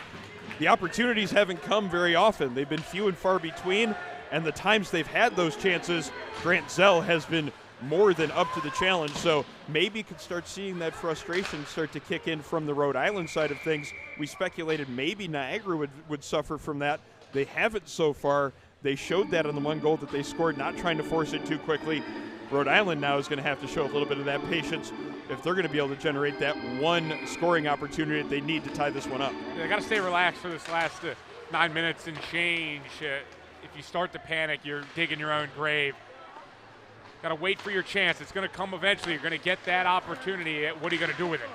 the opportunities haven't come very often. They've been few and far between, and the times they've had those chances, Grant Zell has been more than up to the challenge. So maybe you could start seeing that frustration start to kick in from the Rhode Island side of things. We speculated maybe Niagara would suffer from that. They haven't so far. They showed that on the 1 goal that they scored, not trying to force it too quickly. Rhode Island now is going to have to show a little bit of that patience if they're going to be able to generate that one scoring opportunity that they need to tie this one up. They got to stay relaxed for this last 9 minutes and change. if you start to panic, you're digging your own grave. Got to wait for your chance. It's going to come eventually. You're going to get that opportunity. What are you going to do with it?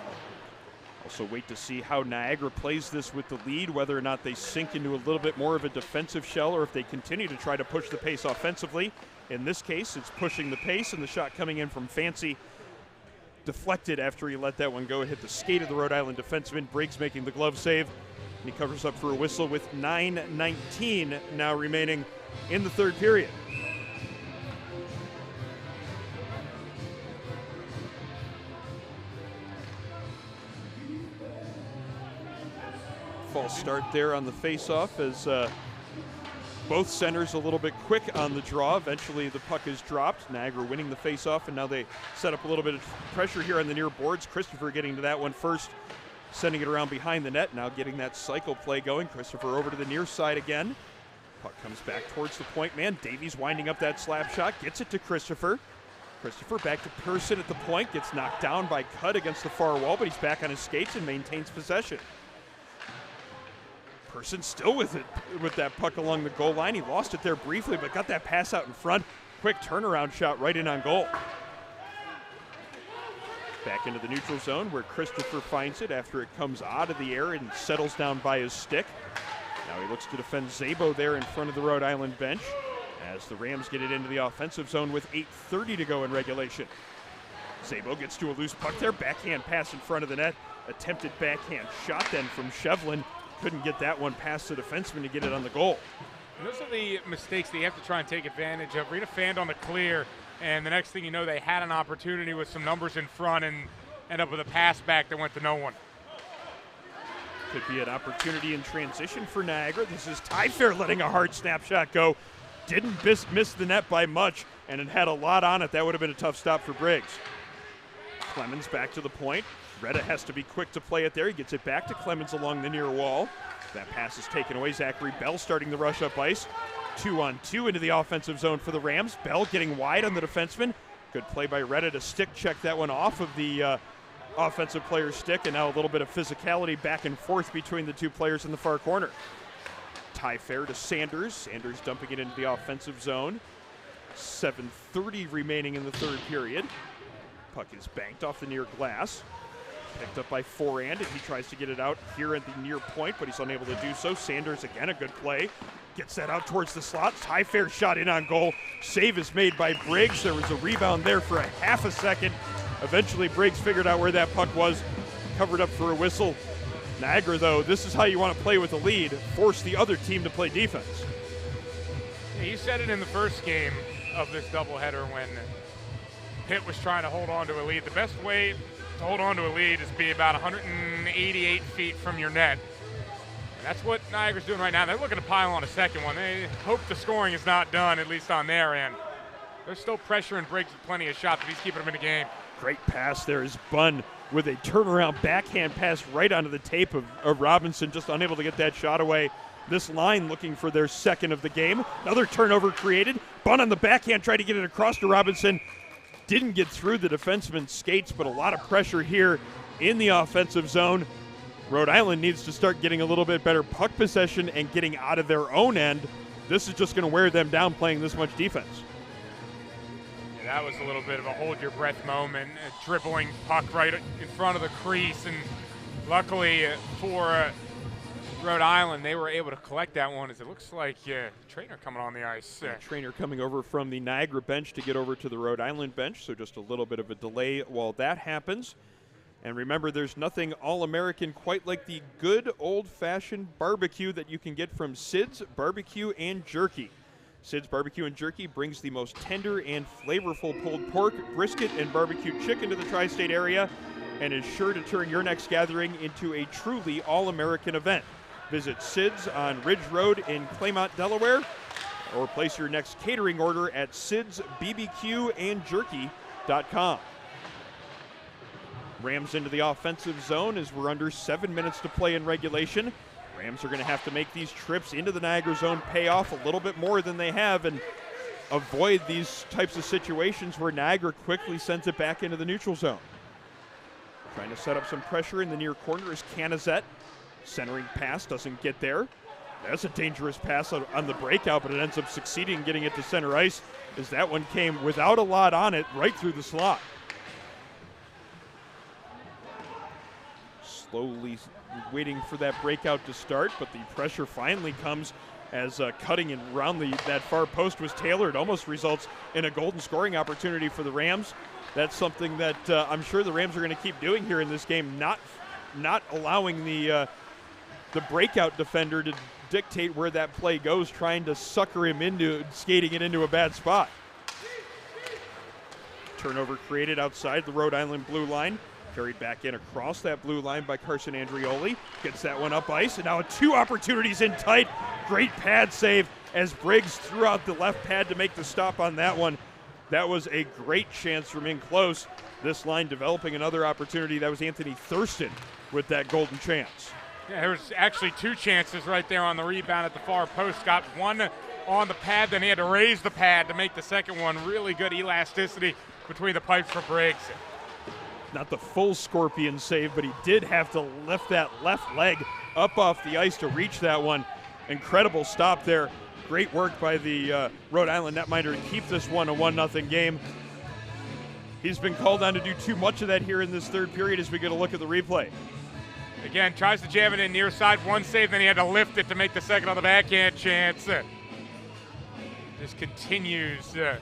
Also wait to see how Niagara plays this with the lead, whether or not they sink into a little bit more of a defensive shell or if they continue to try to push the pace offensively. In this case, it's pushing the pace, and the shot coming in from Fancy deflected after he let that one go. It hit the skate of the Rhode Island defenseman. Briggs making the glove save, and he covers up for a whistle with 9:19 now remaining in the third period. False start there on the face-off as both centers a little bit quick on the draw. Eventually the puck is dropped. Niagara winning the face-off, and now they set up a little bit of pressure here on the near boards. Christopher getting to that one first, sending it around behind the net. Now getting that cycle play going. Christopher over to the near side again. Puck comes back towards the point man. Davies winding up that slap shot, gets it to Christopher. Christopher back to Pearson at the point, gets knocked down by Cutt against the far wall, but he's back on his skates and maintains possession. Pearson still with it, with that puck along the goal line. He lost it there briefly, but got that pass out in front. Quick turnaround shot right in on goal. Back into the neutral zone where Christopher finds it after it comes out of the air and settles down by his stick. Now he looks to defend Szabo there in front of the Rhode Island bench as the Rams get it into the offensive zone with 8:30 to go in regulation. Szabo gets to a loose puck there. Backhand pass in front of the net. Attempted backhand shot then from Shevlin. Couldn't get that one past the defenseman to get it on the goal. And those are the mistakes that you have to try and take advantage of. Rita fanned on the clear, and the next thing you know, they had an opportunity with some numbers in front and end up with a pass back that went to no one. Could be an opportunity in transition for Niagara. This is Tyfair letting a hard snapshot go. Didn't miss the net by much, and it had a lot on it. That would have been a tough stop for Briggs. Clemens back to the point. Rhode has to be quick to play it there. He gets it back to Clemens along the near wall. That pass is taken away. Zachary Bell starting the rush up ice. 2-on-2 into the offensive zone for the Rams. Bell getting wide on the defenseman. Good play by Rhode to stick check that one off of the offensive player's stick, and now a little bit of physicality back and forth between the two players in the far corner. Tyfair to Sanders. Sanders dumping it into the offensive zone. 7:30 remaining in the third period. Puck is banked off the near glass. Picked up by Forand, and he tries to get it out here at the near point, but he's unable to do so. Sanders, again, a good play. Gets that out towards the slots. Tyfair shot in on goal. Save is made by Briggs. There was a rebound there for a half a second. Eventually, Briggs figured out where that puck was, covered up for a whistle. Niagara, though, this is how you want to play with the lead. Force the other team to play defense. Yeah, you said it in the first game of this doubleheader when Pitt was trying to hold on to a lead. The best way to hold on to a lead is be about 188 feet from your net. And that's what Niagara's doing right now. They're looking to pile on a second one. They hope the scoring is not done, at least on their end. They're still pressuring Briggs with plenty of shots, but he's keeping them in the game. Great pass there is Bunn with a turnaround backhand pass right onto the tape of Robinson, just unable to get that shot away. This line looking for their second of the game. Another turnover created. Bunn on the backhand tried to get it across to Robinson. Didn't get through the defenseman's skates, but a lot of pressure here in the offensive zone. Rhode Island needs to start getting a little bit better puck possession and getting out of their own end. This is just going to wear them down playing this much defense. Yeah, that was a little bit of a hold-your-breath moment, a dribbling puck right in front of the crease, and luckily for Rhode Island, they were able to collect that one as it looks like Trainer coming on the ice. Trainer coming over from the Niagara bench to get over to the Rhode Island bench, so just a little bit of a delay while that happens. And remember, there's nothing All-American quite like the good old-fashioned barbecue that you can get from Sid's Barbecue and Jerky. Sid's Barbecue and Jerky brings the most tender and flavorful pulled pork, brisket, and barbecue chicken to the tri-state area and is sure to turn your next gathering into a truly all-American event. Visit Sid's on Ridge Road in Claymont, Delaware, or place your next catering order at sidsbbqandjerky.com. Rams into the offensive zone as we're under 7 minutes to play in regulation. Rams are going to have to make these trips into the Niagara zone pay off a little bit more than they have and avoid these types of situations where Niagara quickly sends it back into the neutral zone. Trying to set up some pressure in the near corner is Canizette. Centering pass doesn't get there. That's a dangerous pass on the breakout, but it ends up succeeding in getting it to center ice as that one came without a lot on it right through the slot. Slowly waiting for that breakout to start, but the pressure finally comes as cutting in around that far post was Taylor. It almost results in a golden scoring opportunity for the Rams. That's something that I'm sure the Rams are going to keep doing here in this game, not allowing the breakout defender to dictate where that play goes, trying to sucker him into skating it into a bad spot. Turnover created outside the Rhode Island blue line. Carried back in across that blue line by Carson Andrioli. Gets that one up ice, and now 2 opportunities in tight. Great pad save as Briggs threw out the left pad to make the stop on that one. That was a great chance from in close. This line developing another opportunity. That was Anthony Thurston with that golden chance. Yeah, there was actually 2 chances right there on the rebound at the far post. Got one on the pad, then he had to raise the pad to make the second one. Really good elasticity between the pipes for Briggs. Not the full scorpion save, but he did have to lift that left leg up off the ice to reach that one. Incredible stop there. Great work by the Rhode Island netminder to keep this one a 1-0 game. He's been called on to do too much of that here in this third period as we get a look at the replay. Again, tries to jam it in near side, one save, then he had to lift it to make the second on the backhand chance. Just continues to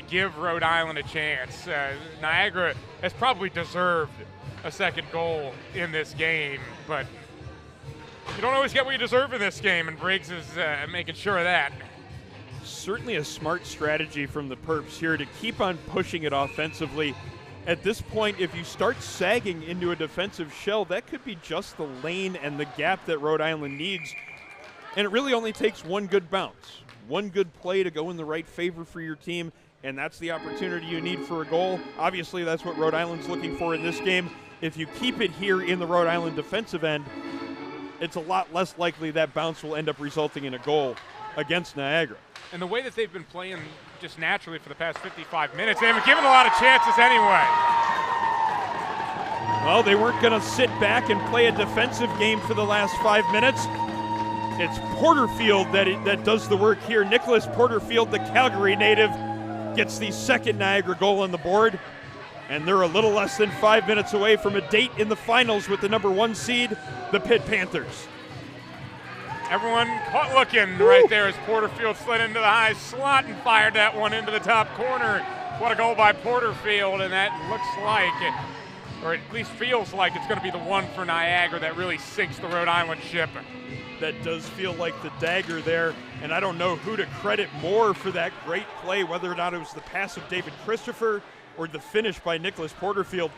give Rhode Island a chance. Niagara has probably deserved a second goal in this game, but you don't always get what you deserve in this game, and Briggs is making sure of that. Certainly a smart strategy from the Perps here to keep on pushing it offensively. At this point, if you start sagging into a defensive shell, that could be just the lane and the gap that Rhode Island needs. And it really only takes one good bounce, one good play to go in the right favor for your team, and that's the opportunity you need for a goal. Obviously, that's what Rhode Island's looking for in this game. If you keep it here in the Rhode Island defensive end, it's a lot less likely that bounce will end up resulting in a goal against Niagara. And the way that they've been playing just naturally for the past 55 minutes, they haven't given a lot of chances anyway. Well, they weren't going to sit back and play a defensive game for the last 5 minutes. It's Porterfield that does the work here. Nicholas Porterfield, the Calgary native, gets the second Niagara goal on the board. And they're a little less than 5 minutes away from a date in the finals with the number 1 seed, the Pitt Panthers. Everyone caught looking right there as Porterfield slid into the high slot and fired that one into the top corner. What a goal by Porterfield, and that looks like, or at least feels like, it's going to be the one for Niagara that really sinks the Rhode Island ship. That does feel like the dagger there, and I don't know who to credit more for that great play, whether or not it was the pass of David Christopher or the finish by Nicholas Porterfield.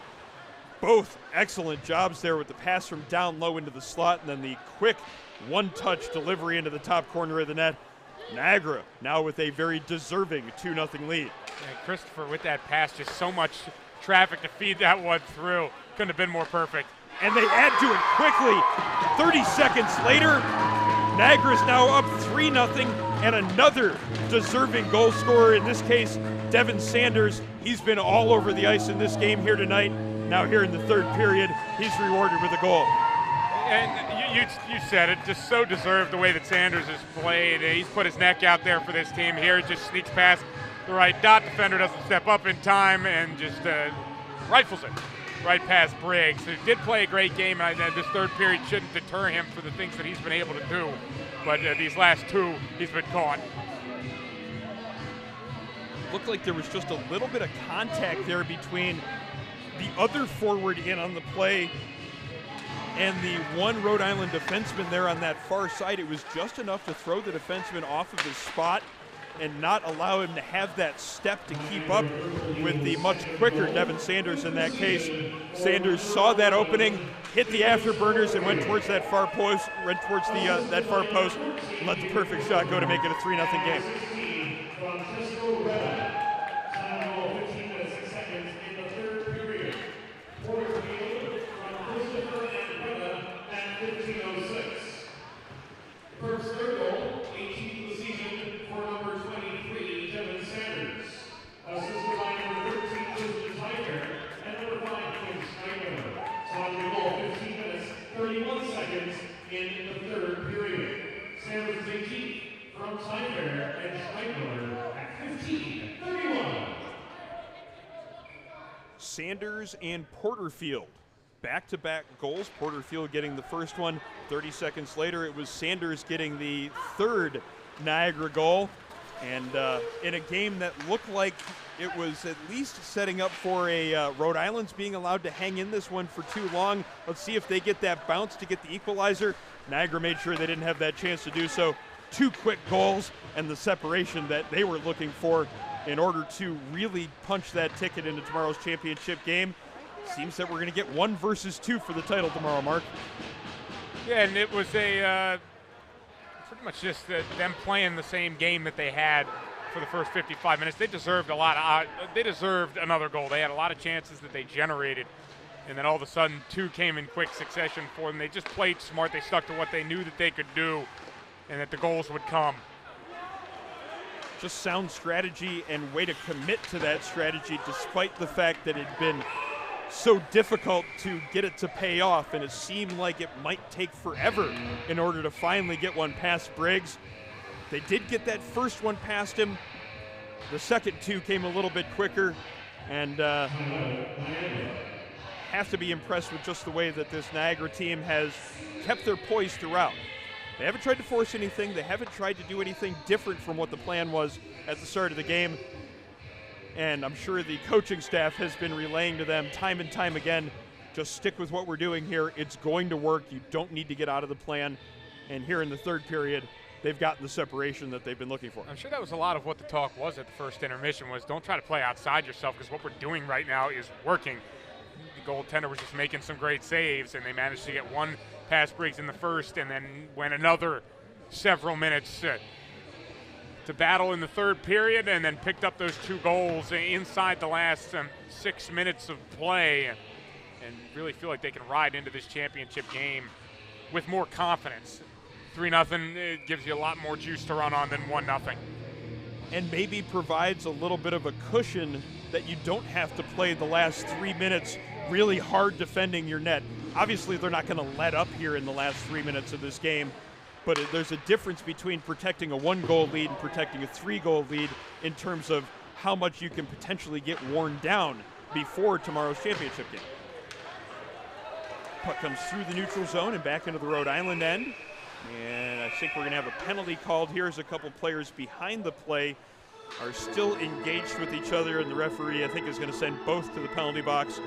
Both excellent jobs there with the pass from down low into the slot and then the quick one-touch delivery into the top corner of the net. Niagara now with a very deserving 2-0 lead. And Christopher with that pass, just so much traffic to feed that one through. Couldn't have been more perfect. And they add to it quickly. 30 seconds later, Niagara's now up 3-0, and another deserving goal scorer, in this case, Devin Sanders. He's been all over the ice in this game here tonight. Now here in the third period, he's rewarded with a goal. And you said it, just so deserved the way that Sanders has played. He's put his neck out there for this team here, just sneaks past the right dot defender, doesn't step up in time, and just rifles it right past Briggs. He did play a great game, and this third period shouldn't deter him for the things that he's been able to do. But these last two, he's been caught. Looked like there was just a little bit of contact there between the other forward in on the play and the one Rhode Island defenseman there on that far side. It was just enough to throw the defenseman off of his spot and not allow him to have that step to keep up with the much quicker Devin Sanders in that case. Sanders saw that opening, hit the afterburners, and went towards that far post, and let the perfect shot go to make it a 3-0 game. Sanders and Porterfield. Back-to-back goals, Porterfield getting the first one. 30 seconds later, it was Sanders getting the third Niagara goal. And in a game that looked like it was at least setting up for a Rhode Island's being allowed to hang in this one for too long. Let's see if they get that bounce to get the equalizer. Niagara made sure they didn't have that chance to do so. 2 quick goals and the separation that they were looking for in order to really punch that ticket into tomorrow's championship game. Seems that we're going to get 1 versus 2 for the title tomorrow, Mark. Yeah, and it was a pretty much just them playing the same game that they had for the first 55 minutes. They deserved they deserved another goal. They had a lot of chances that they generated, and then all of a sudden 2 came in quick succession for them. They just played smart. They stuck to what they knew that they could do, and that the goals would come. Just sound strategy and way to commit to that strategy despite the fact that it had been so difficult to get it to pay off, and it seemed like it might take forever in order to finally get one past Briggs. They did get that first one past him. The second 2 came a little bit quicker, and have to be impressed with just the way that this Niagara team has kept their poise throughout. They haven't tried to force anything. They haven't tried to do anything different from what the plan was at the start of the game. And I'm sure the coaching staff has been relaying to them time and time again, just stick with what we're doing here. It's going to work. You don't need to get out of the plan. And here in the third period, they've gotten the separation that they've been looking for. I'm sure that was a lot of what the talk was at the first intermission was don't try to play outside yourself because what we're doing right now is working. The goaltender was just making some great saves, and they managed to get 1 past Briggs in the first and then went another several minutes to battle in the third period, and then picked up those 2 goals inside the last 6 minutes of play, and really feel like they can ride into this championship game with more confidence. 3-0, it gives you a lot more juice to run on than 1-0. And maybe provides a little bit of a cushion that you don't have to play the last 3 minutes really hard defending your net. Obviously, they're not going to let up here in the last 3 minutes of this game, but there's a difference between protecting a 1-goal lead and protecting a 3-goal lead in terms of how much you can potentially get worn down before tomorrow's championship game. Puck comes through the neutral zone and back into the Rhode Island end. And I think we're going to have a penalty called here as a couple players behind the play are still engaged with each other, and the referee, I think, is going to send both to the penalty box,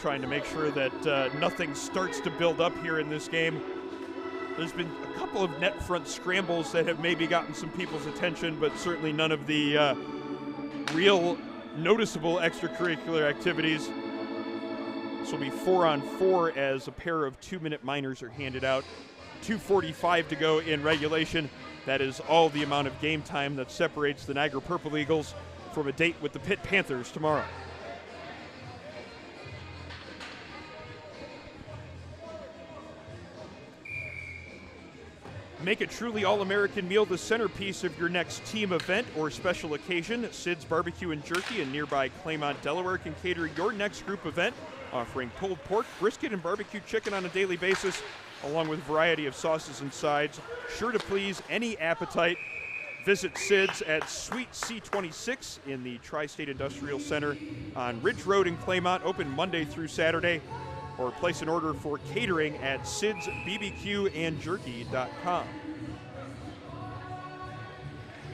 trying to make sure that nothing starts to build up here in this game. There's been a couple of net front scrambles that have maybe gotten some people's attention, but certainly none of the real noticeable extracurricular activities. This will be 4-on-4 as a pair of 2-minute minors are handed out. 2:45 to go in regulation. That is all the amount of game time that separates the Niagara Purple Eagles from a date with the Pitt Panthers tomorrow. Make a truly all-American meal the centerpiece of your next team event or special occasion. Sid's Barbecue and Jerky in nearby Claymont, Delaware can cater your next group event, offering pulled pork, brisket, and barbecue chicken on a daily basis, along with a variety of sauces and sides, sure to please any appetite. Visit Sid's at Suite C26 in the Tri-State Industrial Center on Ridge Road in Claymont, open Monday through Saturday, or place an order for catering at sidsbbqandjerky.com.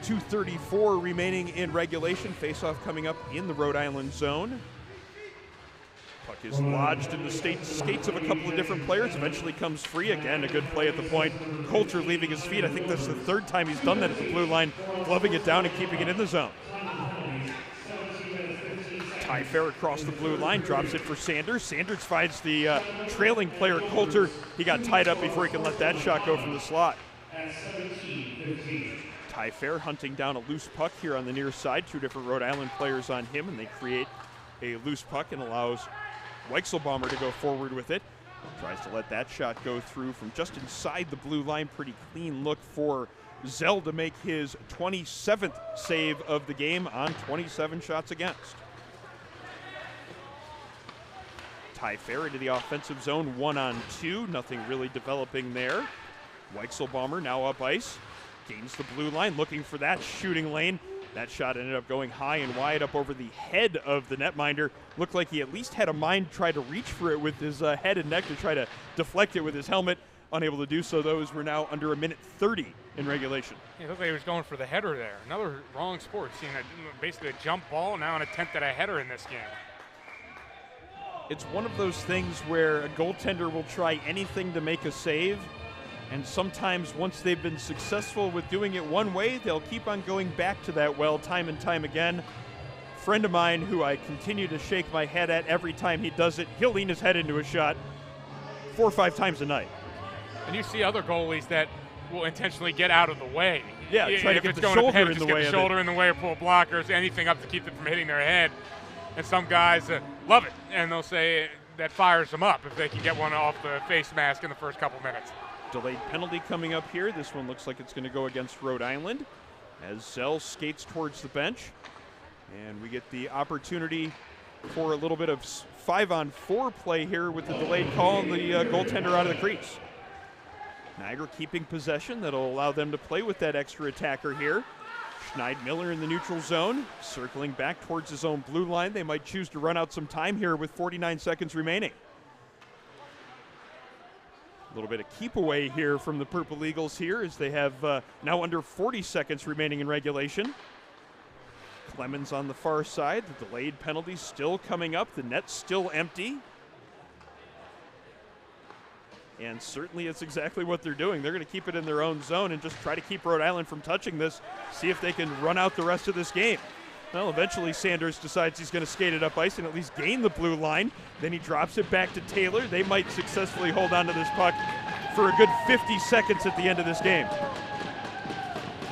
2:34 remaining in regulation. Faceoff coming up in the Rhode Island zone. Puck is lodged in the skates of a couple of different players. Eventually comes free. Again, a good play at the point. Coulter leaving his feet. I think that's the third time he's done that at the blue line, gloving it down and keeping it in the zone. Ty Fair across the blue line, drops it for Sanders. Sanders finds the trailing player, Coulter. He got tied up before he can let that shot go from the slot. Ty Fair hunting down a loose puck here on the near side. 2 different Rhode Island players on him, and they create a loose puck and allows Weichselbaumer to go forward with it. Tries to let that shot go through from just inside the blue line. Pretty clean look for Zell to make his 27th save of the game on 27 shots against. Ty Fair into the offensive zone, 1-on-2. Nothing really developing there. Weichselbaumer now up ice. Gains the blue line, looking for that shooting lane. That shot ended up going high and wide up over the head of the netminder. Looked like he at least had a mind to try to reach for it with his head and neck to try to deflect it with his helmet. Unable to do so, though, as we're now under a minute 30 in regulation. It looked like he was going for the header there. Another wrong sport. Seeing basically a jump ball, now an attempt at a header in this game. It's one of those things where a goaltender will try anything to make a save, and sometimes once they've been successful with doing it one way, they'll keep on going back to that well time and time again. A friend of mine who I continue to shake my head at every time he does it, he'll lean his head into a shot 4 or 5 times a night. And you see other goalies that will intentionally get out of the way. Yeah, try to get the shoulder in the way of it. Shoulder in the way or pull blockers, anything up to keep them from hitting their head. And some guys love it, and they'll say that fires them up if they can get one off the face mask in the first couple minutes. Delayed penalty coming up here. This one looks like it's going to go against Rhode Island as Zell skates towards the bench. And we get the opportunity for a little bit of 5-on-4 play here with the delayed call and the goaltender out of the crease. Niagara keeping possession. That'll allow them to play with that extra attacker here. Schneid-Miller in the neutral zone, circling back towards his own blue line. They might choose to run out some time here with 49 seconds remaining. A little bit of keep away here from the Purple Eagles here as they have now under 40 seconds remaining in regulation. Clemens on the far side. The delayed penalty still coming up. The net's still empty. And certainly it's exactly what they're doing. They're going to keep it in their own zone and just try to keep Rhode Island from touching this, see if they can run out the rest of this game. Well, eventually Sanders decides he's going to skate it up ice and at least gain the blue line. Then he drops it back to Taylor. They might successfully hold on to this puck for a good 50 seconds at the end of this game.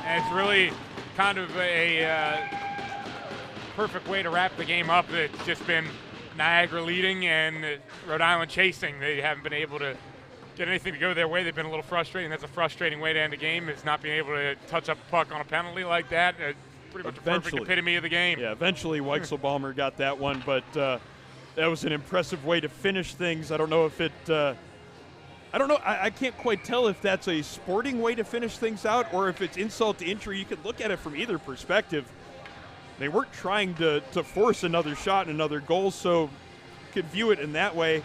And it's really kind of a perfect way to wrap the game up. It's just been Niagara leading and Rhode Island chasing. They haven't been able to get anything to go their way. They've been a little frustrating. That's a frustrating way to end a game, is not being able to touch up a puck on a penalty like that. Pretty much a perfect epitome of the game. Yeah, eventually Weichselbalmer got that one, but that was an impressive way to finish things. I don't know if it I don't know. I can't quite tell if that's a sporting way to finish things out or if it's insult to injury. You could look at it from either perspective. They weren't trying to force another shot and another goal, so you could view it in that way.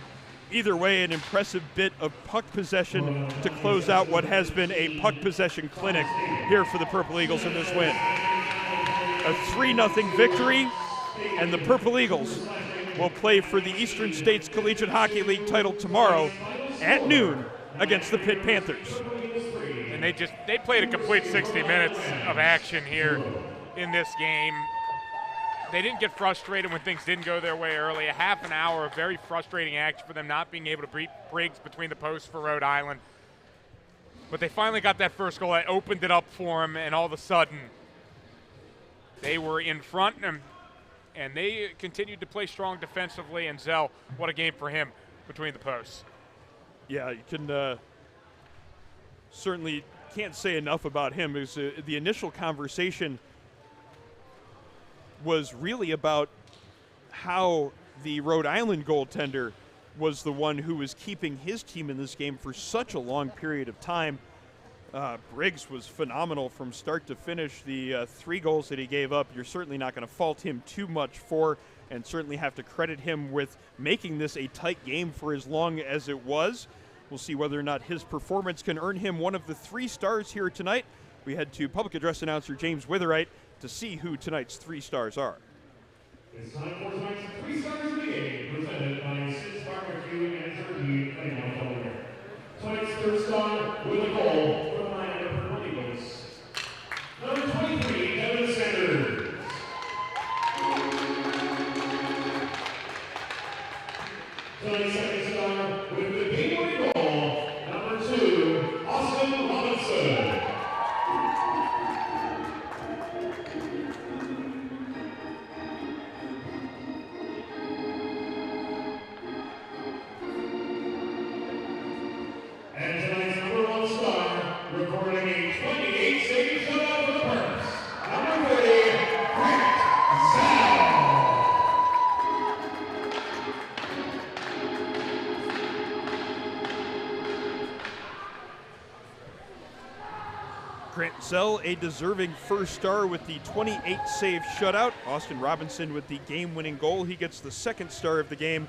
Either way, an impressive bit of puck possession to close out what has been a puck possession clinic here for the Purple Eagles in this win. A 3-0 victory, and the Purple Eagles will play for the Eastern States Collegiate Hockey League title tomorrow at noon against the Pitt Panthers. And they played a complete 60 minutes of action here in this game. They didn't get frustrated when things didn't go their way early. A half an hour of very frustrating action for them, not being able to beat Briggs between the posts for Rhode Island. But they finally got that first goal that opened it up for them, and all of a sudden they were in front, and they continued to play strong defensively. And Zell, what a game for him between the posts. Yeah, you can certainly can't say enough about him. It was, the initial conversation was really about how the Rhode Island goaltender was the one who was keeping his team in this game for such a long period of time. Briggs was phenomenal from start to finish. The 3 goals that he gave up, you're certainly not going to fault him too much for, and certainly have to credit him with making this a tight game for as long as it was. We'll see whether or not his performance can earn him one of the 3 stars here tonight. We head to public address announcer James Witherite to see who tonight's 3 stars are. It's time for tonight's 3 stars of the game, presented by Sid Barbecue and Turkey, Claymont, Delaware. Tonight's 3rd star with a goal from the Niagara Purple Eagles. Number 23, Kevin Sanders. Tonight's 2nd star with the game-winning goal, number 2, Austin Robinson. And tonight's number 1 star, recording a 28-save shutout for the Perks, number 30, Grant Zell. Grant Zell, a deserving first star with the 28-save shutout. Austin Robinson with the game-winning goal. He gets the second star of the game.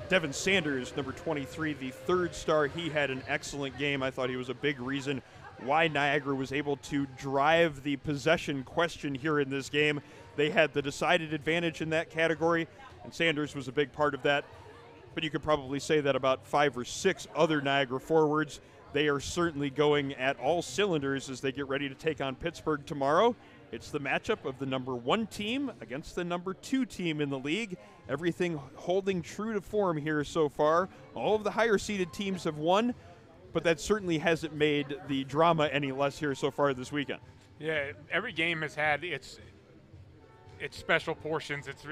Devin Sanders, number 23, the third star. He had an excellent game. I thought he was a big reason why Niagara was able to drive the possession question here in this game. They had the decided advantage in that category, and Sanders was a big part of that. But you could probably say that about 5 or 6 other Niagara forwards. They are certainly going at all cylinders as they get ready to take on Pittsburgh tomorrow. It's the matchup of the number 1 team against the number 2 team in the league. Everything holding true to form here so far. All of the higher-seeded teams have won, but that certainly hasn't made the drama any less here so far this weekend. Yeah, every game has had its special portions. It's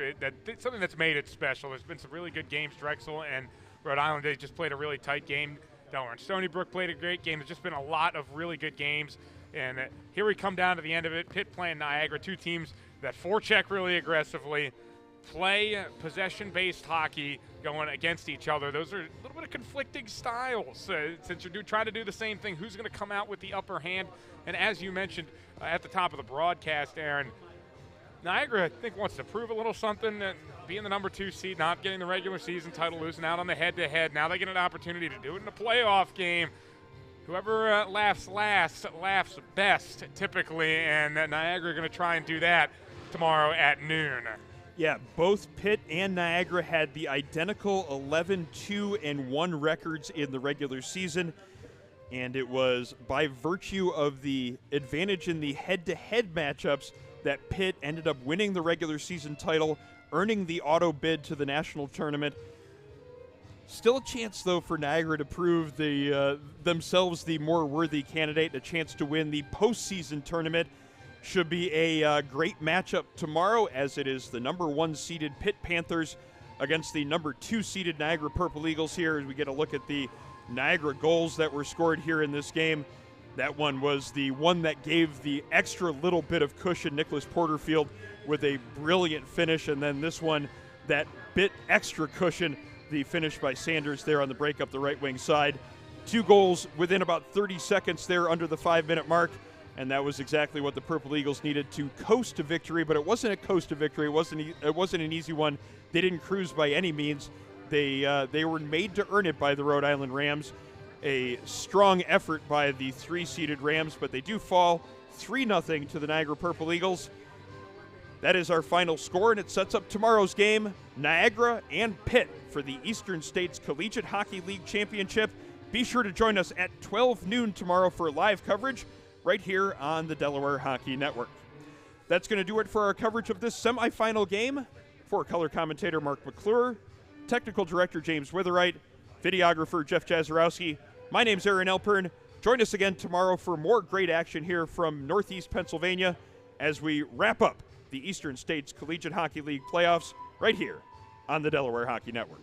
something that's made it special. There's been some really good games. Drexel and Rhode Island, they just played a really tight game. Delaware and Stony Brook played a great game. There's just been a lot of really good games. And here we come down to the end of it. Pitt playing Niagara, 2 teams that forecheck really aggressively, play possession-based hockey going against each other. Those are a little bit of conflicting styles. Since you're trying to do the same thing, who's going to come out with the upper hand? And as you mentioned at the top of the broadcast, Aaron, Niagara, I think, wants to prove a little something, being the number 2 seed, not getting the regular season title, losing out on the head-to-head. Now they get an opportunity to do it in a playoff game. Whoever laughs last laughs best, typically, and Niagara are going to try and do that tomorrow at noon. Yeah, both Pitt and Niagara had the identical 11-2-1 records in the regular season, and it was by virtue of the advantage in the head-to-head matchups that Pitt ended up winning the regular season title, earning the auto bid to the national tournament. Still a chance, though, for Niagara to prove themselves the more worthy candidate, a chance to win the postseason tournament. Should be a great matchup tomorrow, as it is the number 1 seeded Pitt Panthers against the number 2 seeded Niagara Purple Eagles here, as we get a look at the Niagara goals that were scored here in this game. That one was the one that gave the extra little bit of cushion. Nicholas Porterfield with a brilliant finish, and then this one, that bit extra cushion, the finish by Sanders there on the break up the right wing side. 2 goals within about 30 seconds there under the 5-minute mark, and that was exactly what the Purple Eagles needed to coast to victory. But it wasn't a coast to victory. It wasn't an easy one. They didn't cruise by any means. They were made to earn it by the Rhode Island Rams. A strong effort by the 3-seeded Rams, but they do fall 3-0 to the Niagara Purple Eagles. That is our final score, and it sets up tomorrow's game, Niagara and Pitt, for the Eastern States Collegiate Hockey League Championship. Be sure to join us at 12 noon tomorrow for live coverage right here on the Delaware Hockey Network. That's going to do it for our coverage of this semifinal game. For color commentator Mark McClure, technical director James Witherite, videographer Jeff Jazarowski, my name's Aaron Elpern. Join us again tomorrow for more great action here from Northeast Pennsylvania as we wrap up the Eastern States Collegiate Hockey League playoffs right here on the Delaware Hockey Network.